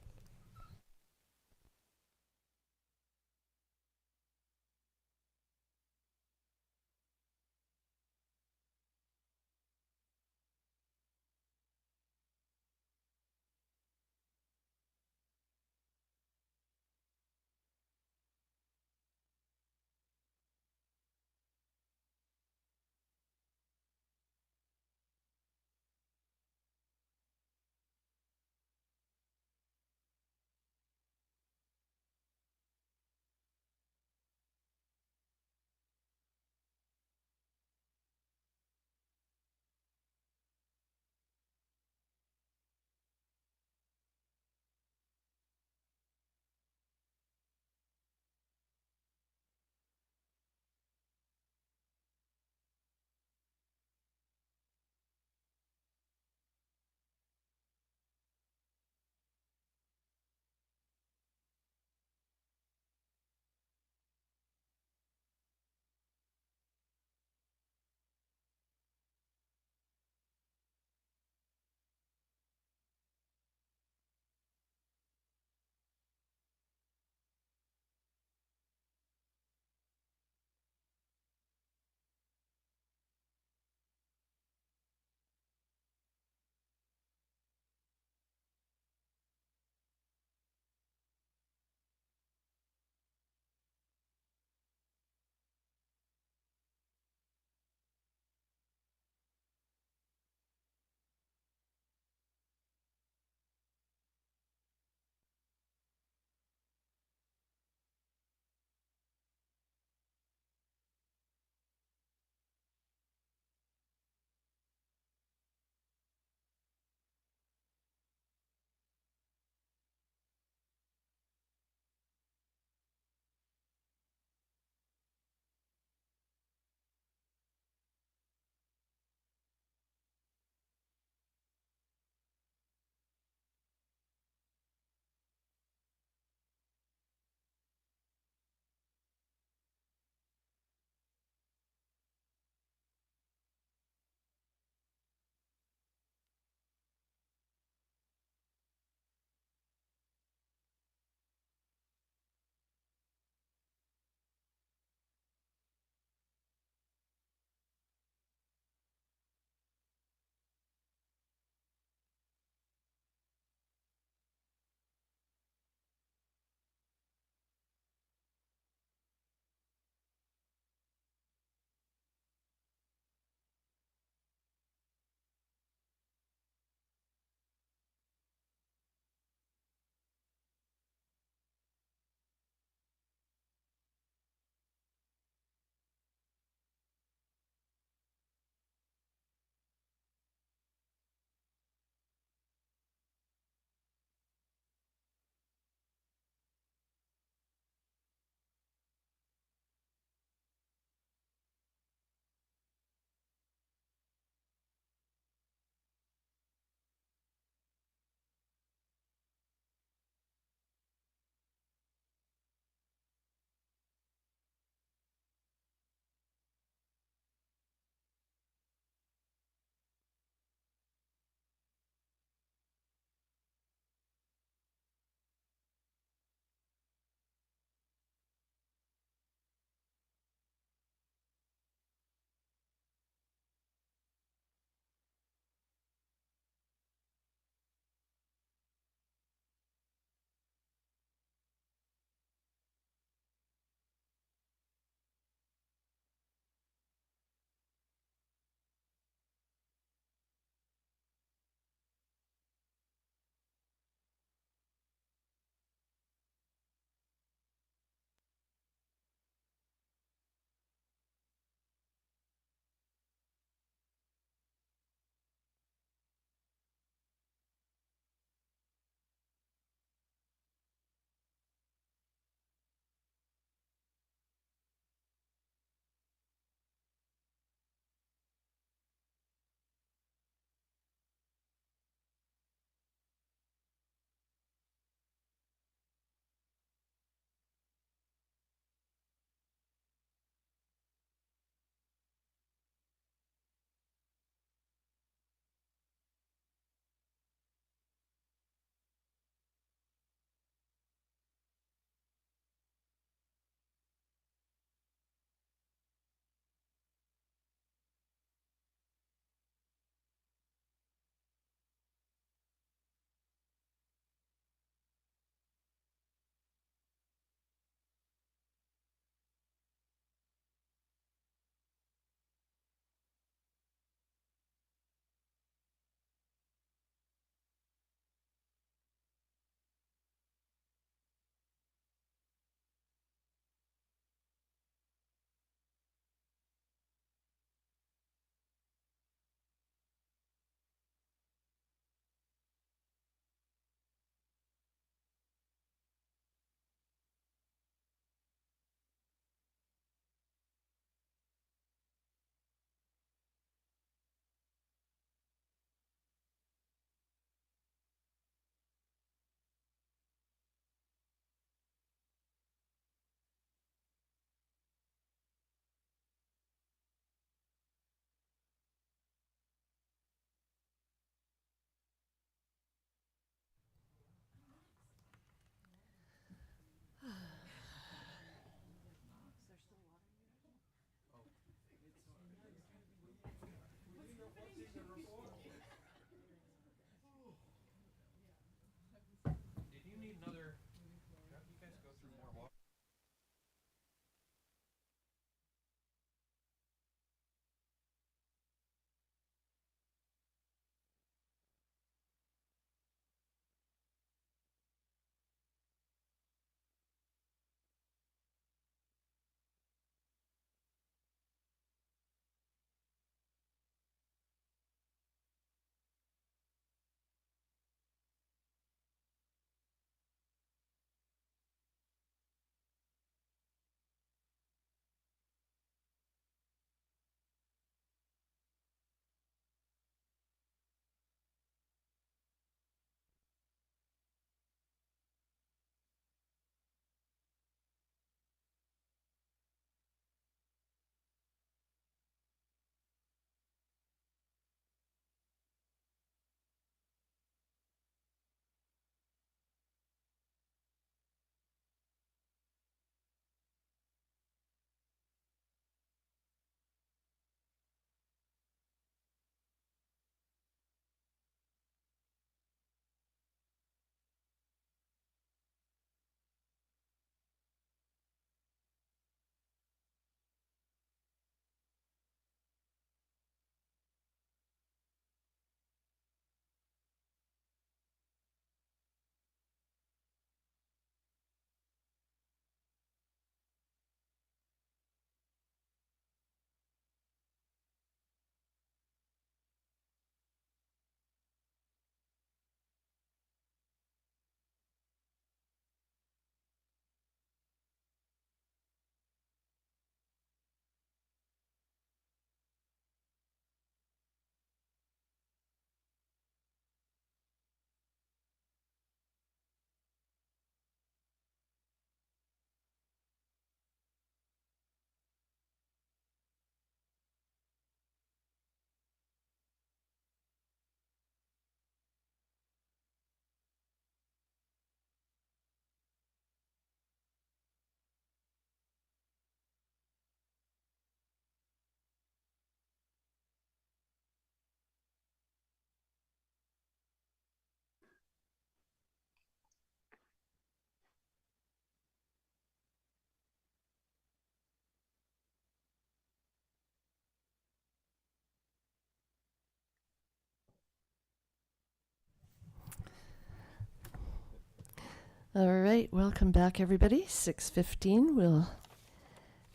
All right, welcome back, everybody. 6:15. We'll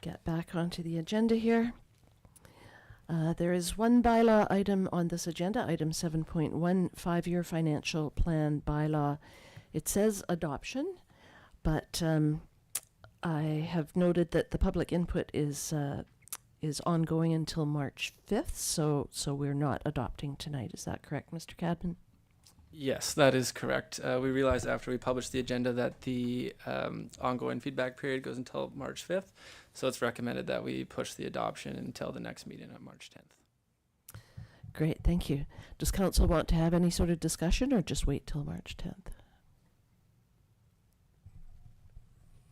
get back onto the agenda here. There is one bylaw item on this agenda, item 7.1, 5-year financial plan bylaw. It says adoption, but I have noted that the public input is ongoing until March 5th, so we're not adopting tonight. Is that correct, Mr. Cadman? Yes, that is correct. We realized after we published the agenda that the ongoing feedback period goes until March 5th. So it's recommended that we push the adoption until the next meeting on March 10th. Great, thank you. Does council want to have any sort of discussion or just wait till March 10th?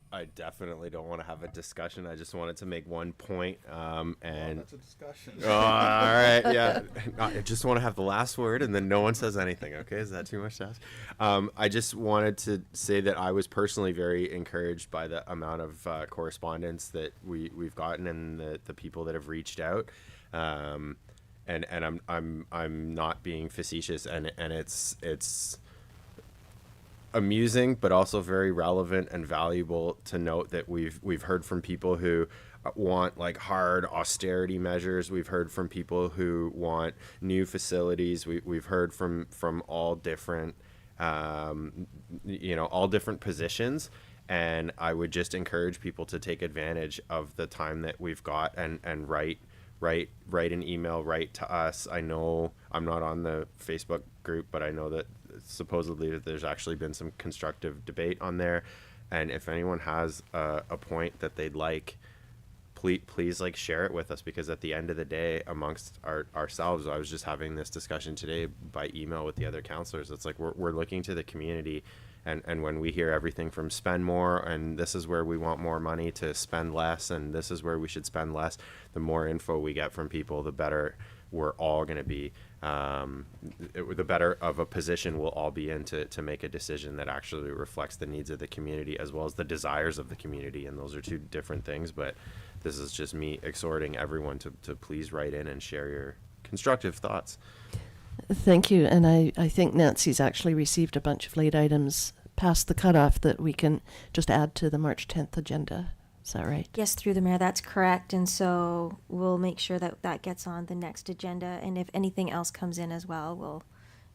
I definitely don't want to have a discussion. I just wanted to make one point, and that's a discussion. Oh, all right, yeah. I just want to have the last word, and then no one says anything. Okay, is that too much to ask? I just wanted to say that I was personally very encouraged by the amount of correspondence that we've gotten and the people that have reached out. And I'm not being facetious, and it's amusing, but also very relevant and valuable to note that we've heard from people who want like hard austerity measures. We've heard from people who want new facilities. We've heard from all different all different positions, and I would just encourage people to take advantage of the time that we've got and write an email, write to us. I know I'm not on the Facebook group, but I know that supposedly that there's actually been some constructive debate on there, and if anyone has a point that they'd like, please like share it with us, because at the end of the day, amongst ourselves, I was just having this discussion today by email with the other councillors. It's like we're looking to the community, and when we hear everything from spend more and this is where we want more money to spend less and this is where we should spend less, the more info we get from people, the better we're all going to be. The better of a position we'll all be in to make a decision that actually reflects the needs of the community as well as the desires of the community. And those are two different things, but this is just me exhorting everyone to please write in and share your constructive thoughts. Thank you. And I think Nancy's actually received a bunch of late items past the cutoff that we can just add to the March 10th agenda. Is that right? Yes, through the mayor, that's correct. And so we'll make sure that that gets on the next agenda. And if anything else comes in as well, we'll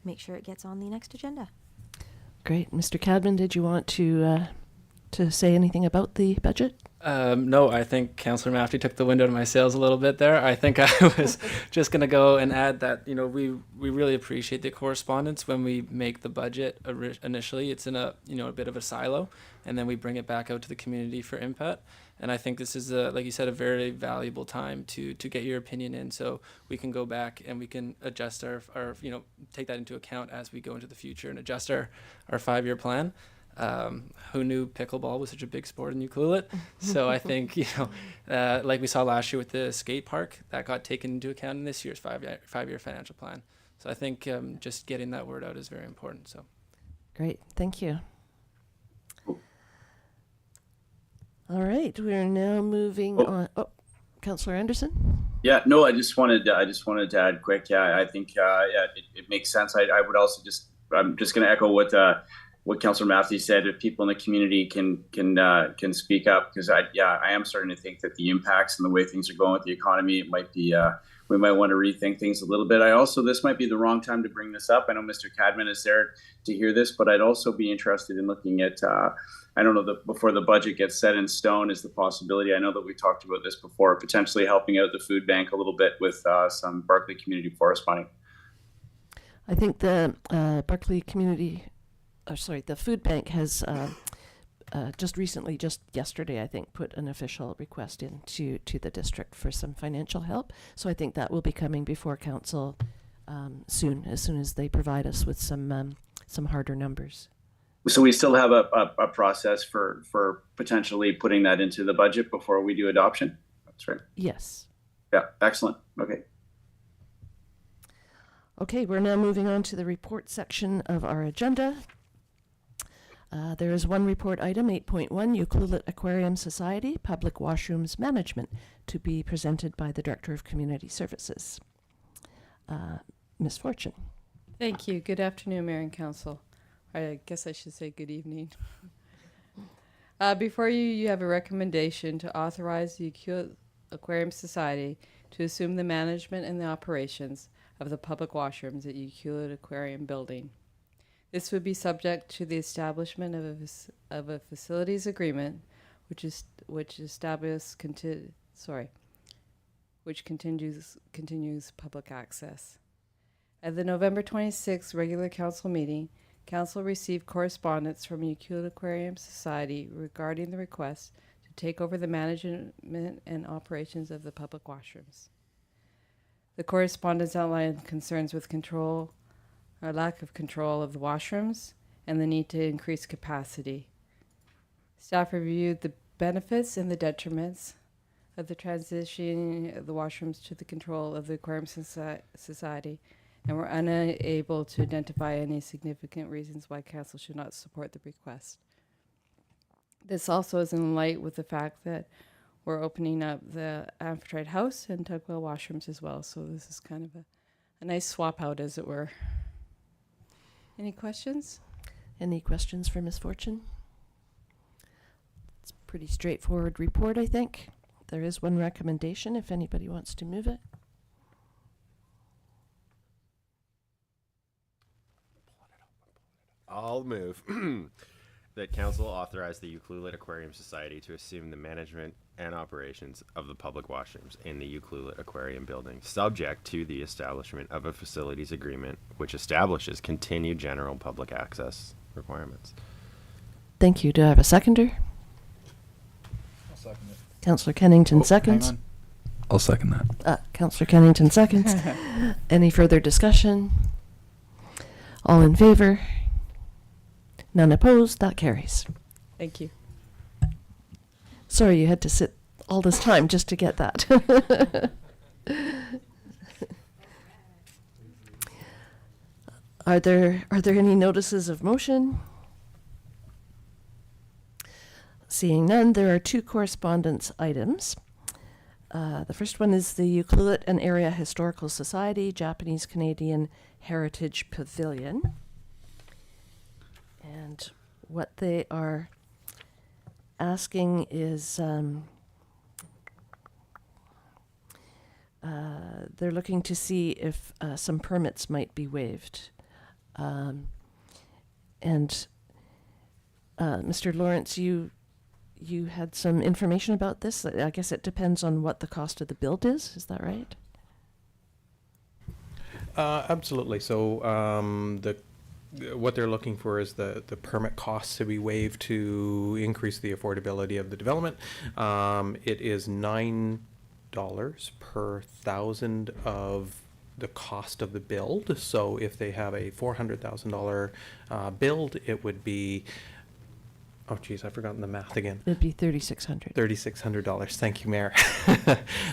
make sure it gets on the next agenda. Great. Mr. Cadman, did you want to say anything about the budget? No, I think Councillor Mafty took the wind out of my sails a little bit there. I think I was just going to go and add that, we really appreciate the correspondence when we make the budget initially. It's in a bit of a silo, and then we bring it back out to the community for input. And I think this is, like you said, a very valuable time to get your opinion in, so we can go back and we can adjust our take that into account as we go into the future and adjust our 5-year plan. Who knew pickleball was such a big sport in Ucluelet? So I think, like we saw last year with the skate park, that got taken into account in this year's 5-year financial plan. So I think just getting that word out is very important. So, great. Thank you. All right. We're now moving on. Oh, Councillor Anderson? Yeah, no, I just wanted to add quick. Yeah, I think, it makes sense. I would also I'm just going to echo what Councillor Mafty said. If people in the community can speak up, because I am starting to think that the impacts and the way things are going with the economy, it might be we might want to rethink things a little bit. This might be the wrong time to bring this up. I know Mr. Cadman is there to hear this, but I'd also be interested in looking at I don't know, before the budget gets set in stone, is the possibility, I know that we talked about this before, potentially helping out the food bank a little bit with some Barclay Community Forest money. I think the the food bank has just yesterday, I think, put an official request in to the district for some financial help. So I think that will be coming before council soon, as soon as they provide us with some harder numbers. So we still have a process for potentially putting that into the budget before we do adoption? That's right. Yes. Yeah, excellent. Okay. Okay, we're now moving on to the report section of our agenda. There is one report item, 8.1, Ucluelet Aquarium Society, Public Washrooms Management, to be presented by the Director of Community Services. Ms. Fortune. Thank you. Good afternoon, Mayor and Council. I guess I should say good evening. Before you, you have a recommendation to authorize the Ukiah Aquarium Society to assume the management and the operations of the public washrooms at Ukiah Aquarium Building. This would be subject to the establishment of a facilities agreement, which continues public access. At the November 26th regular council meeting, council received correspondence from Ukiah Aquarium Society regarding the request to take over the management and operations of the public washrooms. The correspondence outlined concerns with control or lack of control of the washrooms and the need to increase capacity. Staff reviewed the benefits and the detriments of the transitioning of the washrooms to the control of the Aquarium Society and were unable to identify any significant reasons why council should not support the request. This also is in light with the fact that we're opening up the Amphitrite House and Tugwell washrooms as well, so this is kind of a nice swap out, as it were. Any questions? Any questions for Ms. Fortune? It's a pretty straightforward report, I think. There is one recommendation if anybody wants to move it. I'll move that council authorize the Ucluelet Aquarium Society to assume the management and operations of the public washrooms in the Ucluelet Aquarium building, subject to the establishment of a facilities agreement which establishes continued general public access requirements. Thank you. Do I have a seconder? I'll second it. Councillor Kennington Hang seconds. on. I'll second that. Councillor Kennington seconds. Any further discussion? All in favor? None opposed? That carries. Thank you. Sorry you had to sit all this time just to get that. Are there any notices of motion? Seeing none, there are two correspondence items. The first one is the Ucluelet and Area Historical Society Japanese Canadian Heritage Pavilion. And what they are asking is they're looking to see if some permits might be waived. And Mr. Lawrence, you had some information about this. I guess it depends on what the cost of the build is. Is that right? Absolutely. So what they're looking for is the permit costs to be waived to increase the affordability of the development. It is $9 per thousand of the cost of the build. So if they have a $400,000 build, it would be, oh geez, I've forgotten the math again. It'd be $3,600. $3,600. Thank you, Mayor.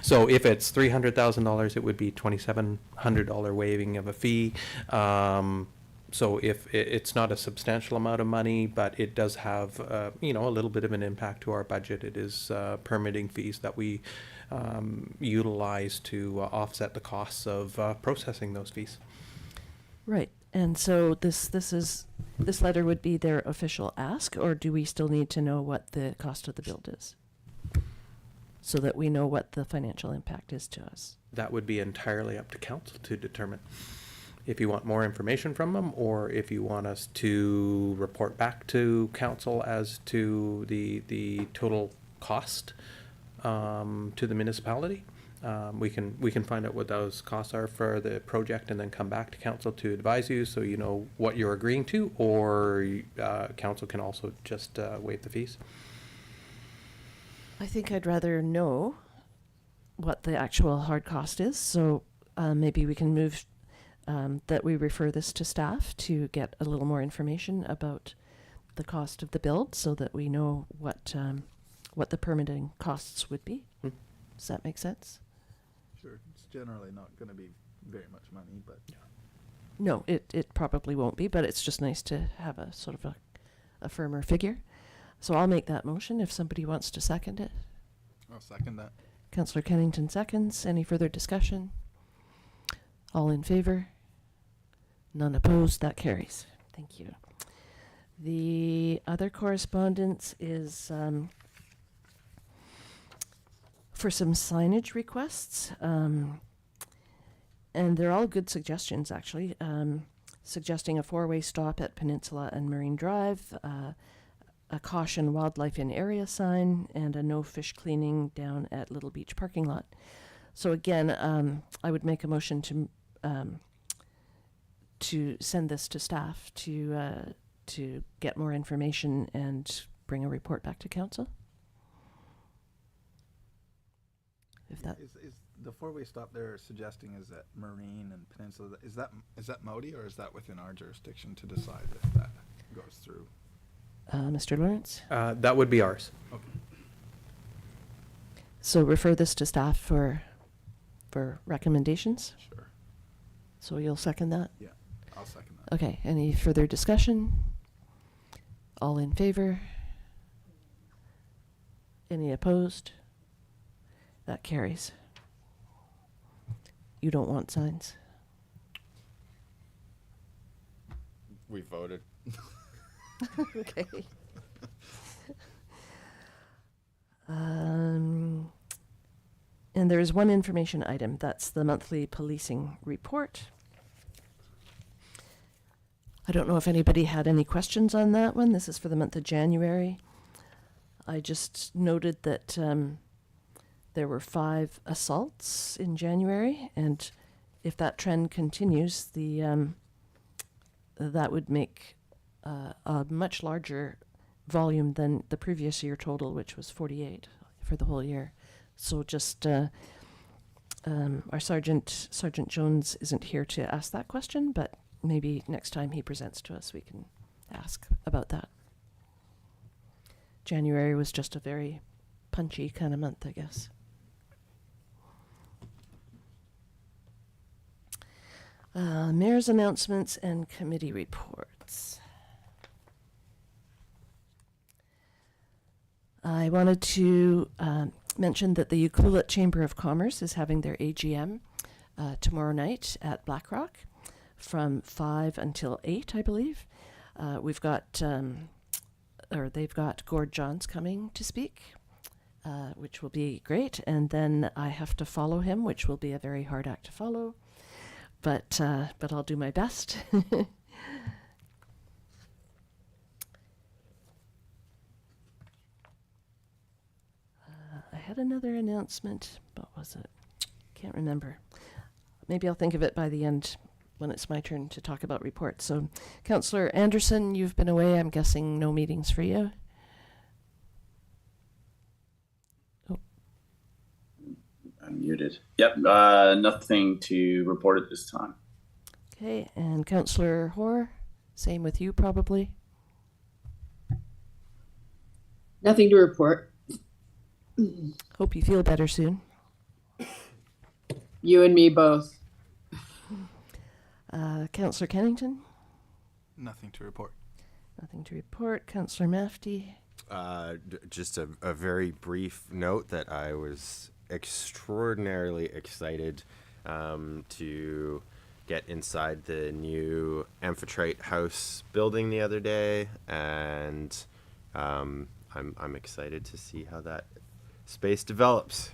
So if it's $300,000, it would be $2,700 waiving of a fee. So if it's not a substantial amount of money, but it does have, a little bit of an impact to our budget. It is permitting fees that we utilize to offset the costs of processing those fees. Right. And so this letter would be their official ask, or do we still need to know what the cost of the build is, so that we know what the financial impact is to us? That would be entirely up to council to determine. If you want more information from them, or if you want us to report back to council as to the total cost to the municipality, we can find out what those costs are for the project and then come back to council to advise you, so you know what you're agreeing to, or council can also just waive the fees. I think I'd rather know what the actual hard cost is, so maybe we can move that we refer this to staff to get a little more information about the cost of the build, so that we know what the permitting costs would be. Does that make sense? Sure. It's generally not going to be very much money, but No, it probably won't be, but it's just nice to have a sort of a firmer figure. So I'll make that motion if somebody wants to second it. I'll second that. Councillor Kennington seconds. Any further discussion? All in favor? None opposed? That carries. Thank you. The other correspondence is for some signage requests. And they're all good suggestions, actually. Suggesting a 4-way stop at Peninsula and Marine Drive, a caution wildlife in area sign, and a no fish cleaning down at Little Beach parking lot. So again, I would make a motion to send this to staff to get more information and bring a report back to council. If that Is the 4-way stop they're suggesting is at Marine and Peninsula? Is that Modi, or is that within our jurisdiction to decide if that goes through? Mr. Lawrence? That would be ours. Okay. So refer this to staff for recommendations? Sure. So you'll second that? Yeah, I'll second that. Okay, any further discussion? All in favor? Any opposed? That carries. You don't want signs? We voted. Okay. And there is one information item. That's the monthly policing report. I don't know if anybody had any questions on that one. This is for the month of January. I just noted that there were 5 assaults in January, and if that trend continues, that would make a much larger volume than the previous year total, which was 48 for the whole year. So just our Sergeant Jones isn't here to ask that question, but maybe next time he presents to us, we can ask about that. January was just a very punchy kind of month, I guess. Mayor's announcements and committee reports. I wanted to mention that the Ucluelet Chamber of Commerce is having their AGM tomorrow night at Blackrock from 5 until 8, I believe. We've got, they've got Gord Johns coming to speak, which will be great. And then I have to follow him, which will be a very hard act to follow. But I'll do my best. I had another announcement. What was it? Can't remember. Maybe I'll think of it by the end when it's my turn to talk about reports. So, Councillor Anderson, you've been away. I'm guessing no meetings for you. I'm muted. Yep, nothing to report at this time. Okay, and Councillor Hoare, same with you probably. Nothing to report. Hope you feel better soon. You and me both. Councillor Kennington? Nothing to report. Nothing to report. Councillor Mafty? Just a very brief note that I was extraordinarily excited to get inside the new Amphitrite House building the other day, and I'm excited to see how that space develops.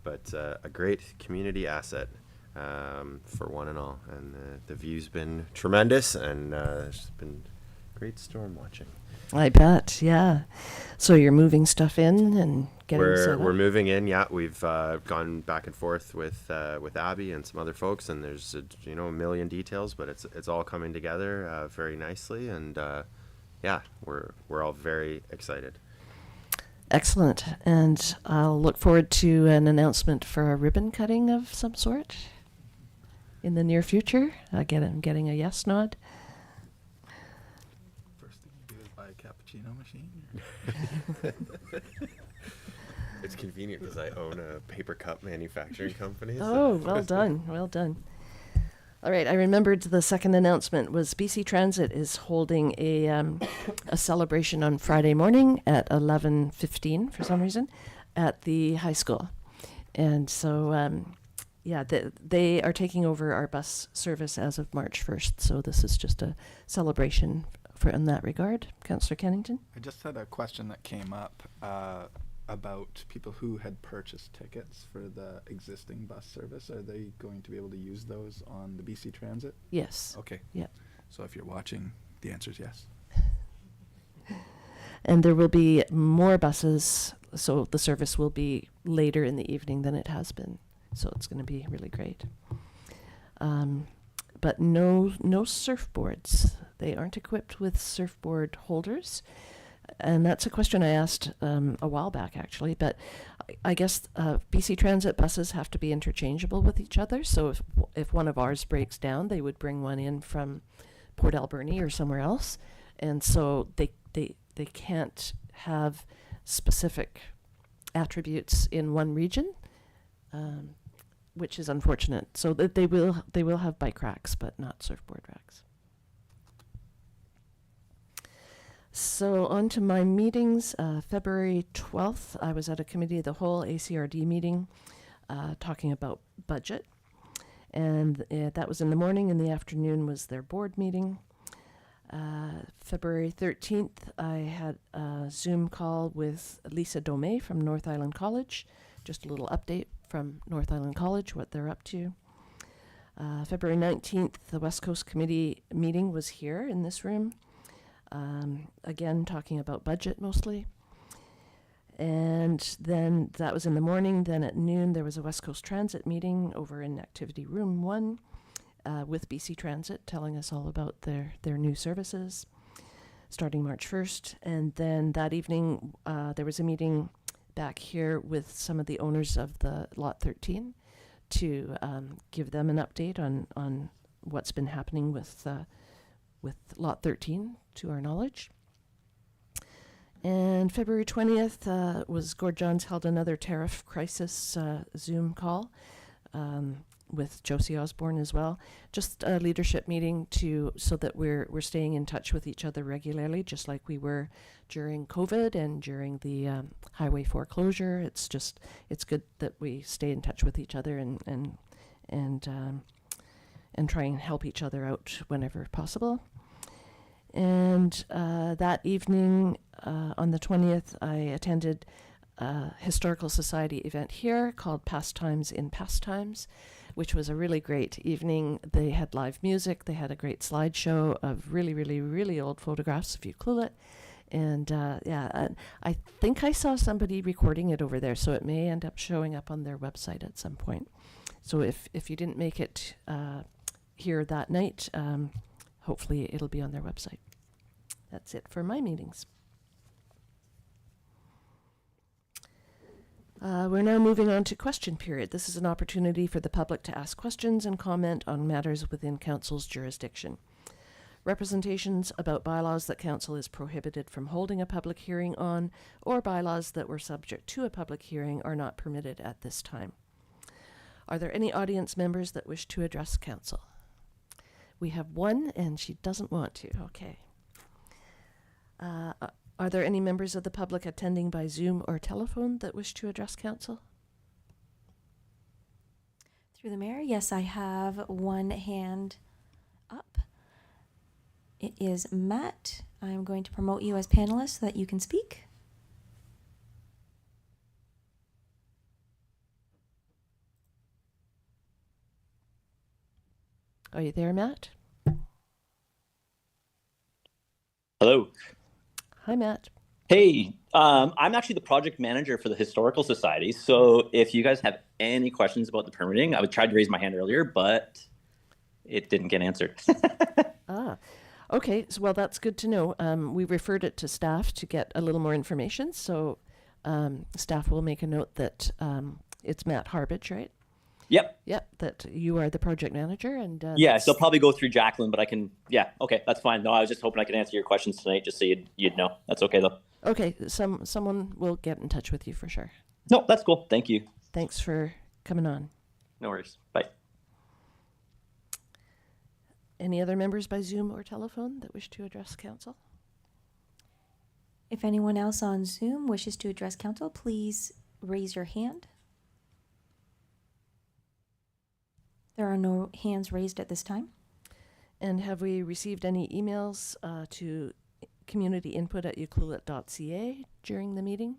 But a great community asset for one and all, and the view's been tremendous, and it's been great storm watching. I bet, yeah. So you're moving stuff in and getting set up? We're moving in. Yeah, we've gone back and forth with Abby and some other folks, and there's a million details, but it's all coming together very nicely, and yeah, we're all very excited. Excellent, and I'll look forward to an announcement for a ribbon cutting of some sort in the near future. I'm getting a yes nod. First thing you do is buy a cappuccino machine? It's convenient because I own a paper cup manufacturing company. Oh, well done, well done. All right, I remembered the second announcement was BC Transit is holding a celebration on Friday morning at 11:15 for some reason at the high school. And so, yeah, they are taking over our bus service as of March 1st. So this is just a celebration in that regard. Councillor Kennington? I just had a question that came up about people who had purchased tickets for the existing bus service. Are they going to be able to use those on the BC Transit? Yes. Okay. Yeah. So if you're watching, the answer is yes. And there will be more buses, so the service will be later in the evening than it has been. So it's going to be really great. But no surfboards. They aren't equipped with surfboard holders. And that's a question I asked a while back, actually. But I guess BC Transit buses have to be interchangeable with each other. So if one of ours breaks down, they would bring one in from Port Alberni or somewhere else. And so they can't have specific attributes in one region, which is unfortunate. So that they will have bike racks, but not surfboard racks. So on to my meetings. February 12th, I was at a committee of the whole ACRD meeting talking about budget. And that was in the morning. In the afternoon was their board meeting. February 13th, I had a Zoom call with Lisa Domey from North Island College. Just a little update from North Island College, what they're up to. February 19th, the West Coast Committee meeting was here in this room. Again, talking about budget mostly. And then that was in the morning. Then at noon, there was a West Coast Transit meeting over in Activity Room 1 with BC Transit, telling us all about their new services starting March 1st. And then that evening, there was a meeting back here with some of the owners of the Lot 13 to give them an update on what's been happening with Lot 13, to our knowledge. And February 20th was Gord Johns held another tariff crisis Zoom call with Josie Osborne as well. Just a leadership meeting so that we're staying in touch with each other regularly, just like we were during COVID and during the highway foreclosure. It's good that we stay in touch with each other and try and help each other out whenever possible. And that evening, on the 20th, I attended a Historical Society event here called Pastimes in Pastimes, which was a really great evening. They had live music. They had a great slideshow of really, really, really old photographs of Ucluelet. And I think I saw somebody recording it over there, so it may end up showing up on their website at some point. So if you didn't make it here that night, hopefully it'll be on their website. That's it for my meetings. We're now moving on to question period. This is an opportunity for the public to ask questions and comment on matters within Council's jurisdiction. Representations about bylaws that Council is prohibited from holding a public hearing on, or bylaws that were subject to a public hearing, are not permitted at this time. Are there any audience members that wish to address Council? We have one, and she doesn't want to. Okay. Are there any members of the public attending by Zoom or telephone that wish to address Council? Through the mayor, yes, I have one hand up. It is Matt. I'm going to promote you as panelist so that you can speak. Are you there, Matt? Hello. Hi, Matt. Hey, I'm actually the project manager for the Historical Society. So if you guys have any questions about the permitting, I tried to raise my hand earlier, but it didn't get answered. Okay. So, well, that's good to know. We referred it to staff to get a little more information. So staff will make a note that it's Matt Harbage, right? Yep. Yep, that you are the project manager. And Yeah, so I'll probably go through Jacqueline, but I can, yeah, okay, that's fine. No, I was just hoping I could answer your questions tonight, just so you'd know. That's okay, though. Okay, someone will get in touch with you for sure. No, that's cool. Thank you. Thanks for coming on. No worries. Bye. Any other members by Zoom or telephone that wish to address Council? If anyone else on Zoom wishes to address Council, please raise your hand. There are no hands raised at this time. And have we received any emails to communityinput@ucluelet.ca during the meeting?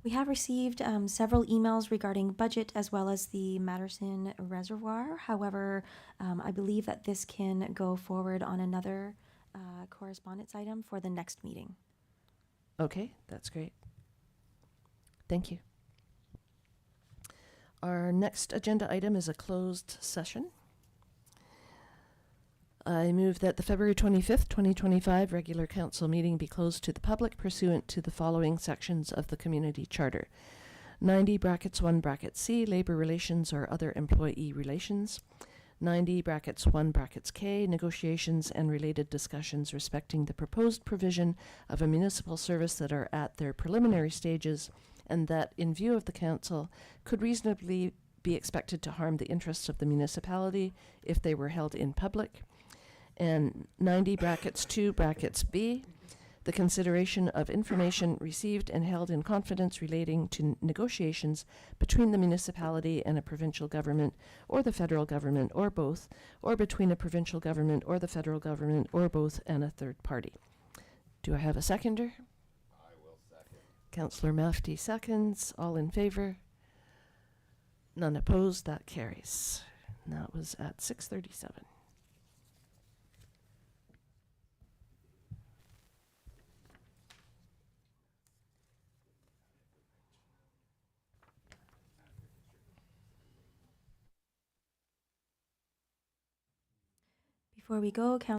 We have received several emails regarding budget as well as the Matterson Reservoir. However, I believe that this can go forward on another correspondence item for the next meeting. Okay, that's great. Thank you. Our next agenda item is a closed session. I move that the February 25th, 2025 regular council meeting be closed to the public pursuant to the following sections of the community charter. 90(1) labor relations or other employee relations. 90(1) negotiations and related discussions respecting the proposed provision of a municipal service that are at their preliminary stages and that, in view of the council, could reasonably be expected to harm the interests of the municipality if they were held in public. And 90(2)(b), the consideration of information received and held in confidence relating to negotiations between the municipality and a provincial government or the federal government or both, or between a provincial government or the federal government or both and a third party. Do I have a seconder? I will second. Councillor Mafti seconds. All in favor? None opposed. That carries. And that was at 6:37. Before we go,